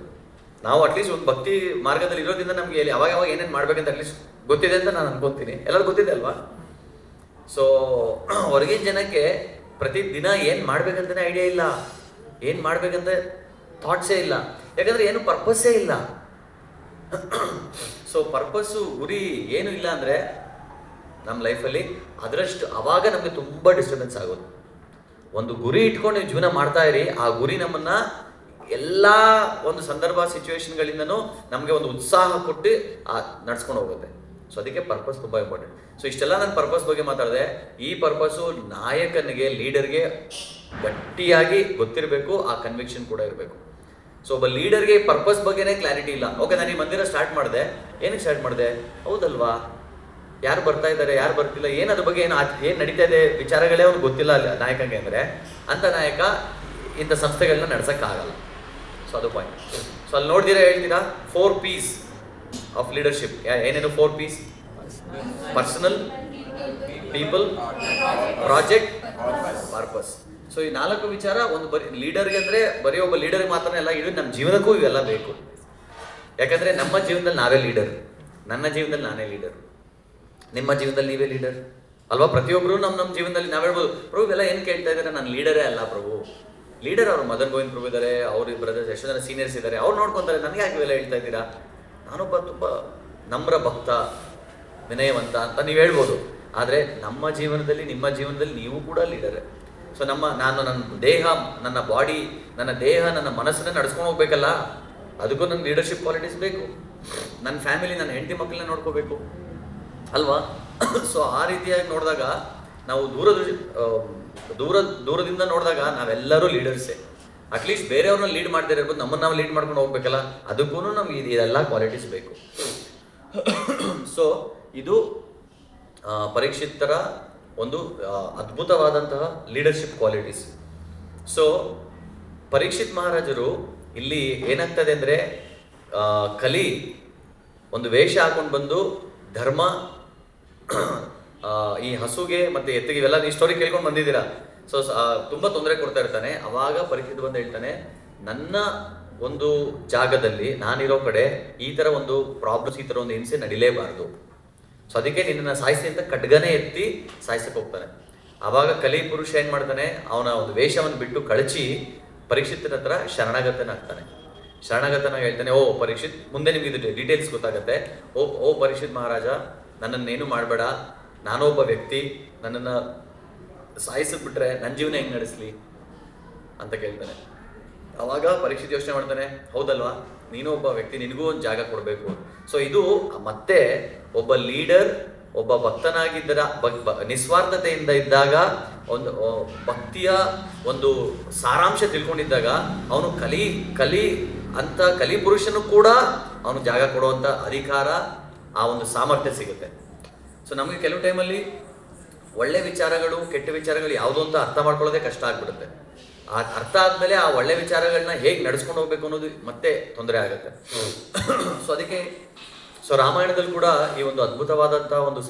ನಾವು ಅಟ್ಲೀಸ್ಟ್ ಒಂದು ಭಕ್ತಿ ಮಾರ್ಗದಲ್ಲಿ ಇರೋದ್ರಿಂದ ನಮಗೆ ಅವಾಗ ಏನೇನು ಮಾಡ್ಬೇಕಂತ ಅಟ್ಲೀಸ್ಟ್ ಗೊತ್ತಿದೆ ಅಂತ ನಾನು ಅನ್ಕೊತೀನಿ. ಎಲ್ಲರೂ ಗೊತ್ತಿದೆ ಅಲ್ವಾ? ಸೊ ಹೊರಗಿನ ಜನಕ್ಕೆ ಪ್ರತಿದಿನ ಏನು ಮಾಡ್ಬೇಕಂತಲೇ ಐಡಿಯಾ ಇಲ್ಲ, ಏನು ಮಾಡ್ಬೇಕಂತ ಥಾಟ್ಸೇ ಇಲ್ಲ. ಯಾಕಂದರೆ ಏನು ಪರ್ಪಸ್ಸೇ ಇಲ್ಲ. ಸೊ ಪರ್ಪಸ್ಸು, ಗುರಿ ಏನೂ ಇಲ್ಲ ಅಂದರೆ ನಮ್ಮ ಲೈಫಲ್ಲಿ ಅದರಷ್ಟು ಆವಾಗ ನಮಗೆ ತುಂಬ ಡಿಸ್ಟರ್ಬೆನ್ಸ್ ಆಗೋದು. ಒಂದು ಗುರಿ ಇಟ್ಕೊಂಡು ನೀವು ಜೀವನ ಮಾಡ್ತಾ ಇರಿ, ಆ ಗುರಿ ನಮ್ಮನ್ನು ಎಲ್ಲ ಒಂದು ಸಂದರ್ಭ ಸಿಚುವೇಶನ್ಗಳಿಂದನೂ ನಮಗೆ ಒಂದು ಉತ್ಸಾಹ ಕೊಟ್ಟು ನಡ್ಸ್ಕೊಂಡು ಹೋಗುತ್ತೆ. ಸೊ ಅದಕ್ಕೆ ಪರ್ಪಸ್ ತುಂಬ ಇಂಪಾರ್ಟೆಂಟ್. ಸೊ ಇಷ್ಟೆಲ್ಲ ನಾನು ಪರ್ಪಸ್ ಬಗ್ಗೆ ಮಾತಾಡಿದೆ. ಈ ಪರ್ಪಸ್ಸು ನಾಯಕನಿಗೆ, ಲೀಡರ್ಗೆ ಗಟ್ಟಿಯಾಗಿ ಗೊತ್ತಿರಬೇಕು, ಆ ಕನ್ವಿಕ್ಷನ್ ಕೂಡ ಇರಬೇಕು. ಸೊ ಒಬ್ಬ ಲೀಡರ್ಗೆ ಪರ್ಪಸ್ ಬಗ್ಗೆನೇ ಕ್ಲಾರಿಟಿ ಇಲ್ಲ. ಓಕೆ ನಾನು ಈ ಮಂದಿರ ಸ್ಟಾರ್ಟ್ ಮಾಡಿದೆ, ಏನಕ್ಕೆ ಸ್ಟಾರ್ಟ್ ಮಾಡಿದೆ? ಹೌದಲ್ವಾ? ಯಾರು ಬರ್ತಾ ಇದ್ದಾರೆ, ಯಾರು ಬರ್ತಿಲ್ಲ, ಅದ್ರ ಬಗ್ಗೆ ಏನು ನಡೀತಾ ಇದೆ ವಿಚಾರಗಳೇ ಅವ್ನಿಗೆ ಗೊತ್ತಿಲ್ಲ ನಾಯಕನಿಗೆ ಅಂದರೆ ಅಂಥ ನಾಯಕ ಇಂಥ ಸಂಸ್ಥೆಗಳನ್ನ ನಡ್ಸೋಕ್ಕಾಗಲ್ಲ. ಸೊ ಅದು ಪಾಯಿಂಟ್. ಸೊ ಅಲ್ಲಿ ನೋಡ್ದಿರಾ ಹೇಳ್ತೀರಾ 4 P's ಆಫ್ ಲೀಡರ್ಶಿಪ್. ಏನೇನು 4 P's? Personal, people, project, purpose. So ಈ 4 ವಿಚಾರ ಒಂದು ಬರೀ ಲೀಡರ್ಗೆ ಅಂದರೆ ಬರೀ ಒಬ್ಬ ಲೀಡರ್ಗೆ ಮಾತ್ರ ಎಲ್ಲ, ಇಡೀ ನಮ್ಮ ಜೀವನಕ್ಕೂ ಇವೆಲ್ಲ ಬೇಕು. ಯಾಕಂದರೆ ನಮ್ಮ ಜೀವನದಲ್ಲಿ ನಾವೇ ಲೀಡರ್. ನನ್ನ ಜೀವನದಲ್ಲಿ ನಾನೇ ಲೀಡರ್, ನಿಮ್ಮ ಜೀವನದಲ್ಲಿ ನೀವೇ ಲೀಡರ್ ಅಲ್ವಾ? ಪ್ರತಿಯೊಬ್ಬರು ನಮ್ಮ ಜೀವನದಲ್ಲಿ ನಾವು ಹೇಳ್ಬೋದು, ಪ್ರಭು ಇವೆಲ್ಲ ಏನು ಕೇಳ್ತಾ ಇದ್ದಾರೆ, ನಾನು ಲೀಡರೇ ಅಲ್ಲ ಪ್ರಭು. ಲೀಡರ್ ಅವರು ಮದನ್ ಗೋವಿಂದ್ ಪ್ರಭು ಇದ್ದಾರೆ, ಅವ್ರ ಬ್ರದರ್ಸ್ ಎಷ್ಟೋ ಜನ ಸೀನಿಯರ್ಸ್ ಇದ್ದಾರೆ, ಅವ್ರು ನೋಡ್ಕೊತಾರೆ. ನನಗೆ ಯಾಕೆ ಇವೆಲ್ಲ ಹೇಳ್ತಾ ಇದ್ದೀರಾ? ನಾನೊಬ್ಬ ತುಂಬ ನಮ್ರ ಭಕ್ತ, ವಿನಯವಂತ ಅಂತ ನೀವು ಹೇಳ್ಬೋದು. ಆದರೆ ನಮ್ಮ ಜೀವನದಲ್ಲಿ, ನಿಮ್ಮ ಜೀವನದಲ್ಲಿ ನೀವು ಕೂಡ ಲೀಡರೇ. ಸೊ ನಾನು ನನ್ನ ದೇಹ, ನನ್ನ ಬಾಡಿ, ನನ್ನ ದೇಹ, ನನ್ನ ಮನಸ್ಸನ್ನ ನಡೆಸ್ಕೊಂಡು ಹೋಗ್ಬೇಕಲ್ಲ, ಅದಕ್ಕೂ ನನ್ನ ಲೀಡರ್ಶಿಪ್ ಕ್ವಾಲಿಟೀಸ್ ಬೇಕು. ನನ್ನ ಫ್ಯಾಮಿಲಿ, ನನ್ನ ಹೆಂಡತಿ ಮಕ್ಕಳನ್ನ ನೋಡ್ಕೋಬೇಕು ಅಲ್ವಾ? ಸೊ ಆ ರೀತಿಯಾಗಿ ನೋಡಿದಾಗ ನಾವು ದೂರದಿಂದ ನೋಡಿದಾಗ ನಾವೆಲ್ಲರೂ ಲೀಡರ್ಸೇ. ಅಟ್ಲೀಸ್ಟ್ ಬೇರೆಯವ್ರನ್ನ ಲೀಡ್ ಮಾಡ್ತಾ ಇರ್ಬೋದು, ನಮ್ಮನ್ನು ನಾವು ಲೀಡ್ ಮಾಡ್ಕೊಂಡು ಹೋಗ್ಬೇಕಲ್ಲ, ಅದಕ್ಕೂ ನಮ್ಗೆ ಇದೆಲ್ಲ ಕ್ವಾಲಿಟೀಸ್ ಬೇಕು. ಸೊ ಇದು ಪರೀಕ್ಷಿತರ ಒಂದು ಅದ್ಭುತವಾದಂತಹ ಲೀಡರ್ಶಿಪ್ ಕ್ವಾಲಿಟೀಸ್. ಸೊ ಪರೀಕ್ಷಿತ್ ಮಹಾರಾಜರು ಇಲ್ಲಿ ಏನಾಗ್ತದೆ ಅಂದರೆ, ಕಲಿ ಒಂದು ವೇಷ ಹಾಕೊಂಡು ಬಂದು ಧರ್ಮ, ಈ ಹಸುಗೆ ಮತ್ತು ಎತ್ತಿಗೆ ಇವೆಲ್ಲ ಈ ಸ್ಟೋರಿ ಕೇಳ್ಕೊಂಡು ಬಂದಿದ್ದೀರಾ. ಸೊ ತುಂಬ ತೊಂದರೆ ಕೊಡ್ತಾ ಇರ್ತಾನೆ. ಅವಾಗ ಪರೀಕ್ಷಿತ್ ಬಂದು ಹೇಳ್ತಾನೆ, ನನ್ನ ಒಂದು ಜಾಗದಲ್ಲಿ ನಾನಿರೋ ಕಡೆ ಈ ಥರ ಒಂದು ಪ್ರಾಬ್ಲಮ್ಸ್, ಈ ಥರ ಒಂದು ಹಿಂಸೆ ನಡಿಲೇಬಾರ್ದು. ಸೊ ಅದಕ್ಕೆ ನಿನ್ನನ್ನು ಸಾಯಿಸಿ ಅಂತ ಖಡ್ಗನೇ ಎತ್ತಿ ಸಾಯಿಸಕ್ಕೆ ಹೋಗ್ತಾನೆ. ಆವಾಗ ಕಲಿ ಪುರುಷ ಏನು ಮಾಡ್ತಾನೆ, ಅವನ ಒಂದು ವೇಷವನ್ನು ಬಿಟ್ಟು ಕಳಚಿ ಪರೀಕ್ಷಿತನ ಹತ್ರ ಶರಣಾಗತನಾಗ್ತಾನೆ. ಶರಣಾಗತನಾಗಿ ಹೇಳ್ತಾನೆ, ಓ ಪರೀಕ್ಷಿತ್, ಮುಂದೆ ನಿಮ್ಗೆ ಇದು ಡೀಟೇಲ್ಸ್ ಗೊತ್ತಾಗುತ್ತೆ. ಓ ಪರೀಕ್ಷಿತ್ ಮಹಾರಾಜ, ನನ್ನನ್ನೇನು ಮಾಡಬೇಡ, ನಾನೊಬ್ಬ ವ್ಯಕ್ತಿ, ನನ್ನನ್ನು ಸಾಯಿಸಿಬಿಟ್ರೆ ನನ್ನ ಜೀವನ ಹೆಂಗೆ ನಡೆಸಲಿ ಅಂತ ಕೇಳ್ತಾನೆ. ಅವಾಗ ಪರೀಕ್ಷಿತ್ ಯೋಚನೆ ಮಾಡ್ತಾನೆ, ಹೌದಲ್ವಾ, ನೀನು ಒಬ್ಬ ವ್ಯಕ್ತಿ, ನಿನಗೂ ಒಂದು ಜಾಗ ಕೊಡಬೇಕು. ಸೊ ಇದು ಮತ್ತೆ ಒಬ್ಬ ಲೀಡರ್, ಒಬ್ಬ ಭಕ್ತನಾಗಿದ್ದರ ನಿಸ್ವಾರ್ಥತೆಯಿಂದ ಇದ್ದಾಗ, ಒಂದು ಭಕ್ತಿಯ ಒಂದು ಸಾರಾಂಶ ತಿಳ್ಕೊಂಡಿದ್ದಾಗ ಅವನು ಕಲಿ ಪುರುಷನು ಕೂಡ ಅವನು ಜಾಗ ಕೊಡುವಂಥ ಅಧಿಕಾರ, ಆ ಒಂದು ಸಾಮರ್ಥ್ಯ ಸಿಗುತ್ತೆ. ಸೊ ನಮಗೆ ಕೆಲವು ಟೈಮಲ್ಲಿ ಒಳ್ಳೆ ವಿಚಾರಗಳು ಕೆಟ್ಟ ವಿಚಾರಗಳು ಯಾವುದೋ ಅಂತ ಅರ್ಥ ಮಾಡ್ಕೊಳ್ಳೋದೇ ಕಷ್ಟ ಆಗ್ಬಿಡುತ್ತೆ. ಆ ಅರ್ಥ ಆದಮೇಲೆ ಆ ಒಳ್ಳೆ ವಿಚಾರಗಳನ್ನ ಹೇಗೆ ನಡೆಸ್ಕೊಂಡು ಹೋಗ್ಬೇಕು ಅನ್ನೋದು ಮತ್ತೆ ತೊಂದರೆ ಆಗುತ್ತೆ. ಸೊ ರಾಮಾಯಣದಲ್ಲಿ ಕೂಡ ಈ ಒಂದು ಅದ್ಭುತವಾದಂಥ ಒಂದು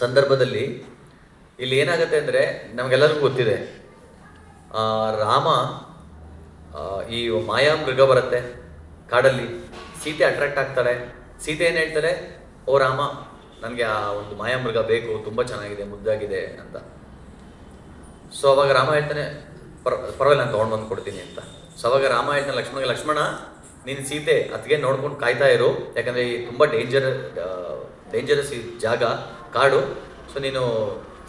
ಸಂದರ್ಭದಲ್ಲಿ ಇಲ್ಲಿ ಏನಾಗುತ್ತೆ ಅಂದರೆ, ನಮಗೆಲ್ಲರಿಗೂ ಗೊತ್ತಿದೆ, ರಾಮ ಈ ಮಾಯಾ ಮೃಗ ಬರುತ್ತೆ ಕಾಡಲ್ಲಿ, ಸೀತೆ ಅಟ್ರಾಕ್ಟ್ ಆಗ್ತಾಳೆ. ಸೀತೆ ಏನು ಹೇಳ್ತಾರೆ, ಓ ರಾಮ, ನನಗೆ ಆ ಒಂದು ಮಾಯಾ ಮೃಗ ಬೇಕು, ತುಂಬ ಚೆನ್ನಾಗಿದೆ, ಮುದ್ದಾಗಿದೆ ಅಂತ. ಸೊ ಅವಾಗ ರಾಮ ಹೇಳ್ತಾನೆ, ಪರವಾಗಿಲ್ಲ, ನಾನು ತೊಗೊಂಡು ಬಂದು ಕೊಡ್ತೀನಿ ಅಂತ. ಸೊ ಅವಾಗ ರಾಮ ಹೇಳ್ತಾನೆ ಲಕ್ಷ್ಮಣ, ನೀನು ಸೀತೆ ಅತ್ತಿಗೆ ನೋಡ್ಕೊಂಡು ಕಾಯ್ತಾ ಇರು, ಯಾಕಂದರೆ ಈ ತುಂಬ ಡೇಂಜರಸ್ ಈ ಜಾಗ, ಕಾಡು. ಸೊ ನೀನು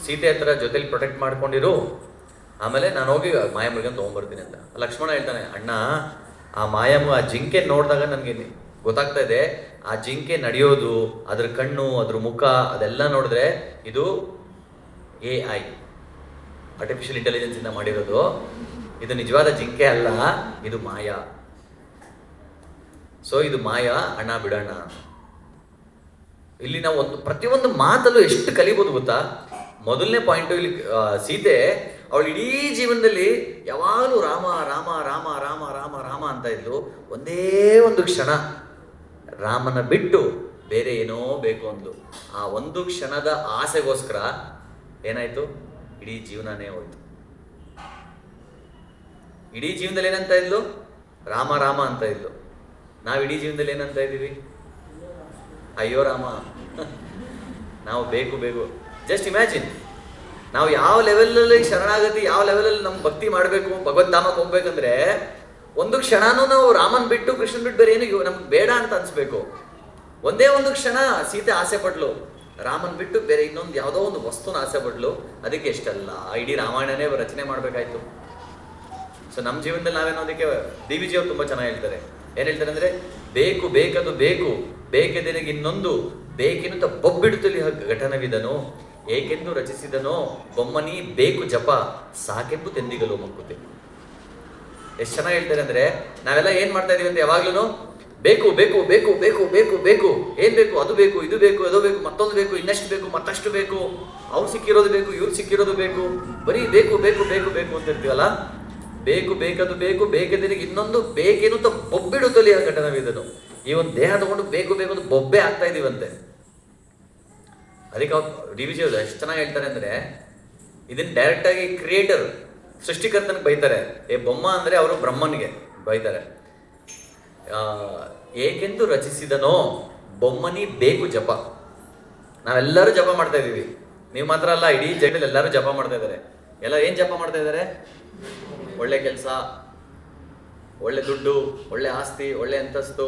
ಸೀತೆ ಹತ್ರ ಜೊತೆಲಿ ಪ್ರೊಟೆಕ್ಟ್ ಮಾಡ್ಕೊಂಡಿರು, ಆಮೇಲೆ ನಾನು ಹೋಗಿ ಮಾಯಾಮೃಗನ ತೊಗೊಂಡ್ಬರ್ತೀನಿ ಅಂತ. ಲಕ್ಷ್ಮಣ ಹೇಳ್ತಾನೆ, ಅಣ್ಣ, ಆ ಜಿಂಕೆ ನೋಡಿದಾಗ ನನಗೆ ಗೊತ್ತಾಗ್ತಾ ಇದೆ, ಆ ಜಿಂಕೆ ನಡೆಯೋದು, ಅದ್ರ ಕಣ್ಣು, ಅದ್ರ ಮುಖ, ಅದೆಲ್ಲ ನೋಡಿದ್ರೆ ಇದು AI, ಆರ್ಟಿಫಿಷಿಯಲ್ ಇಂಟೆಲಿಜೆನ್ಸ್ ಇಂದ ಮಾಡಿರೋದು, ಇದು ನಿಜವಾದ ಜಿಂಕೆ ಅಲ್ಲ, ಇದು ಮಾಯಾ. ಸೊ ಇದು ಮಾಯಾ, ಅಣ್ಣ ಬಿಡೋಣ. ಇಲ್ಲಿ ನಾವು ಪ್ರತಿಯೊಂದು ಮಾತಲ್ಲೂ ಎಷ್ಟು ಕಲಿಬೋದು ಗೊತ್ತಾ. ಮೊದಲನೇ ಪಾಯಿಂಟು, ಇಲ್ಲಿ ಸೀತೆ ಅವಳು ಇಡೀ ಜೀವನದಲ್ಲಿ ಯಾವಾಗಲೂ ರಾಮ ರಾಮ ರಾಮ ರಾಮ ರಾಮ ರಾಮ ಅಂತ ಇದ್ಲು. ಒಂದೇ ಒಂದು ಕ್ಷಣ ರಾಮನ ಬಿಟ್ಟು ಬೇರೆ ಏನೋ ಬೇಕು ಅಂದ್ಲು. ಆ ಒಂದು ಕ್ಷಣದ ಆಸೆಗೋಸ್ಕರ ಏನಾಯ್ತು, ಇಡೀ ಜೀವನನೇ ಹೋಯ್ತು. ಇಡೀ ಜೀವನದಲ್ಲಿ ಏನಂತ ಇದ್ಲು, ರಾಮ ರಾಮ ಅಂತ ಇದ್ಲು. ನಾವು ಇಡೀ ಜೀವನದಲ್ಲಿ ಏನಂತ ಇದ್ದೀವಿ, ಅಯ್ಯೋ ರಾಮ, ನಾವು ಬೇಕು. ಜಸ್ಟ್ ಇಮ್ಯಾಜಿನ್, ನಾವು ಯಾವ ಲೆವೆಲಲ್ಲಿ ಶರಣಾಗತಿ, ಯಾವ ಲೆವೆಲಲ್ಲಿ ನಮ್ಮ ಭಕ್ತಿ ಮಾಡಬೇಕು, ಭಗವದ್ಧಾಮಕ್ಕೆ ಹೋಗ್ಬೇಕಂದ್ರೆ ಒಂದು ಕ್ಷಣನೂ ನಾವು ರಾಮನ್ ಬಿಟ್ಟು ಕೃಷ್ಣನ್ ಬಿಟ್ಟು ಬೇರೆ ಏನು ನಮ್ಗೆ ಬೇಡ ಅಂತ ಅನ್ಸ್ಬೇಕು. ಒಂದೇ ಒಂದು ಕ್ಷಣ ಸೀತೆ ಆಸೆ ಪಡ್ಲು, ರಾಮನ್ ಬಿಟ್ಟು ಬೇರೆ ಇನ್ನೊಂದು ಯಾವುದೋ ಒಂದು ವಸ್ತುನ ಆಸೆ ಪಡ್ಲು. ಅದಕ್ಕೆ ಎಷ್ಟಲ್ಲ ಇಡೀ ರಾಮಾಯಣನೇ ರಚನೆ ಮಾಡಬೇಕಾಯ್ತು. ಸೊ ನಮ್ಮ ಜೀವನದಲ್ಲಿ ನಾವೇನೋದಕ್ಕೆ DVG ಅವರು ತುಂಬ ಚೆನ್ನಾಗಿ ಹೇಳ್ತಾರೆ. ಏನು ಹೇಳ್ತಾರೆ ಅಂದರೆ, ಬೇಕದು ಬೇಕು, ಬೇಕೆದೆನಗೆ ಇನ್ನೊಂದು, ಬೇಕೆನ್ನುತ್ತ ಬೊಬ್ಬಿಡುತ್ತಲಿ ಘಟನವಿದನು, ಏಕೆಂದು ರಚಿಸಿದನೋ ಬೊಮ್ಮನಿ ಬೇಕು ಜಪ, ಸಾಕೆಂಬು ತೆಂದಿಗಲು ಮಕ್ಕುತ್ತೆ. ಎಷ್ಟು ಚೆನ್ನಾಗಿ ಹೇಳ್ತಾರೆ ಅಂದರೆ, ನಾವೆಲ್ಲ ಏನು ಮಾಡ್ತಾ ಇದೀವಿ ಅಂತ ಯಾವಾಗ್ಲೂ ಬೇಕು ಬೇಕು ಬೇಕು ಬೇಕು ಬೇಕು ಬೇಕು, ಏನು ಬೇಕು, ಅದು ಬೇಕು, ಇದು ಬೇಕು, ಅದು ಬೇಕು, ಮತ್ತೊಂದು ಬೇಕು, ಇನ್ನಷ್ಟು ಬೇಕು, ಮತ್ತಷ್ಟು ಬೇಕು, ಅವ್ರು ಸಿಕ್ಕಿರೋದು ಬೇಕು, ಇವ್ರು ಸಿಕ್ಕಿರೋದು ಬೇಕು, ಬರೀ ಬೇಕು ಬೇಕು ಬೇಕು ಬೇಕು ಅಂತ ಇರ್ತೀವಲ್ಲ. ಬೇಕದು ಬೇಕು, ಬೇಕೆದರಿಗೆ ಇನ್ನೊಂದು, ಬೇಕೇನು ಅಂತ ಬೊಬ್ಬಿಡುತ್ತಲಿ ಆ ಘಟನವಿದನು. ಈ ಒಂದು ದೇಹ ತಗೊಂಡು ಬೇಕು ಅಂತ ಬೊಬ್ಬೆ ಆಗ್ತಾ ಇದೀವಂತೆ. ಅದಕ್ಕೆ ಅವ್ರು DVG ಅವರು ಎಷ್ಟು ಚೆನ್ನಾಗಿ ಹೇಳ್ತಾರೆ ಅಂದರೆ, ಇದನ್ನು ಡೈರೆಕ್ಟಾಗಿ ಕ್ರಿಯೇಟರ್, ಸೃಷ್ಟಿಕರ್ತನಿಗೆ ಬೈತಾರೆ. ಬೊಮ್ಮ ಅಂದರೆ ಅವರು ಬ್ರಹ್ಮನಿಗೆ ಬೈತಾರೆ. ಏಕೆಂದು ರಚಿಸಿದನೋ ಬೊಮ್ಮನಿ ಬೇಕು ಜಪ. ನಾವೆಲ್ಲರೂ ಜಪ ಮಾಡ್ತಾ ಇದ್ದೀವಿ, ನೀವು ಮಾತ್ರ ಅಲ್ಲ, ಇಡೀ ಜಗದಲ್ಲಿ ಎಲ್ಲರೂ ಜಪ ಮಾಡ್ತಾ ಇದ್ದಾರೆ. ಎಲ್ಲ ಏನು ಜಪ ಮಾಡ್ತಾ ಇದ್ದಾರೆ, ಒಳ್ಳೆ ಕೆಲಸ, ಒಳ್ಳೆ ದುಡ್ಡು, ಒಳ್ಳೆ ಆಸ್ತಿ, ಒಳ್ಳೆ ಅಂತಸ್ತು,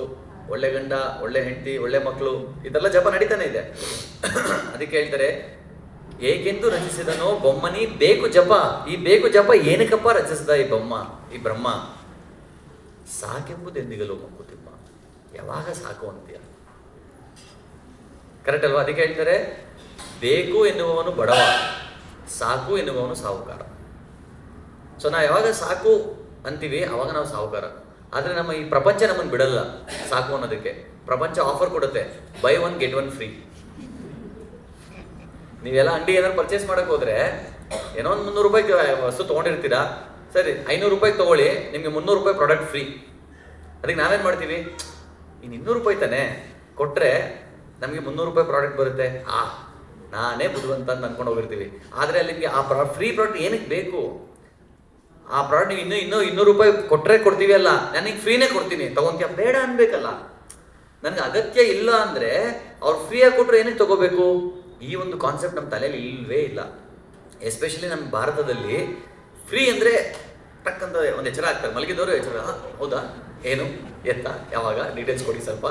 ಒಳ್ಳೆ ಗಂಡ, ಒಳ್ಳೆ ಹೆಂಡತಿ, ಒಳ್ಳೆ ಮಕ್ಕಳು, ಇದೆಲ್ಲ ಜಪ ನಡೀತಾನೆ ಇದೆ. ಅದಕ್ಕೆ ಹೇಳ್ತಾರೆ, ಏಕೆಂದು ರಚಿಸಿದನೋ ಬೊಮ್ಮನಿ ಬೇಕು ಜಪ. ಈ ಬೇಕು ಜಪ ಏನಕ್ಕಪ್ಪ ರಚಿಸಿದ ಈ ಬ್ರಹ್ಮ, ಸಾಕೆಂಬುದೆಂದಿಗಲು ಮಕ್ಕುತಿಮ್ಮ. ಯಾವಾಗ ಸಾಕು ಅಂತೀಯ, ಕರೆಕ್ಟ್ ಅಲ್ವಾ? ಅದಕ್ಕೆ ಹೇಳ್ತಾರೆ, ಬೇಕು ಎನ್ನುವವನು ಬಡವ, ಸಾಕು ಎನ್ನುವವನು ಸಾಹುಕಾರ. ಸೊ ನಾವು ಯಾವಾಗ ಸಾಕು ಅಂತೀವಿ ಅವಾಗ ನಾವು ಸಾಹುಕಾರ. ಆದರೆ ನಮ್ಮ ಈ ಪ್ರಪಂಚ ನಮ್ಮನ್ನು ಬಿಡಲ್ಲ ಸಾಕು ಅನ್ನೋದಕ್ಕೆ. ಪ್ರಪಂಚ ಆಫರ್ ಕೊಡುತ್ತೆ, ಬೈ 1 get 1 ಫ್ರೀ. ನೀವೆಲ್ಲ ಅಂಗಡಿ ಏನಾದ್ರು ಪರ್ಚೇಸ್ ಮಾಡಕ್ಕೆ ಹೋದ್ರೆ, ಏನೋ ಒಂದು 300 ರೂಪಾಯಿಗೆ ವಸ್ತು ತೊಗೊಂಡಿರ್ತೀರಾ, ಸರಿ 500 ರೂಪಾಯಿಗೆ ತೊಗೊಳ್ಳಿ, ನಿಮಗೆ 300 ರೂಪಾಯಿ ಪ್ರಾಡಕ್ಟ್ ಫ್ರೀ. ಅದಕ್ಕೆ ನಾವೇನು ಮಾಡ್ತೀವಿ, ಇನ್ನು 200 ರೂಪಾಯಿ ತಾನೆ ಕೊಟ್ಟರೆ ನಮಗೆ 300 ರೂಪಾಯಿ ಪ್ರಾಡಕ್ಟ್ ಬರುತ್ತೆ, ನಾನೇ ಬುದ್ಧಿವಂತ ಅಂತ ಅಂದ್ಕೊಂಡು ಹೋಗಿರ್ತೀವಿ. ಆದರೆ ಅಲ್ಲಿ ನಿಮಗೆ ಆ ಫ್ರೀ ಪ್ರಾಡಕ್ಟ್ ಏನಕ್ಕೆ ಬೇಕು? ಆ ಪ್ರಾಡಕ್ಟ್ ನೀವು ಇನ್ನೂ 200 ರೂಪಾಯಿ ಕೊಟ್ಟರೆ ಕೊಡ್ತೀವಿ ಅಲ್ಲ, ನನಗೆ ಫ್ರೀನೇ ಕೊಡ್ತೀನಿ, ತಗೊಂತೀಯ, ಬೇಡ ಅನ್ಬೇಕಲ್ಲ. ನನಗೆ ಅಗತ್ಯ ಇಲ್ಲ ಅಂದರೆ ಅವ್ರು ಫ್ರೀಯಾಗಿ ಕೊಟ್ಟರೆ ಏನಕ್ಕೆ ತಗೋಬೇಕು? ಈ ಒಂದು ಕಾನ್ಸೆಪ್ಟ್ ನಮ್ಮ ತಲೆಯಲ್ಲಿ ಇಲ್ಲವೇ ಇಲ್ಲ. ಎಸ್ಪೆಷಲಿ ನಮ್ಮ ಭಾರತದಲ್ಲಿ ಫ್ರೀ ಅಂದರೆ ಟಕ್ ಅಂತ ಒಂದು ಎಚ್ಚರ ಆಗ್ತಾರೆ, ಮಲಗಿದವರು ಎಚ್ಚರ, ಹೌದಾ ಏನು ಎತ್ತ ಯಾವಾಗ ಡೀಟೇಲ್ಸ್ ಕೊಡಿ ಸ್ವಲ್ಪ.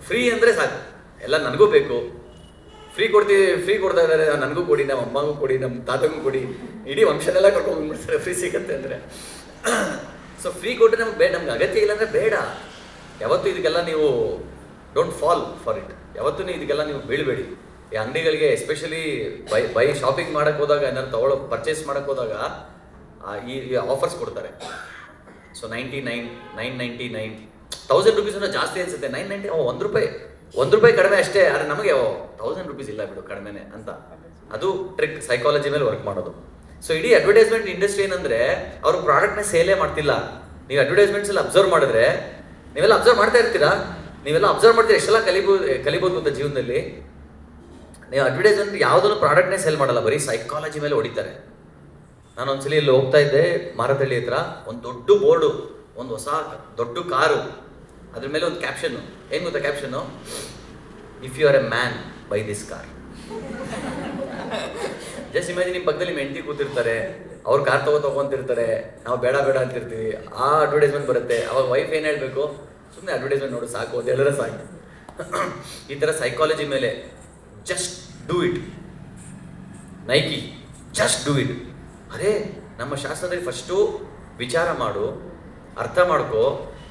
ಫ್ರೀ ಅಂದರೆ ಸಾಕು, ಎಲ್ಲ ನನಗೂ ಬೇಕು, ಫ್ರೀ ಕೊಡ್ತಾ ಇದ್ದಾರೆ, ನನಗೂ ಕೊಡಿ, ನಮ್ಮ ಅಮ್ಮಗೂ ಕೊಡಿ, ನಮ್ಮ ತಾತಗೂ ಕೊಡಿ, ಇಡೀ ವಂಶನೆಲ್ಲ ಕರ್ಕೊಂಡ್ಬಿಡ್ತಾರೆ ಫ್ರೀ ಸಿಗುತ್ತೆ ಅಂದರೆ. ಸೊ ಫ್ರೀ ಕೊಟ್ಟರೆ ನಮ್ಗೆ ಅಗತ್ಯ ಇಲ್ಲ ಅಂದರೆ ಬೇಡ. ಯಾವತ್ತೂ ಇದಕ್ಕೆಲ್ಲ ನೀವು ಡೋಂಟ್ ಫಾಲ್ ಫಾರ್ ಇಟ್. ಯಾವತ್ತೂ ಇದಕ್ಕೆಲ್ಲ ನೀವು ಬೀಳಬೇಡಿ. ಈ ಅಂಗಡಿಗಳಿಗೆ ಎಸ್ಪೆಷಲಿ ಬೈ ಶಾಪಿಂಗ್ ಮಾಡೋಕ್ಕೆ ಹೋದಾಗ, ಏನಾದ್ರು ಪರ್ಚೇಸ್ ಮಾಡೋಕ್ಕೆ ಹೋದಾಗ ಈ ಆಫರ್ಸ್ ಕೊಡ್ತಾರೆ. ಸೊ 99, 999, 1000 rupees ಅನ್ನೋ ಜಾಸ್ತಿ ಅನಿಸುತ್ತೆ. 990, ₹1 ಕಡಿಮೆ ಅಷ್ಟೇ, ಆದರೆ ನಮಗೆ 1000 rupees ಇಲ್ಲ ಬಿಡು ಕಡಿಮೆನೆ ಅಂತ. ಅದು ಟ್ರಿಕ್, ಸೈಕಾಲಜಿ ಮೇಲೆ ವರ್ಕ್ ಮಾಡೋದು. ಸೊ ಇಡೀ ಅಡ್ವರ್ಟೈಸ್ಮೆಂಟ್ ಇಂಡಸ್ಟ್ರಿ ಏನಂದರೆ ಅವರು ಪ್ರಾಡಕ್ಟ್ನ ಸೇಲೇ ಮಾಡ್ತಿಲ್ಲ. ನೀವು ಅಡ್ವರ್ಟೈಸ್ಮೆಂಟ್ಸ್ ಎಲ್ಲ ಅಬ್ಸರ್ವ್ ಮಾಡಿದ್ರೆ, ನೀವೆಲ್ಲ ಅಬ್ಸರ್ವ್ ಮಾಡ್ತಾ ಇರ್ತೀರಾ, ನೀವೆಲ್ಲ ಅಬ್ಸರ್ವ್ ಮಾಡ್ತೀರಾ, ಎಷ್ಟೆಲ್ಲ ಕಲಿಬೋದು ಅಂತ ಜೀವನದಲ್ಲಿ. ನೀವು ಅಡ್ವರ್ಟೈಸ್ಮೆಂಟ್ ಯಾವುದನ್ನು ಪ್ರಾಡಕ್ಟ್ನೇ ಸೇಲ್ ಮಾಡಲ್ಲ, ಬರೀ ಸೈಕಾಲಜಿ ಮೇಲೆ ಹೊಡಿತಾರೆ. ನಾನು ಒಂದ್ಸಲಿ ಇಲ್ಲಿ ಹೋಗ್ತಾ ಇದ್ದೆ ಮಾರತಳ್ಳಿ ಹತ್ರ, ಒಂದು ದೊಡ್ಡ ಬೋರ್ಡು, ಒಂದು ಹೊಸ ದೊಡ್ಡ ಕಾರು, ಅದ್ರ ಮೇಲೆ ಒಂದು ಕ್ಯಾಪ್ಷನ್ನು. ಏನು ಗೊತ್ತಾ caption? If you are a man buy this car. Just imagine, ನಿಮ್ಮ ಪಕ್ಕದಲ್ಲಿ ಹೆಂಡತಿ ಕೂತಿರ್ತಾರೆ, ಅವ್ರು ಕಾರ್ ತೊಗೊಂತಿರ್ತಾರೆ, ನಾವು ಬೇಡ ಅಂತಿರ್ತೀವಿ, ಆ ಅಡ್ವರ್ಟೈಸ್ಮೆಂಟ್ ಬರುತ್ತೆ. ಅವಾಗ ವೈಫ್ ಏನು ಹೇಳಬೇಕು? ಸುಮ್ಮನೆ ಅಡ್ವರ್ಟೈಸ್ಮೆಂಟ್ ನೋಡು ಸಾಕು ಅಂತ ಹೇಳಿದ್ರೆ ಸಾಕು. ಈ ಥರ ಸೈಕಾಲಜಿ ಮೇಲೆ just do it. Nike just do it. ಅದೇ ನಮ್ಮ ಶಾಸ್ತ್ರದಲ್ಲಿ ಫಸ್ಟು ವಿಚಾರ ಮಾಡು, ಅರ್ಥ ಮಾಡ್ಕೋ,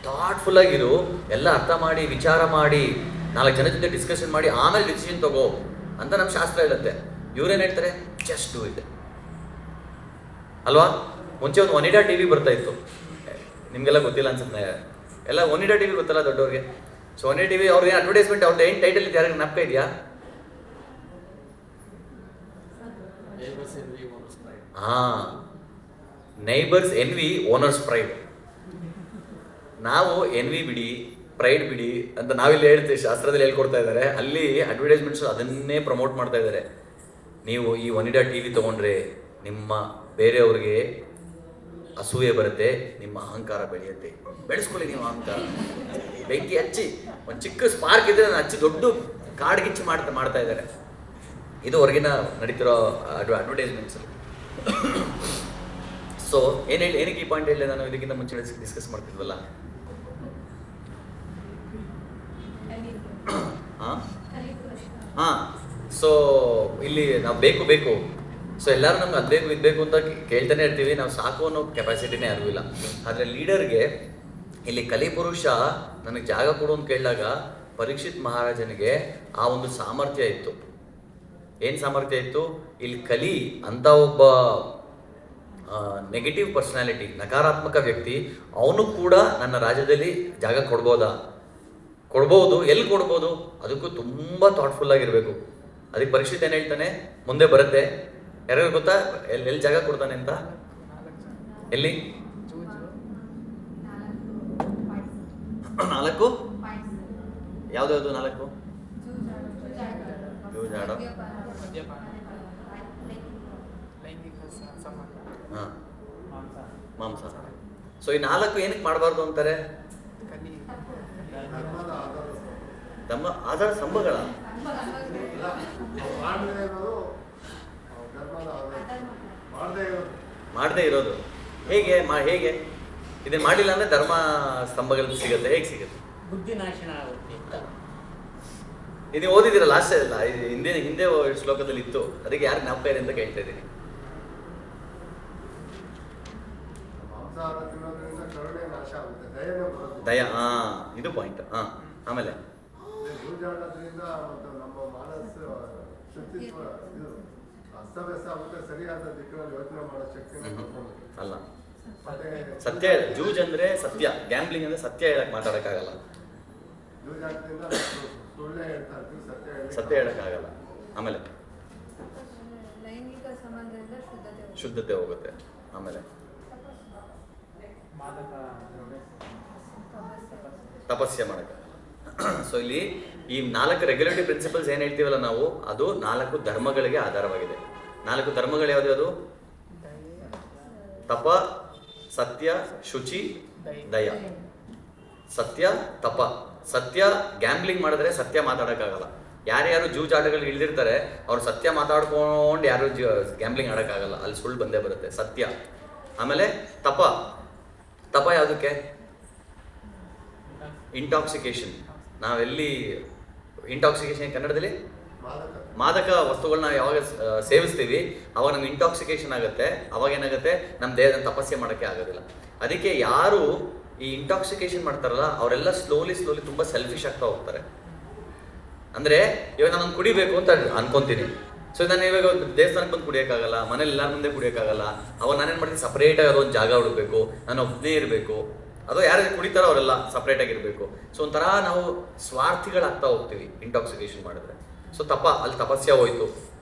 ಥಾಟ್ಫುಲ್ಲಾಗಿರು, ಎಲ್ಲ ಅರ್ಥ ಮಾಡಿ ವಿಚಾರ ಮಾಡಿ 4 ಜನ ಜೊತೆ ಡಿಸ್ಕಷನ್ ಮಾಡಿ ಆಮೇಲೆ ಡಿಸಿಷನ್ ತಗೋ ಅಂತ ನಮ್ಮ ಶಾಸ್ತ್ರ ಹೇಳುತ್ತೆ. ಇವ್ರೇನು ಹೇಳ್ತಾರೆ? ಜಸ್ಟ್ ಡೂ ಇಟ್ ಅಲ್ವಾ? ಮುಂಚೆ ಒಂದು ಒನಿಡಾ ಟಿ ವಿ ಬರ್ತಾ ಇತ್ತು, ನಿಮಗೆಲ್ಲ ಗೊತ್ತಿಲ್ಲ ಅನ್ಸುತ್ತೆ, ಎಲ್ಲ ಒನಿಡಾ ಟಿ ವಿ ಗೊತ್ತಲ್ಲ ದೊಡ್ಡವ್ರಿಗೆ. ಸೊ ಒನಿಡಾ ಟಿ ವಿ ಅವ್ರಿಗೆ ಅಡ್ವರ್ಟೈಸ್ಮೆಂಟ್, ಅವ್ರದ್ದು ಏನು ಟೈಟಲ್ ಇದೆ ಯಾರಿಗೆ ಜ್ಞಾಪಕ ಇದೆಯಾ? Neighbour's envy owner's pride. ನಾವು ಎನ್ವಿ ಬಿಡಿ, ಪ್ರೈಡ್ ಬಿಡಿ ಅಂತ ನಾವಿಲ್ಲಿ ಹೇಳ್ತೀವಿ, ಶಾಸ್ತ್ರದಲ್ಲಿ ಹೇಳ್ಕೊಡ್ತಾ ಇದ್ದಾರೆ. ಅಲ್ಲಿ ಅಡ್ವರ್ಟೈಸ್ಮೆಂಟ್ಸ್ ಅದನ್ನೇ ಪ್ರಮೋಟ್ ಮಾಡ್ತಾ ಇದ್ದಾರೆ. ನೀವು ಈ ಒನಿಡಾ ಟಿ ವಿ ತೊಗೊಂಡ್ರೆ ನಿಮ್ಮ ಬೇರೆಯವ್ರಿಗೆ ಅಸೂಯೆ ಬರುತ್ತೆ, ನಿಮ್ಮ ಅಹಂಕಾರ ಬೆಳೆಯುತ್ತೆ. ಬೆಳೆಸ್ಕೊಳ್ಳಿ ನೀವು ಅಹಂಕಾರ. ಬೆಂಕಿ ಹಚ್ಚಿ, ಒಂದು ಚಿಕ್ಕ ಸ್ಪಾರ್ಕ್ ಇದ್ರೆ ಹಚ್ಚಿ ದೊಡ್ಡ ಕಾಡ್ಗಿಚ್ಚಿ ಮಾಡ್ತಾ ಇದ್ದಾರೆ. ಇದು ಹೊರಗಿನ ನಡೀತಿರೋ ಅಡ್ವರ್ಟೈಸ್ಮೆಂಟ್ಸ್. ಸೊ ಏನಕ್ಕೆ ಈ ಪಾಯಿಂಟ್ ಹೇಳಿದೆ ನಾನು? ಇದಕ್ಕಿಂತ ಮುಂಚೆ ಡಿಸ್ಕಸ್ ಮಾಡ್ತಿದ್ವಲ್ಲ, ಸೊ ಇಲ್ಲಿ ನಾವು ಬೇಕು, ಸೊ ಎಲ್ಲರೂ ನಮ್ಗೆ ಅದು ಬೇಕು ಇದು ಬೇಕು ಅಂತ ಕೇಳ್ತಾನೆ ಇರ್ತೀವಿ. ನಾವು ಸಾಕು ಅನ್ನೋ ಕೆಪಾಸಿಟಿನೇ ಯಾರಿಗೂ ಇಲ್ಲ. ಆದರೆ ಲೀಡರ್ಗೆ ಇಲ್ಲಿ ಕಲಿಪುರುಷ ನನಗೆ ಜಾಗ ಕೊಡು ಅಂತ ಕೇಳಿದಾಗ ಪರೀಕ್ಷಿತ್ ಮಹಾರಾಜನಿಗೆ ಆ ಒಂದು ಸಾಮರ್ಥ್ಯ ಇತ್ತು. ಏನು ಸಾಮರ್ಥ್ಯ ಇತ್ತು? ಇಲ್ಲಿ ಕಲಿ ಅಂತ ಒಬ್ಬ ನೆಗೆಟಿವ್ ಪರ್ಸನಾಲಿಟಿ, ನಕಾರಾತ್ಮಕ ವ್ಯಕ್ತಿ, ಅವನು ಕೂಡ ನನ್ನ ರಾಜ್ಯದಲ್ಲಿ ಜಾಗ ಕೊಡ್ಬೋದು. ಎಲ್ಲಿ ಕೊಡ್ಬೋದು? ಅದಕ್ಕೂ ತುಂಬ ಥಾಟ್ಫುಲ್ ಆಗಿರಬೇಕು. ಅದಕ್ಕೆ ಪರೀಕ್ಷಿತ್ ಏನು ಹೇಳ್ತಾನೆ, ಮುಂದೆ ಬರುತ್ತೆ. ಯಾರಿಗೂ ಗೊತ್ತಾ ಎಲ್ಲಿ ಜಾಗ ಕೊಡ್ತಾನೆ ಅಂತ? ಎಲ್ಲಿ? 4 ಯಾವ್ದು 4? ಜೂಜಾಡ, ಹಾಂ, ಮಾಂಸ. ಸೊ ಈ 4 ಏನಕ್ಕೆ ಮಾಡಬಾರ್ದು ಅಂತಾರೆ? ತಮ್ಮ ಆಧಾರ ಸ್ತಂಭಗಳ ಮಾಡದೇ ಇರೋದು. ಹೇಗೆ ಇದನ್ನು ಮಾಡಿಲ್ಲ ಅಂದರೆ ಧರ್ಮ ಸ್ತಂಭಗಳು ಸಿಗುತ್ತೆ. ಹೇಗೆ ಸಿಗುತ್ತೆ? ಬುದ್ಧಿನಾಶನ ಆಗುತ್ತೆ. ಇದು ಓದಿದ್ದೀರ ಲಾಸ್ಟ್ ಅಲ್ಲ, ಹಿಂದೆ ಶ್ಲೋಕದಲ್ಲಿ ಇತ್ತು. ಅದಕ್ಕೆ ಯಾರು ಜ್ಞಾಪಕ ಇದೆ ಅಂತ ಕೇಳ್ತಾ ಇದ್ದೀನಿ. ದಯ, ಇದು ಪಾಯಿಂಟ್. ಆಮೇಲೆ ಅಲ್ಲ, ಸತ್ಯ. ಜೂಜ್ ಅಂದ್ರೆ ಸತ್ಯ, ಗ್ಯಾಂಬ್ಲಿಂಗ್ ಅಂದ್ರೆ ಸತ್ಯ ಹೇಳಕ್ ಮಾತಾಡಕ್ಕಾಗಲ್ಲ, ಸತ್ಯ ಹೇಳಕ್ಕಾಗಲ್ಲ. ಆಮೇಲೆ ಶುದ್ಧತೆ ಹೋಗುತ್ತೆ. ಆಮೇಲೆ ತಪಸ್ಯ ಮಾಡಕ್ಕಾಗಲ್ಲ. ಸೊ ಇಲ್ಲಿ ಈ 4 ರೆಗ್ಯುಲೇಟರಿ ಪ್ರಿನ್ಸಿಪಲ್ಸ್ ಏನು ಹೇಳ್ತೀವಲ್ಲ ನಾವು, ಅದು 4 ಧರ್ಮಗಳಿಗೆ ಆಧಾರವಾಗಿದೆ. 4 ಧರ್ಮಗಳು ಯಾವ್ದು? ತಪ, ಸತ್ಯ, ಶುಚಿ, ದಯ. ಸತ್ಯ, ತಪ. ಸತ್ಯ, ಗ್ಯಾಂಬ್ಲಿಂಗ್ ಮಾಡಿದ್ರೆ ಸತ್ಯ ಮಾತಾಡೋಕ್ಕಾಗಲ್ಲ. ಯಾರ್ಯಾರು ಜೂಜಾಟಗಳು ಇಳಿದಿರ್ತಾರೆ ಅವ್ರು ಸತ್ಯ ಮಾತಾಡ್ಕೊಂಡು ಯಾರು ಗ್ಯಾಂಬ್ಲಿಂಗ್ ಆಡೋಕ್ಕಾಗಲ್ಲ, ಅಲ್ಲಿ ಸುಳ್ಳು ಬಂದೇ ಬರುತ್ತೆ. ಸತ್ಯ. ಆಮೇಲೆ ತಪ. ತಪ ಯಾವುದಕ್ಕೆ? ಇಂಟಾಕ್ಸಿಕೇಶನ್. ನಾವೆಲ್ಲಿ ಇಂಟಾಕ್ಸಿಕೇಶನ್ ಕನ್ನಡದಲ್ಲಿ ಮಾದಕ ವಸ್ತುಗಳನ್ನ ಯಾವಾಗ ಸೇವಿಸ್ತೀವಿ ಅವಾಗ ನಮ್ಗೆ ಇಂಟಾಕ್ಸಿಕೇಶನ್ ಆಗುತ್ತೆ. ಅವಾಗ ಏನಾಗುತ್ತೆ, ನಮ್ಮ ದೇಹದ ತಪಸ್ಸೆ ಮಾಡೋಕ್ಕೆ ಆಗೋದಿಲ್ಲ. ಅದಕ್ಕೆ ಯಾರು ಈ ಇಂಟಾಕ್ಸಿಕೇಶನ್ ಮಾಡ್ತಾರಲ್ಲ ಅವರೆಲ್ಲ ಸ್ಲೋಲಿ ತುಂಬ ಸೆಲ್ಫಿಶ್ ಆಗ್ತಾ ಹೋಗ್ತಾರೆ. ಅಂದರೆ ಇವಾಗ ನಾನು ಕುಡಿಬೇಕು ಅಂತ ಅನ್ಕೊಂತೀನಿ. ಸೊ ನಾನು ಇವಾಗ ದೇವಸ್ಥಾನಕ್ಕೆ ಬಂದು ಕುಡಿಯೋಕ್ಕಾಗಲ್ಲ, ಮನೇಲಿ ಎಲ್ಲರ ಮುಂದೆ ಕುಡಿಯೋಕ್ಕಾಗಲ್ಲ. ಅವಾಗ ನಾನೇನು ಮಾಡ್ತೀನಿ, ಸಪ್ರೇಟಾಗಿ ಅದೊಂದು ಜಾಗ ಹುಡಬೇಕು, ನಾನು ಒಬ್ಬನೇ ಇರಬೇಕು. ಅದು ಯಾರು ಕುಡಿತಾರೋ ಅವರೆಲ್ಲ ಸಪ್ರೇಟಾಗಿರಬೇಕು. ಸೊ ಒಂಥರ ನಾವು ಸ್ವಾರ್ಥಿಗಳಾಗ್ತಾ ಹೋಗ್ತೀವಿ ಇಂಟಾಕ್ಸಿಕೇಶನ್ ಮಾಡಿದ್ರೆ. ಸೊ ತಪ, ಅಲ್ಲಿ ತಪಸ್ಯ ಹೋಯ್ತು.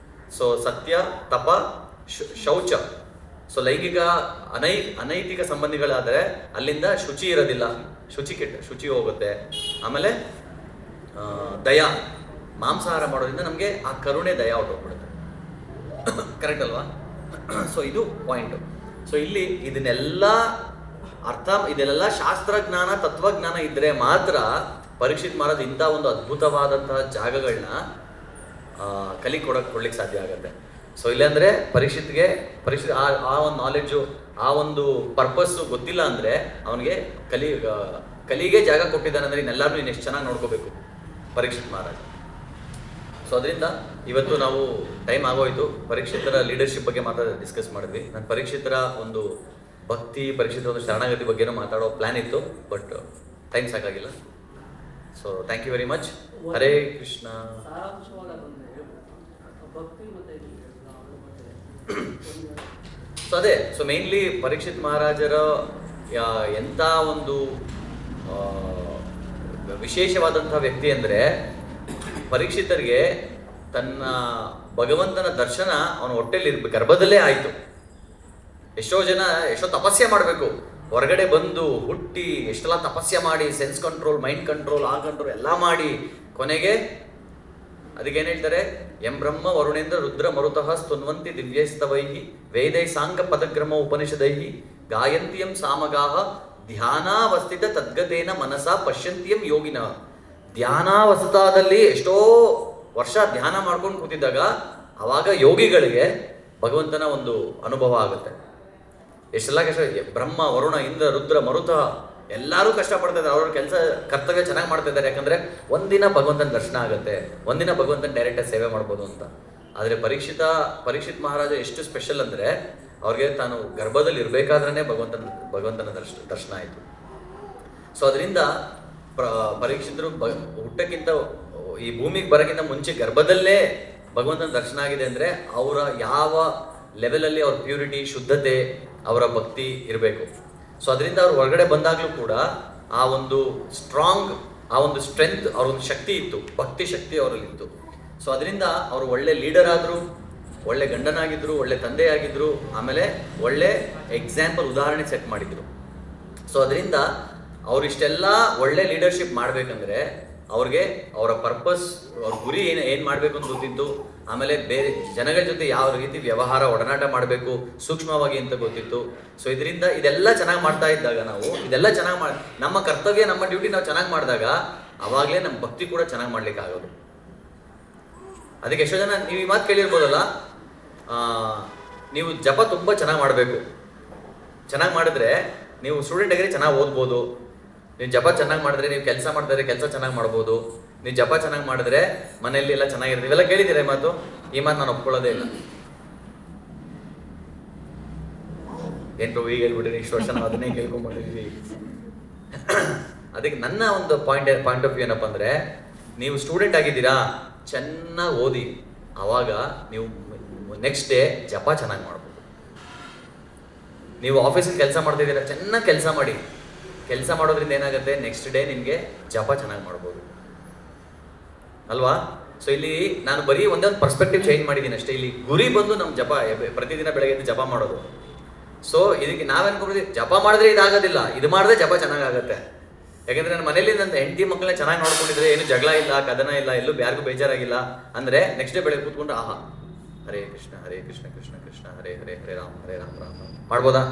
ಸೊ ಸತ್ಯ, ತಪ, ಶೌಚ. ಸೊ ಲೈಂಗಿಕ ಅನೈತಿಕ ಸಂಬಂಧಿಗಳಾದರೆ ಅಲ್ಲಿಂದ ಶುಚಿ ಇರೋದಿಲ್ಲ, ಶುಚಿ ಹೋಗುತ್ತೆ. ಆಮೇಲೆ ದಯ, ಮಾಂಸಾಹಾರ ಮಾಡೋದ್ರಿಂದ ನಮಗೆ ಆ ಕರುಣೆ, ದಯ ಹೊರಟೋಗ್ಬಿಡುತ್ತೆ. ಕರೆಕ್ಟ್ ಅಲ್ವಾ? ಸೊ ಇದು ಪಾಯಿಂಟು. ಸೊ ಇಲ್ಲಿ ಇದನ್ನೆಲ್ಲ ಇದೆಲ್ಲ ಶಾಸ್ತ್ರಜ್ಞಾನ, ತತ್ವಜ್ಞಾನ ಇದ್ದರೆ ಮಾತ್ರ ಪರೀಕ್ಷಿತ್ ಮಹಾರಾಜ್ ಇಂಥ ಒಂದು ಅದ್ಭುತವಾದಂತಹ ಜಾಗಗಳನ್ನ ಕೊಡ್ಲಿಕ್ಕೆ ಸಾಧ್ಯ ಆಗುತ್ತೆ. ಸೊ ಇಲ್ಲಾಂದರೆ ಪರೀಕ್ಷಿತ್ ಆ ಒಂದು ನಾಲೆಡ್ಜು, ಆ ಒಂದು ಪರ್ಪಸ್ಸು ಗೊತ್ತಿಲ್ಲ ಅಂದರೆ ಅವನಿಗೆ ಕಲಿಗೆ ಜಾಗ ಕೊಟ್ಟಿದ್ದಾನೆ ಅಂದರೆ ಇನ್ನೆಲ್ಲರೂ ಇನ್ನೆಷ್ಟು ಚೆನ್ನಾಗಿ ನೋಡ್ಕೋಬೇಕು ಪರೀಕ್ಷಿತ್ ಮಹಾರಾಜ್. ಸೊ ಅದರಿಂದ ಇವತ್ತು ನಾವು ಟೈಮ್ ಆಗೋಯ್ತು. ಪರೀಕ್ಷಿತರ ಲೀಡರ್ಶಿಪ್ ಬಗ್ಗೆ ಡಿಸ್ಕಸ್ ಮಾಡಿದ್ವಿ. ನಾನು ಪರೀಕ್ಷಿತರ ಒಂದು ಭಕ್ತಿ, ಪರೀಕ್ಷಿತರ ಒಂದು ಶರಣಾಗತಿ ಬಗ್ಗೆನೂ ಮಾತಾಡೋ ಪ್ಲ್ಯಾನ್ ಇತ್ತು, ಬಟ್ ಟೈಮ್ ಸಾಕಾಗಿಲ್ಲ. So thank you very much. Hare Krishna. So ಅದೇ, ಸೊ ಮೇನ್ಲಿ ಪರೀಕ್ಷಿತ್ ಮಹಾರಾಜರ ಎಂಥ ಒಂದು ವಿಶೇಷವಾದಂಥ ವ್ಯಕ್ತಿ ಅಂದರೆ, ಪರೀಕ್ಷಿತರಿಗೆ ತನ್ನ ಭಗವಂತನ ದರ್ಶನ ಅವನ ಹೊಟ್ಟೆಲಿ ಗರ್ಭದಲ್ಲೇ ಆಯಿತು. ಎಷ್ಟೋ ತಪಸ್ಸೆ ಮಾಡಬೇಕು, ಹೊರಗಡೆ ಬಂದು ಹುಟ್ಟಿ ಎಷ್ಟೆಲ್ಲ ತಪಸ್ಸೆ ಮಾಡಿ ಸೆನ್ಸ್ ಕಂಟ್ರೋಲ್, ಮೈಂಡ್ ಕಂಟ್ರೋಲ್, ಆ ಕಂಟ್ರೋಲ್ ಎಲ್ಲ ಮಾಡಿ ಕೊನೆಗೆ ಅದಕ್ಕೇನು ಹೇಳ್ತಾರೆ, ಎಂ ಬ್ರಹ್ಮ ವರುಣೇಂದ್ರ ರುದ್ರ ಮರುತಃ ಸ್ತುನ್ವಂತಿ ದಿವ್ಯೈಸ್ತವೈಹಿ ವೇದೈ ಸಾಂಗ ಪದಗ್ರಮ ಉಪನಿಷದೈಹಿ ಗಾಯಂತಿಯಂ ಸಾಮಗಾಹ ಧ್ಯಾನಾವಸ್ಥಿತ ತದ್ಗತೇನ ಮನಸ ಪಶ್ಯಂತಿಯಂ ಯೋಗಿನ. ಧ್ಯಾನಾವಸ್ಥಾದಲ್ಲಿ ಎಷ್ಟೋ ವರ್ಷ ಧ್ಯಾನ ಮಾಡ್ಕೊಂಡು ಕೂತಿದ್ದಾಗ ಆವಾಗ ಯೋಗಿಗಳಿಗೆ ಭಗವಂತನ ಒಂದು ಅನುಭವ ಆಗುತ್ತೆ. ಎಷ್ಟೆಲ್ಲ ಕಷ್ಟ, ಬ್ರಹ್ಮ ವರುಣ ಇಂದ್ರ ರುದ್ರ ಮರುತ ಎಲ್ಲರೂ ಕಷ್ಟಪಡ್ತಾ ಇದ್ದಾರೆ, ಅವ್ರ ಕೆಲಸ ಕರ್ತವ್ಯ ಚೆನ್ನಾಗಿ ಮಾಡ್ತಾ ಇದ್ದಾರೆ. ಯಾಕಂದರೆ ಒಂದಿನ ಭಗವಂತನ ದರ್ಶನ ಆಗುತ್ತೆ, ಒಂದಿನ ಭಗವಂತನ ಡೈರೆಕ್ಟಾಗಿ ಸೇವೆ ಮಾಡ್ಬೋದು ಅಂತ. ಆದರೆ ಪರೀಕ್ಷಿತ್ ಮಹಾರಾಜ ಎಷ್ಟು ಸ್ಪೆಷಲ್ ಅಂದರೆ, ಅವ್ರಿಗೆ ತಾನು ಗರ್ಭದಲ್ಲಿ ಇರಬೇಕಾದ್ರೇ ಭಗವಂತನ ದರ್ಶನ ಆಯಿತು. ಸೊ ಅದರಿಂದ ಪರೀಕ್ಷಿತರು ಹುಟ್ಟಕ್ಕಿಂತ ಈ ಭೂಮಿಗೆ ಬರೋಕ್ಕಿಂತ ಮುಂಚೆ ಗರ್ಭದಲ್ಲೇ ಭಗವಂತನ ದರ್ಶನ ಆಗಿದೆ ಅಂದರೆ ಅವರ ಯಾವ ಲೆವೆಲಲ್ಲಿ ಅವ್ರ ಪ್ಯೂರಿಟಿ, ಶುದ್ಧತೆ, ಅವರ ಭಕ್ತಿ ಇರಬೇಕು. ಸೊ ಅದರಿಂದ ಅವ್ರು ಹೊರಗಡೆ ಬಂದಾಗಲೂ ಕೂಡ ಆ ಒಂದು ಸ್ಟ್ರಾಂಗ್, ಆ ಒಂದು ಸ್ಟ್ರೆಂತ್, ಅವ್ರ ಒಂದು ಶಕ್ತಿ ಇತ್ತು, ಭಕ್ತಿ ಶಕ್ತಿ ಅವರಲ್ಲಿತ್ತು. ಸೊ ಅದರಿಂದ ಅವರು ಒಳ್ಳೆ ಲೀಡರ್ ಆದರು, ಒಳ್ಳೆ ಗಂಡನಾಗಿದ್ದರು, ಒಳ್ಳೆ ತಂದೆಯಾಗಿದ್ದರು, ಆಮೇಲೆ ಒಳ್ಳೆ ಎಕ್ಸಾಂಪಲ್, ಉದಾಹರಣೆ ಸೆಟ್ ಮಾಡಿದರು. ಸೊ ಅದರಿಂದ ಅವರಿಷ್ಟೆಲ್ಲ ಒಳ್ಳೆ ಲೀಡರ್ಶಿಪ್ ಮಾಡಬೇಕಂದ್ರೆ ಅವ್ರಿಗೆ ಅವರ ಪರ್ಪಸ್, ಅವ್ರ ಗುರಿ ಏನು ಮಾಡಬೇಕು ಅಂತ ಗೊತ್ತಿತ್ತು. ಆಮೇಲೆ ಬೇರೆ ಜನಗಳ ಜೊತೆ ಯಾವ ರೀತಿ ವ್ಯವಹಾರ, ಒಡನಾಟ ಮಾಡಬೇಕು ಸೂಕ್ಷ್ಮವಾಗಿ ಅಂತ ಗೊತ್ತಿತ್ತು. ಸೊ ಇದೆಲ್ಲ ಚೆನ್ನಾಗಿ ಮಾಡ್ತಾ ಇದ್ದಾಗ, ನಾವು ಇದೆಲ್ಲ ಚೆನ್ನಾಗಿ ನಮ್ಮ ಕರ್ತವ್ಯ, ನಮ್ಮ ಡ್ಯೂಟಿ ನಾವು ಚೆನ್ನಾಗಿ ಮಾಡಿದಾಗ ಆವಾಗಲೇ ನಮ್ಮ ಭಕ್ತಿ ಕೂಡ ಚೆನ್ನಾಗಿ ಮಾಡ್ಲಿಕ್ಕೆ ಆಗೋದು. ಅದಕ್ಕೆ ಎಷ್ಟೋ ಜನ ನೀವು ಈ ಮಾತು ಕೇಳಿರ್ಬೋದಲ್ಲ, ನೀವು ಜಪ ತುಂಬ ಚೆನ್ನಾಗಿ ಮಾಡಬೇಕು, ಚೆನ್ನಾಗಿ ಮಾಡಿದ್ರೆ ನೀವು ಸ್ಟೂಡೆಂಟ್ ಆಗಿದ್ರೆ ಚೆನ್ನಾಗಿ ಓದ್ಬೋದು, ನೀವು ಜಪ ಚೆನ್ನಾಗಿ ಮಾಡಿದ್ರೆ ನೀವು ಕೆಲಸ ಮಾಡಿದ್ರೆ ಕೆಲಸ ಚೆನ್ನಾಗಿ ಮಾಡ್ಬೋದು, ನೀವು ಜಪ ಚೆನ್ನಾಗಿ ಮಾಡಿದ್ರೆ ಮನೆಯಲ್ಲಿ ಎಲ್ಲ ಚೆನ್ನಾಗಿರುತ್ತೆ. ಇವೆಲ್ಲ ಕೇಳಿದ್ದೀರಾ ಈ ಮಾತು? ಈ ಮಾತು ನಾನು ಒಪ್ಕೊಳ್ಳೋದೇ ಇಲ್ಲ. ಏನು ಈಗ ಹೇಳ್ಬಿಟ್ರಿ, ಇಷ್ಟು ವರ್ಷ ನಾವು ಅದನ್ನೇ ಕೇಳ್ಕೊಂಡ್ಬಂದಿದ್ವಿ. ಅದಕ್ಕೆ ನನ್ನ ಒಂದು ಪಾಯಿಂಟ್ ಆಫ್ ವ್ಯೂ ಏನಪ್ಪ ಅಂದರೆ, ನೀವು ಸ್ಟೂಡೆಂಟ್ ಆಗಿದ್ದೀರಾ, ಚೆನ್ನಾಗಿ ಓದಿ, ಆವಾಗ ನೀವು ನೆಕ್ಸ್ಟ್ ಡೇ ಜಪ ಚೆನ್ನಾಗಿ ಮಾಡ್ಬೋದು. ನೀವು ಆಫೀಸಲ್ಲಿ ಕೆಲಸ ಮಾಡ್ತಿದ್ದೀರಾ, ಚೆನ್ನಾಗಿ ಕೆಲಸ ಮಾಡಿ. ಕೆಲಸ ಮಾಡೋದ್ರಿಂದ ಏನಾಗುತ್ತೆ, ನೆಕ್ಸ್ಟ್ ಡೇ ನಿಮಗೆ ಜಪ ಚೆನ್ನಾಗಿ ಮಾಡ್ಬೋದು ಅಲ್ವಾ? ಸೊ ಇಲ್ಲಿ ನಾನು ಬರೀ ಒಂದೇ ಒಂದು ಪರ್ಸ್ಪೆಕ್ಟಿವ್ ಚೇಂಜ್ ಮಾಡಿದ್ದೀನಿ ಅಷ್ಟೇ. ಇಲ್ಲಿ ಗುರಿ ಬಂದು ನಮ್ಮ ಜಪ, ಪ್ರತಿದಿನ ಬೆಳಗ್ಗೆ ಜಪ ಮಾಡೋದು. ಸೊ ಇದಕ್ಕೆ ನಾವೇನ್ಕೊಡ್ತೀವಿ, ಜಪ ಮಾಡಿದ್ರೆ ಇದಾಗೋದಿಲ್ಲ, ಇದು ಮಾಡಿದ್ರೆ ಜಪ ಚೆನ್ನಾಗಾಗುತ್ತೆ. ಯಾಕೆಂದರೆ ನನ್ನ ಮನೇಲಿ ನನ್ನ ಹೆಂಡತಿ ಮಕ್ಕಳನ್ನ ಚೆನ್ನಾಗಿ ನೋಡ್ಕೊಂಡಿದ್ರೆ, ಏನು ಜಗಳ ಇಲ್ಲ, ಕದನ ಇಲ್ಲ, ಎಲ್ಲೂ ಯಾರಿಗೂ ಬೇಜಾರಾಗಿಲ್ಲ ಅಂದರೆ ನೆಕ್ಸ್ಟ್ ಡೇ ಬೆಳಗ್ಗೆ ಕೂತ್ಕೊಂಡು ಆಹಾ ಹರೇ ಕೃಷ್ಣ ಕೃಷ್ಣ ಕೃಷ್ಣ ಹರೇ ಹರೇ ಹರೇ ರಾಮ ರಾಮ ಮಾಡ್ಬೋದಾ?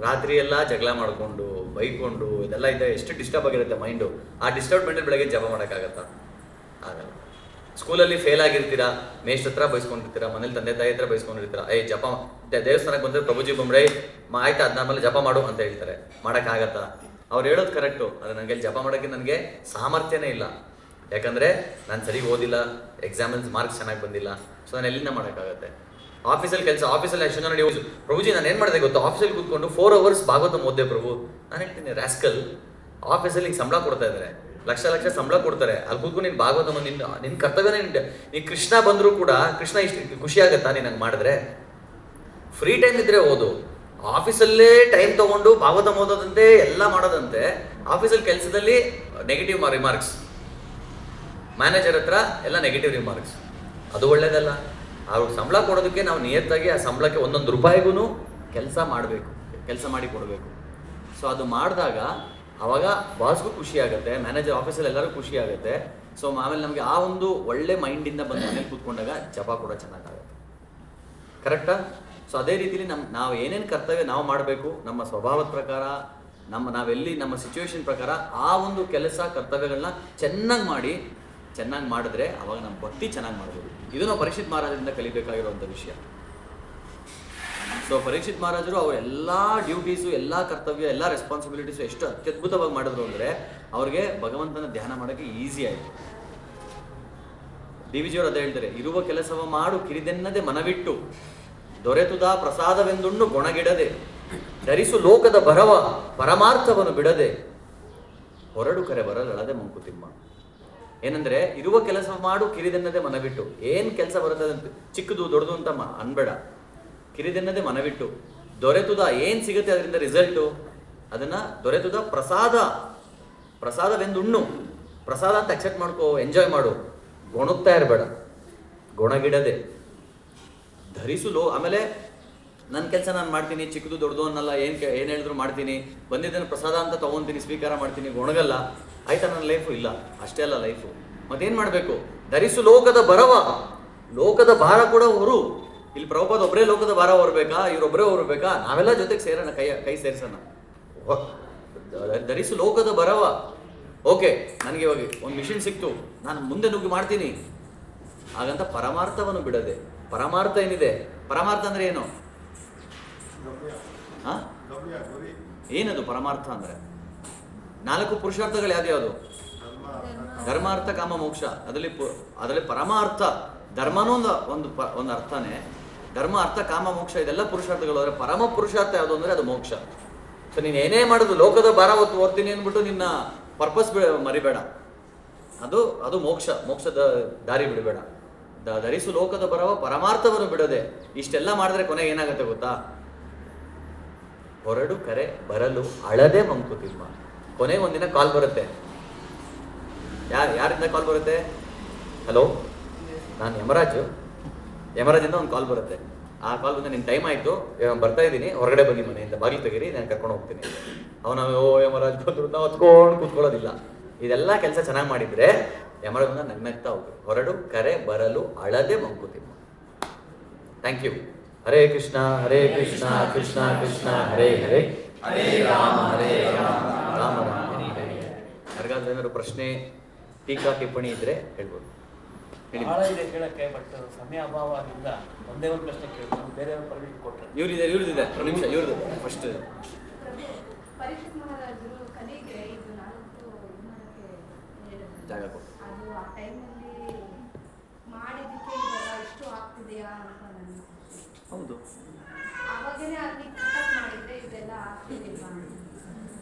ರಾತ್ರಿ ಎಲ್ಲ ಜಗಳ ಮಾಡಿಕೊಂಡು ಬೈಕೊಂಡು ಇದೆಲ್ಲ ಇದೆ, ಎಷ್ಟು ಡಿಸ್ಟರ್ಬ್ ಆಗಿರುತ್ತೆ ಮೈಂಡು. ಆ ಡಿಸ್ಟರ್ಬ್ಮೆಂಟಲ್ಲಿ ಬೆಳಗ್ಗೆ ಜಪ ಮಾಡೋಕ್ಕಾಗತ್ತಾ? ಆಗಲ್ಲ. ಸ್ಕೂಲಲ್ಲಿ ಫೇಲ್ ಆಗಿರ್ತೀರಾ, ಮೇಷ್ಟ್ರ ಹತ್ರ ಬೈಸ್ಕೊಂಡಿರ್ತೀರಾ, ಮನೇಲಿ ತಂದೆ ತಾಯಿ ಹತ್ರ ಬೈಸ್ಕೊಂಡಿರ್ತೀರಾ, ಜಪ ದೇವಸ್ಥಾನಕ್ಕೆ ಬಂದರೆ ಪ್ರಭುಜಿ ಬೊಂಬ್ರೈ ಆಯ್ತು ಅದಾದ್ಮೇಲೆ ಜಪ ಮಾಡು ಅಂತ ಹೇಳ್ತಾರೆ. ಮಾಡೋಕ್ಕಾಗತ್ತಾ? ಅವ್ರು ಹೇಳೋದು ಕರೆಕ್ಟು, ಆದರೆ ನನಗೆ ಜಪ ಮಾಡೋಕ್ಕೆ ನನಗೆ ಸಾಮರ್ಥ್ಯನೇ ಇಲ್ಲ. ಯಾಕಂದರೆ ನಾನು ಸರಿ ಓದಿಲ್ಲ, ಎಕ್ಸಾಮಲ್ಲಿ ಮಾರ್ಕ್ಸ್ ಚೆನ್ನಾಗಿ ಬಂದಿಲ್ಲ. ಸೊ ನಾನು ಎಲ್ಲಿಂದ ಮಾಡೋಕ್ಕಾಗತ್ತೆ? ಆಫೀಸಲ್ಲಿ ಕೆಲಸ, ಆಫೀಸಲ್ಲಿ ಎಷ್ಟು ಜನ ನೀವು ಪ್ರಭುಜಿ ನಾನು ಏನು ಮಾಡಿದೆ ಗೊತ್ತು, ಆಫೀಸಲ್ಲಿ ಕೂತ್ಕೊಂಡು 4 hours ಭಾಗವತ ಓದ್ದೆ ಪ್ರಭು. ನಾನು ಹೇಳ್ತೀನಿ ರಾಸ್ಕಲ್, ಆಫೀಸಲ್ಲಿ ಸಂಬಳ ಕೊಡ್ತಾ ಇದ್ದಾರೆ, ಲಕ್ಷ ಲಕ್ಷ ಸಂಬಳ ಕೊಡ್ತಾರೆ, ಅಲ್ಲಿ ಕೂತ್ಕೊಂಡು ನೀನು ಭಾಗವತ ನಿನ್ನ ಕರ್ತವ್ಯನೇ ನೀನು ಕೃಷ್ಣ ಬಂದರೂ ಕೂಡ ಕೃಷ್ಣ ಇಷ್ಟು ಖುಷಿ ಆಗುತ್ತಾ ನೀನು ಹಂಗೆ ಮಾಡಿದ್ರೆ? ಫ್ರೀ ಟೈಮ್ ಇದ್ದರೆ ಓದು. ಆಫೀಸಲ್ಲೇ ಟೈಮ್ ತೊಗೊಂಡು ಭಾಗವತ ಓದೋದಂತೆ ಎಲ್ಲ ಮಾಡೋದಂತೆ, ಆಫೀಸಲ್ಲಿ ಕೆಲಸದಲ್ಲಿ ನೆಗೆಟಿವ್ ರಿಮಾರ್ಕ್ಸ್, ಮ್ಯಾನೇಜರ್ ಹತ್ರ ಎಲ್ಲ ನೆಗೆಟಿವ್ ರಿಮಾರ್ಕ್ಸ್. ಅದು ಒಳ್ಳೇದಲ್ಲ. ಅವ್ರಿಗೆ ಸಂಬಳ ಕೊಡೋದಕ್ಕೆ ನಾವು ನಿಯತ್ತಾಗಿ ಆ ಸಂಬಳಕ್ಕೆ 1 ರೂಪಾಯಿಗೂ ಕೆಲಸ ಮಾಡಬೇಕು, ಕೆಲಸ ಮಾಡಿ ಕೊಡಬೇಕು. ಸೊ ಅದು ಮಾಡಿದಾಗ ಆವಾಗ ಬಾಸ್ಗೂ ಖುಷಿ ಆಗುತ್ತೆ, ಮ್ಯಾನೇಜರ್ ಆಫೀಸಲ್ಲಿ ಎಲ್ಲರೂ ಖುಷಿ ಆಗುತ್ತೆ. ಸೊ ಆಮೇಲೆ ನಮಗೆ ಆ ಒಂದು ಒಳ್ಳೆ ಮೈಂಡಿಂದ ಬಂದು ಮನೇಲಿ ಕೂತ್ಕೊಂಡಾಗ ಜಪ ಕೂಡ ಚೆನ್ನಾಗಾಗುತ್ತೆ. ಕರೆಕ್ಟಾ? ಸೊ ಅದೇ ರೀತಿಲಿ ನಾವು ಏನೇನು ಕರ್ತವ್ಯ ನಾವು ಮಾಡಬೇಕು, ನಮ್ಮ ಸ್ವಭಾವದ ಪ್ರಕಾರ, ನಾವೆಲ್ಲಿ ನಮ್ಮ ಸಿಚುವೇಶನ್ ಪ್ರಕಾರ ಆ ಒಂದು ಕೆಲಸ ಕರ್ತವ್ಯಗಳನ್ನ ಚೆನ್ನಾಗಿ ಮಾಡಿದ್ರೆ ಅವಾಗ ನಮ್ಮ ಭಕ್ತಿ ಚೆನ್ನಾಗಿ ಮಾಡ್ಬೋದು. ಇದು ನಾವು ಪರೀಕ್ಷಿತ್ ಮಹಾರಾಜರಿಂದ ಕಲಿಬೇಕಾಗಿರುವಂಥ ವಿಷಯ. ಸೊ ಪರೀಕ್ಷಿತ್ ಮಹಾರಾಜರು ಅವ್ರ ಎಲ್ಲ ಡ್ಯೂಟೀಸು, ಎಲ್ಲ ಕರ್ತವ್ಯ, ಎಲ್ಲ ರೆಸ್ಪಾನ್ಸಿಬಿಲಿಟೀಸು ಎಷ್ಟು ಅತ್ಯದ್ಭುತವಾಗಿ ಮಾಡಿದ್ರು ಅಂದರೆ ಅವ್ರಿಗೆ ಭಗವಂತನ ಧ್ಯಾನ ಮಾಡೋಕ್ಕೆ ಈಸಿ ಆಯಿತು. ಡಿ ವಿ ಜಿಯವರು ಅದೇ ಹೇಳ್ತಾರೆ, ಇರುವ ಕೆಲಸವ ಮಾಡು ಕಿರಿದೆನ್ನದೆ ಮನವಿಟ್ಟು, ದೊರೆತುದ ಪ್ರಸಾದವೆಂದುಣ್ಣು ಗೊಣಗಿಡದೆ, ಧರಿಸು ಲೋಕದ ಭರವ ಪರಮಾರ್ಥವನ್ನು ಬಿಡದೆ, ಹೊರಡು ಕರೆ ಬರಲಳದೆ ಮಂಕುತಿಮ್ಮ. ಏನಂದ್ರೆ ಇರುವ ಕೆಲಸ ಮಾಡು ಕಿರಿದೆನ್ನದೆ ಮನವಿಟ್ಟು. ಏನು ಕೆಲಸ ಬರ್ತದೆ, ಚಿಕ್ಕದು ದೊಡ್ಡದು ಅಂತ ಅನ್ಬೇಡ, ಕಿರಿದೆನ್ನದೆ ಮನವಿಟ್ಟು. ದೊರೆತುದ ಏನು ಸಿಗುತ್ತೆ ಅದರಿಂದ ರಿಸಲ್ಟು, ಅದನ್ನ ದೊರೆತುದ ಪ್ರಸಾದವೆಂದುಣ್ಣು. ಪ್ರಸಾದ ಅಂತ ಅಕ್ಸೆಪ್ಟ್ ಮಾಡ್ಕೋ, ಎಂಜಾಯ್ ಮಾಡು, ಗೊಣಗ್ತಾ ಇರಬೇಡ, ಗೊಣಗಿಡದೆ. ಧರಿಸು ಆಮೇಲೆ ನನ್ನ ಕೆಲಸ ನಾನು ಮಾಡ್ತೀನಿ, ಚಿಕ್ಕದು ದೊಡ್ಡದು ಅನ್ನಲ್ಲ, ಏನು ಹೇಳಿದ್ರು ಮಾಡ್ತೀನಿ, ಬಂದಿದ್ದನ್ನು ಪ್ರಸಾದ ಅಂತ ತೊಗೊತೀನಿ, ಸ್ವೀಕಾರ ಮಾಡ್ತೀನಿ, ಗೊಣಗಲ್ಲ. ಆಯ್ತಾ ನನ್ನ ಲೈಫು? ಇಲ್ಲ, ಅಷ್ಟೇ ಅಲ್ಲ ಲೈಫು. ಮತ್ತೇನು ಮಾಡಬೇಕು? ಧರಿಸು ಲೋಕದ ಭರವ, ಲೋಕದ ಭಾರ ಕೂಡ ಹೊರು. ಇಲ್ಲಿ ಪ್ರಭುಪಾದ ಒಬ್ಬರೇ ಲೋಕದ ಭಾರ ಹೊರಬೇಕಾ, ಇವರೊಬ್ಬರೇ ಹೊರಬೇಕಾ? ನಾವೆಲ್ಲ ಜೊತೆಗೆ ಸೇರೋಣ, ಕೈ ಸೇರಿಸೋಣ. ಧರಿಸು ಲೋಕದ ಭರವ. ಓಕೆ, ನನಗೆ ಇವಾಗ ಒಂದು ಮಿಷನ್ ಸಿಕ್ತು, ನಾನು ಮುಂದೆ ನುಗ್ಗಿ ಮಾಡ್ತೀನಿ, ಹಾಗಂತ ಪರಮಾರ್ಥವನ್ನು ಬಿಡದೆ. ಪರಮಾರ್ಥ ಏನಿದೆ? ಪರಮಾರ್ಥ ಅಂದರೆ ಏನು? ಏನದು ಪರಮಾರ್ಥ ಅಂದರೆ? 4 ಪುರುಷಾರ್ಥಗಳು ಯಾವ್ದು? ಧರ್ಮ, ಅರ್ಥ, ಕಾಮ, ಮೋಕ್ಷ. ಅದರಲ್ಲಿ ಪರಮಾರ್ಥ, ಧರ್ಮನೂ ಒಂದು ಅರ್ಥನೇ. ಧರ್ಮ, ಅರ್ಥ, ಕಾಮ, ಮೋಕ್ಷ ಇದೆಲ್ಲ ಪುರುಷಾರ್ಥಗಳು. ಆದರೆ ಪರಮ ಪುರುಷಾರ್ಥ ಯಾವುದು ಅಂದರೆ ಅದು ಮೋಕ್ಷ. ಸೊ ನೀನು ಏನೇ ಮಾಡೋದು, ಲೋಕದ ಭಾರ ಓದ್ತೀನಿ ಅಂದ್ಬಿಟ್ಟು ನಿನ್ನ ಪರ್ಪಸ್ ಮರಿಬೇಡ. ಅದು ಮೋಕ್ಷದ ದಾರಿ ಬಿಡಬೇಡ. ಧರಿಸು ಲೋಕದ ಬರವ ಪರಮಾರ್ಥವನ್ನು ಬಿಡದೆ. ಇಷ್ಟೆಲ್ಲ ಮಾಡಿದ್ರೆ ಕೊನೆಗೆ ಏನಾಗುತ್ತೆ ಗೊತ್ತಾ? ಹೊರಡು ಕರೆ ಬರಲು ಅಳದೆ ಮಂಕುತಿಮ್ಮ. ಕೊನೆಗೆ ಒಂದಿನ ಕಾಲ್ ಬರುತ್ತೆ. ಯಾರಿಂದ ಕಾಲ್ ಬರುತ್ತೆ? ಹಲೋ, ನಾನು ಯಮರಾಜಿಂದ ಒಂದು ಕಾಲ್ ಬರುತ್ತೆ. ಆ ಕಾಲ್ ಬಂದು ನಿನ್ನ ಟೈಮ್ ಆಯಿತು, ಬರ್ತಾ ಇದ್ದೀನಿ, ಹೊರಗಡೆ ಬನ್ನಿ, ಮನೆಯಿಂದ ಬಾಗಿಲು ತೆಗೀರಿ, ನಾನು ಕರ್ಕೊಂಡು ಹೋಗ್ತೀನಿ. ಅವನು ಯಮರಾಜ್ ಬಂದ್ರು ನಾವು ಹೊತ್ಕೊಂಡು ಕೂತ್ಕೊಳ್ಳೋದಿಲ್ಲ. ಇದೆಲ್ಲ ಕೆಲಸ ಚೆನ್ನಾಗಿ ಮಾಡಿದರೆ ಯಮರಾಜನ ನಗ್ನಗ್ತಾ ಹೋಗ್ಬೇಕು. ಹೊರಡು ಕರೆ ಬರಲು ಅಳದೆ ಮಂಕುತಿಮ್ಮ. Thank you. ಹರೇ ಕೃಷ್ಣ ಹರೇ ಕೃಷ್ಣ ಕೃಷ್ಣ ಕೃಷ್ಣ ಹರೇ ಹರೇ, ಹರೇ ರಾಮ ರಾಮ ರಾಮ ಹರೇ ಹರೇ. ಯಾರಿಗಾದ್ರೂ ಏನಾದ್ರು ಪ್ರಶ್ನೆ, ಟೀಕಾ, ಟಿಪ್ಪಣಿ ಇದ್ರೆ ಹೇಳ್ಬೋದು. ಭಾಳ ಇದೆ ಕೇಳಕ್ಕೆ, ಬಟ್ ಸಮಯ ಅಭಾವದಿಂದ ಒಂದೇ ಒಂದು ಪ್ರಶ್ನೆ ಕೇಳ್ತಾರೆ, ಬೇರೆಯವ್ರು ಪರ್ಮಿಷನ್ ಕೊಟ್ಟರೆ. ಇವ್ರದಿದೆ ಒಂದು ನಿಮಿಷ, ಇವ್ರದ್ದು ಫಸ್ಟ್. ಪರೀಕ್ಷಿತ್ ಮಹಾರಾಜರು ಕಲಿಗೆ ಇದು 4 ಜಾಗ ಕೊಟ್ಟು ಅದು ಆ ಟೈಮಲ್ಲಿ ಮಾಡಿದ್ದಕ್ಕೆ ಇವಾಗ ಇಷ್ಟು ಆಗ್ತಿದೆಯಾ ಅಂತ ನನಗೆ. ಹೌದು, ಅವಾಗನೇ ಅಲ್ಲಿ ಕಟ್ ಮಾಡಿದ್ರೆ ಇದೆಲ್ಲ ಆಗ್ತಿದೆಯಾ?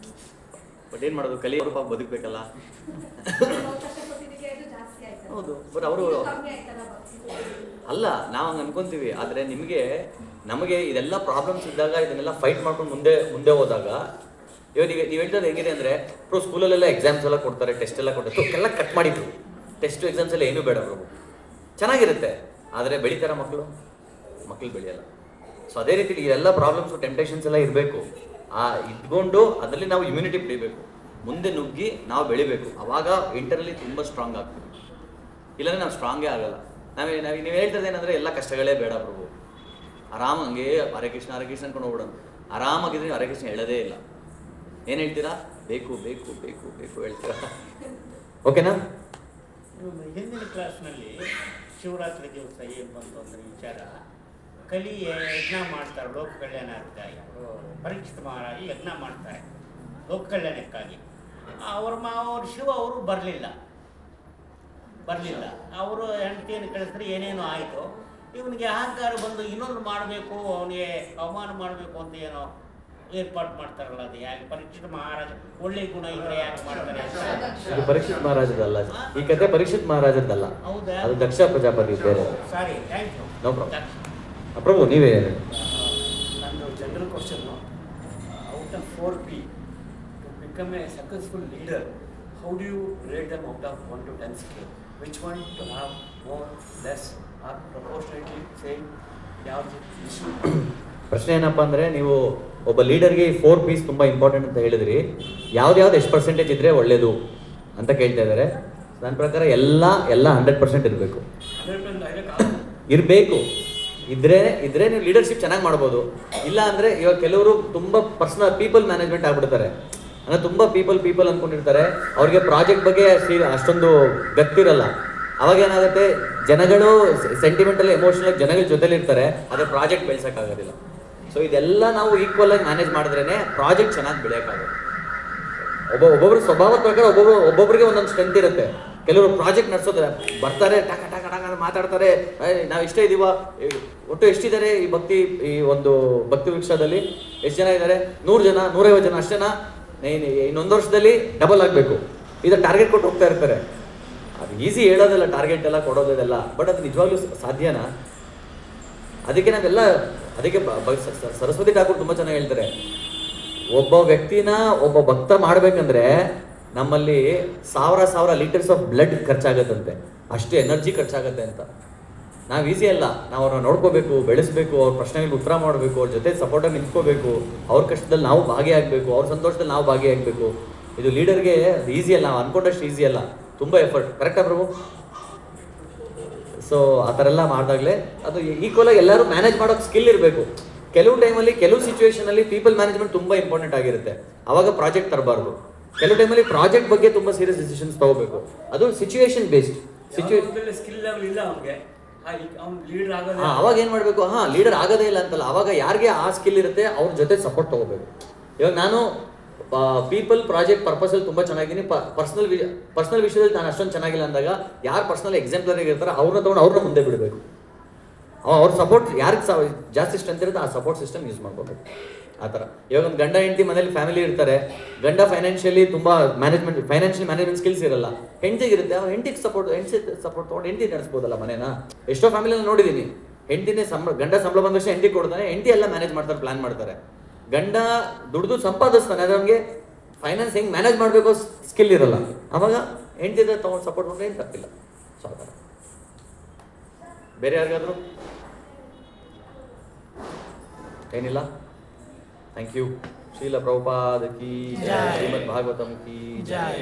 ಬಟ್ ಏನು ಮಾಡೋದು, ಕಲಿಯೋರು ಪಾಪ ಬದುಕಬೇಕಲ್ಲ. ಕಷ್ಟಪಟ್ಟಿದ್ದಕ್ಕೆ ಇದು ಜಾಸ್ತಿ ಆಯ್ತು. ಹೌದು, ಬಟ್ ಅವರು ಕಮ್ಮಿ ಆಯ್ತಲ್ಲ ಭಕ್ತಿ. ಅಲ್ಲ, ನಾವು ಹಂಗೆ ಅನ್ಕೊಂತೀವಿ. ಆದರೆ ನಮಗೆ ಇದೆಲ್ಲ ಪ್ರಾಬ್ಲಮ್ಸ್ ಇದ್ದಾಗ ಇದನ್ನೆಲ್ಲ ಫೈಟ್ ಮಾಡ್ಕೊಂಡು ಮುಂದೆ ಹೋದಾಗ, ಇವಾಗ ನೀವು ಹೇಳ್ತಾರೆ ಹೆಂಗಿದೆ ಅಂದರೆ, ಸ್ಕೂಲಲ್ಲೆಲ್ಲ ಎಕ್ಸಾಮ್ಸ್ ಎಲ್ಲ ಕೊಡ್ತಾರೆ, ಟೆಸ್ಟ್ ಎಲ್ಲ ಕೊಡ್ತಾರೆ, ಎಲ್ಲ ಕಟ್ ಮಾಡಿದ್ರು. ಟೆಸ್ಟು ಎಕ್ಸಾಮ್ಸ್ ಎಲ್ಲ ಏನೂ ಬೇಡ ಪ್ರಭು, ಚೆನ್ನಾಗಿರುತ್ತೆ. ಆದರೆ ಬೆಳೀತಾರ ಮಕ್ಕಳು ಬೆಳೆಯಲ್ಲ. ಸೊ ಅದೇ ರೀತಿ ಇದೆಲ್ಲ ಪ್ರಾಬ್ಲಮ್ಸು, ಟೆಂಪ್ಟೇಷನ್ಸ್ ಎಲ್ಲ ಇರಬೇಕು. ಇದ್ಕೊಂಡು ಅದರಲ್ಲಿ ನಾವು ಇಮ್ಯುನಿಟಿ ಬೆಳಿಬೇಕು, ಮುಂದೆ ನುಗ್ಗಿ ನಾವು ಬೆಳಿಬೇಕು. ಆವಾಗ ಇಂಟರ್ನಲ್ಲಿ ತುಂಬ ಸ್ಟ್ರಾಂಗ್ ಆಗ್ತೀವಿ. ಇಲ್ಲಾಂದರೆ ನಾವು ಸ್ಟ್ರಾಂಗೇ ಆಗಲ್ಲ. ನೀವು ಹೇಳ್ತದೆ ಏನಂದರೆ ಎಲ್ಲ ಕಷ್ಟಗಳೇ ಬೇಡ ಪ್ರಭು, ಆರಾಮ ಹಂಗೆ ಹರೇ ಕೃಷ್ಣ ಅನ್ಕೊಂಡು ಹೋಗ್ಬಿಡೋಣ. ಆರಾಮಾಗಿದ್ರೆ ಹರೇ ಕೃಷ್ಣ ಹೇಳೋದೇ ಇಲ್ಲ. ಏನು ಹೇಳ್ತೀರಾ? ಬೇಕು ಬೇಕು ಬೇಕು ಬೇಕು ಹೇಳ್ತೀರಾ? ಓಕೆನಾ? ಹಿಂದಿನ ಕ್ಲಾಸ್ನಲ್ಲಿ ಶಿವರಾತ್ರಿ ದಿವಸ ಏನು ಬಂತು ಅಂದರೆ ವಿಚಾರ, ಕಲಿ ಯಜ್ಞ ಮಾಡ್ತಾರೆ ಲೋಕ ಕಲ್ಯಾಣಾರ್ಥಕ್ಕಾಗಿ. ಅವರು ಪರೀಕ್ಷಿತ ಮಹಾರಾಜ ಯಜ್ಞ ಮಾಡ್ತಾರೆ ಲೋಕ ಕಲ್ಯಾಣಕ್ಕಾಗಿ. ಅವ್ರ ಶಿವ ಅವರು ಬರಲಿಲ್ಲ. ಅವರು ಹೆಂಡತಿಯನ್ನು ಕಳಿಸಿದ್ರೆ ಏನೇನೋ ಆಯಿತು. ಇವನಿಗೆ ಅಹಂಕಾರ ಬಂದು ಇನ್ನೊಂದು ಮಾಡಬೇಕು, ಅವನಿಗೆ ಅವಮಾನ ಮಾಡಬೇಕು ಅಂತ ಏನೋ ಏರ್ಪಾಟ್ ಮಾಡ್ತಾರಲ್ಲ, ಅದು ಯಾಕೆ ಪರೀಕ್ಷಿತ ಮಹಾರಾಜ ಒಳ್ಳೆ ಗುಣ ಇದ್ರೆ ಯಾಕೆ ಮಾಡ್ತಾರೆ ಅಂತ. ಇದು ಪರೀಕ್ಷಿತ್ ಮಹಾರಾಜದಲ್ಲ, ಈ ಕತೆ ಪರೀಕ್ಷಿತ್ ಮಹಾರಾಜದ್ದಲ್ಲ. ಹೌದಾ? ಅದು ದಕ್ಷ ಪ್ರಜಾಪತಿ ಬೇರೆ. Sorry, thank you. No problem. Prabhu ನೀವೇ ನಂದು general question, out of 4P to become a successful leader, how do you rate them out of 1 to 10 scale? Which one to have more, less or proportionately same? ಯಾವುದು issue? ಪ್ರಶ್ನೆ ಏನಪ್ಪ ಅಂದರೆ, ನೀವು ಒಬ್ಬ ಲೀಡರ್ಗೆ ಈ 4 Ps ತುಂಬ ಇಂಪಾರ್ಟೆಂಟ್ ಅಂತ ಹೇಳಿದ್ರಿ. ಯಾವ್ದು ಎಷ್ಟು ಪರ್ಸೆಂಟೇಜ್ ಇದ್ದರೆ ಒಳ್ಳೆಯದು ಅಂತ ಕೇಳ್ತಾ ಇದ್ದಾರೆ. ನನ್ನ ಪ್ರಕಾರ ಎಲ್ಲ 100% ಇರಬೇಕು. ಇದ್ರೆ ನೀವು ಲೀಡರ್ಶಿಪ್ ಚೆನ್ನಾಗಿ ಮಾಡ್ಬೋದು. ಇಲ್ಲ ಅಂದರೆ ಇವಾಗ ಕೆಲವರು ತುಂಬ ಪರ್ಸನಲ್ ಪೀಪಲ್ ಮ್ಯಾನೇಜ್ಮೆಂಟ್ ಆಗ್ಬಿಡ್ತಾರೆ. ಅಂದರೆ ತುಂಬ ಪೀಪಲ್ ಅಂದ್ಕೊಂಡಿರ್ತಾರೆ, ಅವ್ರಿಗೆ ಪ್ರಾಜೆಕ್ಟ್ ಬಗ್ಗೆ ಅಷ್ಟೊಂದು ಗೊತ್ತಿರಲ್ಲ. ಅವಾಗ ಏನಾಗುತ್ತೆ, ಜನಗಳು ಸೆಂಟಿಮೆಂಟಲಿ ಎಮೋಷನಲ್ ಜನಗಳ ಜೊತೆಲಿರ್ತಾರೆ, ಆದರೆ ಪ್ರಾಜೆಕ್ಟ್ ಬೆಳೆಸೋಕ್ಕಾಗೋದಿಲ್ಲ. ಸೊ ಇದೆಲ್ಲ ನಾವು ಈಕ್ವಲ್ ಆಗಿ ಮ್ಯಾನೇಜ್ ಮಾಡಿದ್ರೇ ಪ್ರಾಜೆಕ್ಟ್ ಚೆನ್ನಾಗಿ ಬೆಳೆಯೋಕ್ಕಾಗುತ್ತೆ. ಒಬ್ಬೊಬ್ಬರು ಸ್ವಭಾವದ ಪ್ರಕಾರ ಒಬ್ಬೊಬ್ಬರಿಗೆ ಒಂದೊಂದು ಸ್ಟ್ರೆಂತ್ ಇರುತ್ತೆ. ಕೆಲವರು ಪ್ರಾಜೆಕ್ಟ್ ನಡೆಸೋದ್ರೆ ಬರ್ತಾರೆ, ಟಕ ಟಕ ಟಕ ಮಾತಾಡ್ತಾರೆ, ನಾವು ಇಷ್ಟೇ ಇದೀವ, ಒಟ್ಟು ಎಷ್ಟಿದ್ದಾರೆ ಈ ಒಂದು ಭಕ್ತಿ ವೃಕ್ಷದಲ್ಲಿ ಎಷ್ಟು ಜನ ಇದ್ದಾರೆ? 100 ಜನ, 150 ಜನ, ಅಷ್ಟು ಜನ ಇನ್ನೊಂದು ವರ್ಷದಲ್ಲಿ ಡಬಲ್ ಆಗಬೇಕು, ಇದು ಟಾರ್ಗೆಟ್ ಕೊಟ್ಟು ಹೋಗ್ತಾ ಇರ್ತಾರೆ. ಅದು ಈಸಿ ಹೇಳೋದಲ್ಲ, ಟಾರ್ಗೆಟ್ ಎಲ್ಲ ಕೊಡೋದೆಲ್ಲ, ಬಟ್ ಅದು ನಿಜವಾಗ್ಲೂ ಸಾಧ್ಯನಾ? ಅದಕ್ಕೆ ಸರಸ್ವತಿ ಠಾಕೂರ್ ತುಂಬ ಚೆನ್ನಾಗಿ ಹೇಳ್ತಾರೆ, ಒಬ್ಬ ವ್ಯಕ್ತಿನ ಒಬ್ಬ ಭಕ್ತ ಮಾಡಬೇಕಂದ್ರೆ ನಮ್ಮಲ್ಲಿ 1000 ಲೀಟರ್ಸ್ ಆಫ್ ಬ್ಲಡ್ ಖರ್ಚಾಗತ್ತಂತೆ, ಅಷ್ಟು ಎನರ್ಜಿ ಖರ್ಚಾಗತ್ತೆ ಅಂತ. ನಾವು ಈಸಿ ಅಲ್ಲ, ನಾವು ಅವ್ರನ್ನ ನೋಡ್ಕೋಬೇಕು, ಬೆಳೆಸಬೇಕು, ಅವ್ರ ಪ್ರಶ್ನೆಗಳಿಗೆ ಉತ್ತರ ಮಾಡಬೇಕು, ಅವ್ರ ಜೊತೆ ಸಪೋರ್ಟಾಗಿ ನಿಂತ್ಕೋಬೇಕು, ಅವ್ರ ಕಷ್ಟದಲ್ಲಿ ನಾವು ಭಾಗಿಯಾಗಬೇಕು, ಅವ್ರ ಸಂತೋಷದಲ್ಲಿ ನಾವು ಭಾಗಿಯಾಗಬೇಕು. ಇದು ಲೀಡರ್ಗೆ ಈಸಿ ಅಲ್ಲ, ನಾವು ಅಂದ್ಕೊಂಡಷ್ಟು ಈಸಿ ಅಲ್ಲ, ತುಂಬ ಎಫರ್ಟ್. ಕರೆಕ್ಟಾ ಪ್ರಭು? ಸೊ ಆ ಥರ ಎಲ್ಲ ಮಾಡಿದಾಗಲೇ ಅದು ಈಕ್ವಲಾಗಿ ಎಲ್ಲರೂ ಮ್ಯಾನೇಜ್ ಮಾಡೋಕ್ಕೆ ಸ್ಕಿಲ್ ಇರಬೇಕು. ಕೆಲವು ಟೈಮಲ್ಲಿ ಕೆಲವು ಸಿಚುವೇಷನಲ್ಲಿ ಪೀಪಲ್ ಮ್ಯಾನೇಜ್ಮೆಂಟ್ ತುಂಬ ಇಂಪಾರ್ಟೆಂಟ್ ಆಗಿರುತ್ತೆ, ಆವಾಗ ಪ್ರಾಜೆಕ್ಟ್ ತರಬಾರ್ದು. ಕೆಲವು ಟೈಮಲ್ಲಿ ಪ್ರಾಜೆಕ್ಟ್ ಬಗ್ಗೆ ತುಂಬ ಸೀರಿಯಸ್ ಡಿಸಿಷನ್ಸ್ ತಗೋಬೇಕು, ಅದು ಸಿಚುವೇಶನ್ ಬೇಸ್ಡ್. ಸ್ಕಿಲ್ ಲೆವೆಲ್ ಇಲ್ಲ ಅವ್ನಿಗೆ, ಲೀಡರ್ ಆಗೋದು. ಅವಾಗ ಏನು ಮಾಡಬೇಕು? ಲೀಡರ್ ಆಗೋದೇ ಇಲ್ಲ ಅಂತಲ್ಲ, ಅವಾಗ ಯಾರಿಗೆ ಆ ಸ್ಕಿಲ್ ಇರುತ್ತೆ ಅವ್ರ ಜೊತೆ ಸಪೋರ್ಟ್ ತಗೋಬೇಕು. ಇವಾಗ ನಾನು ಪೀಪಲ್ ಪ್ರಾಜೆಕ್ಟ್ ಪರ್ಪಸಲ್ಲಿ ತುಂಬ ಚೆನ್ನಾಗಿದ್ದೀನಿ, ಪರ್ಸನಲ್ ವಿಷಯದಲ್ಲಿ ನಾನು ಅಷ್ಟೊಂದು ಚೆನ್ನಾಗಿಲ್ಲ ಅಂದಾಗ ಯಾರು ಪರ್ಸನಲ್ ಎಕ್ಸಾಂಪಲರಿ ಇರ್ತಾರೆ ಅವ್ರನ್ನ ತೊಗೊಂಡು ಅವ್ರನ್ನ ಮುಂದೆ ಬಿಡಬೇಕು. ಅವ್ರ ಸಪೋರ್ಟ್ ಯಾರಿಗೆ ಜಾಸ್ತಿ ಸ್ಟ್ರೆಂತ್ ಇರುತ್ತೆ ಆ ಸಪೋರ್ಟ್ ಸಿಸ್ಟಮ್ ಯೂಸ್ ಮಾಡ್ಕೋಬೇಕು. ಆ ಥರ ಇವಾಗ ಒಂದು ಗಂಡ ಹೆಂಡತಿ ಮನೇಲಿ ಫ್ಯಾಮಿಲಿ ಇರ್ತಾರೆ, ಗಂಡ ಫೈನಾನ್ಷಿಯಲಿ ತುಂಬ ಫೈನಾನ್ಷಿಯಲ್ ಮ್ಯಾನೇಜ್ಮೆಂಟ್ ಸ್ಕಿಲ್ಸ್ ಇರಲ್ಲ, ಹೆಂಡತಿಗಿರುತ್ತೆ, ಹೆಂಡತಿಗೆ ಸಪೋರ್ಟ್ ತೊಗೊಂಡು ಹೆಂಡತಿ ನಡೆಸ್ಬೋದಲ್ಲ ಮನೇನ. ಎಷ್ಟೋ ಫ್ಯಾಮಿಲಿಯಲ್ಲಿ ನೋಡಿದ್ದೀನಿ, ಗಂಡ ಸಂಬಳ ಬಂದಷ್ಟು ಹೆಂಡತಿ ಕೊಡ್ತಾನೆ, ಹೆಂಡತಿ ಎಲ್ಲ ಮ್ಯಾನೇಜ್ ಮಾಡ್ತಾರೆ, ಪ್ಲಾನ್ ಮಾಡ್ತಾರೆ. ಗಂಡ ದುಡ್ದು ಸಂಪಾದಿಸ್ತಾನೆ, ಅದು ನಮಗೆ ಫೈನಾನ್ಸ್ ಹೆಂಗೆ ಮ್ಯಾನೇಜ್ ಮಾಡಬೇಕು ಸ್ಕಿಲ್ ಇರಲ್ಲ, ಅವಾಗ ಹೆಂಡತಿ ತೊಗೊಂಡು ಸಪೋರ್ಟ್ ಮಾಡಿದ್ರೆ ಏನು ತಪ್ಪಿಲ್ಲ. ಸೊ ಆ ಥರ. ಬೇರೆ ಯಾರಿಗಾದ್ರು ಏನಿಲ್ಲ? Thank you. ಶ್ರೀಲ ಪ್ರಭುಪಾದ ಕಿ ಜೈ, ಶ್ರೀಮದ್ ಭಾಗವತಂ ಕಿ ಜೈ.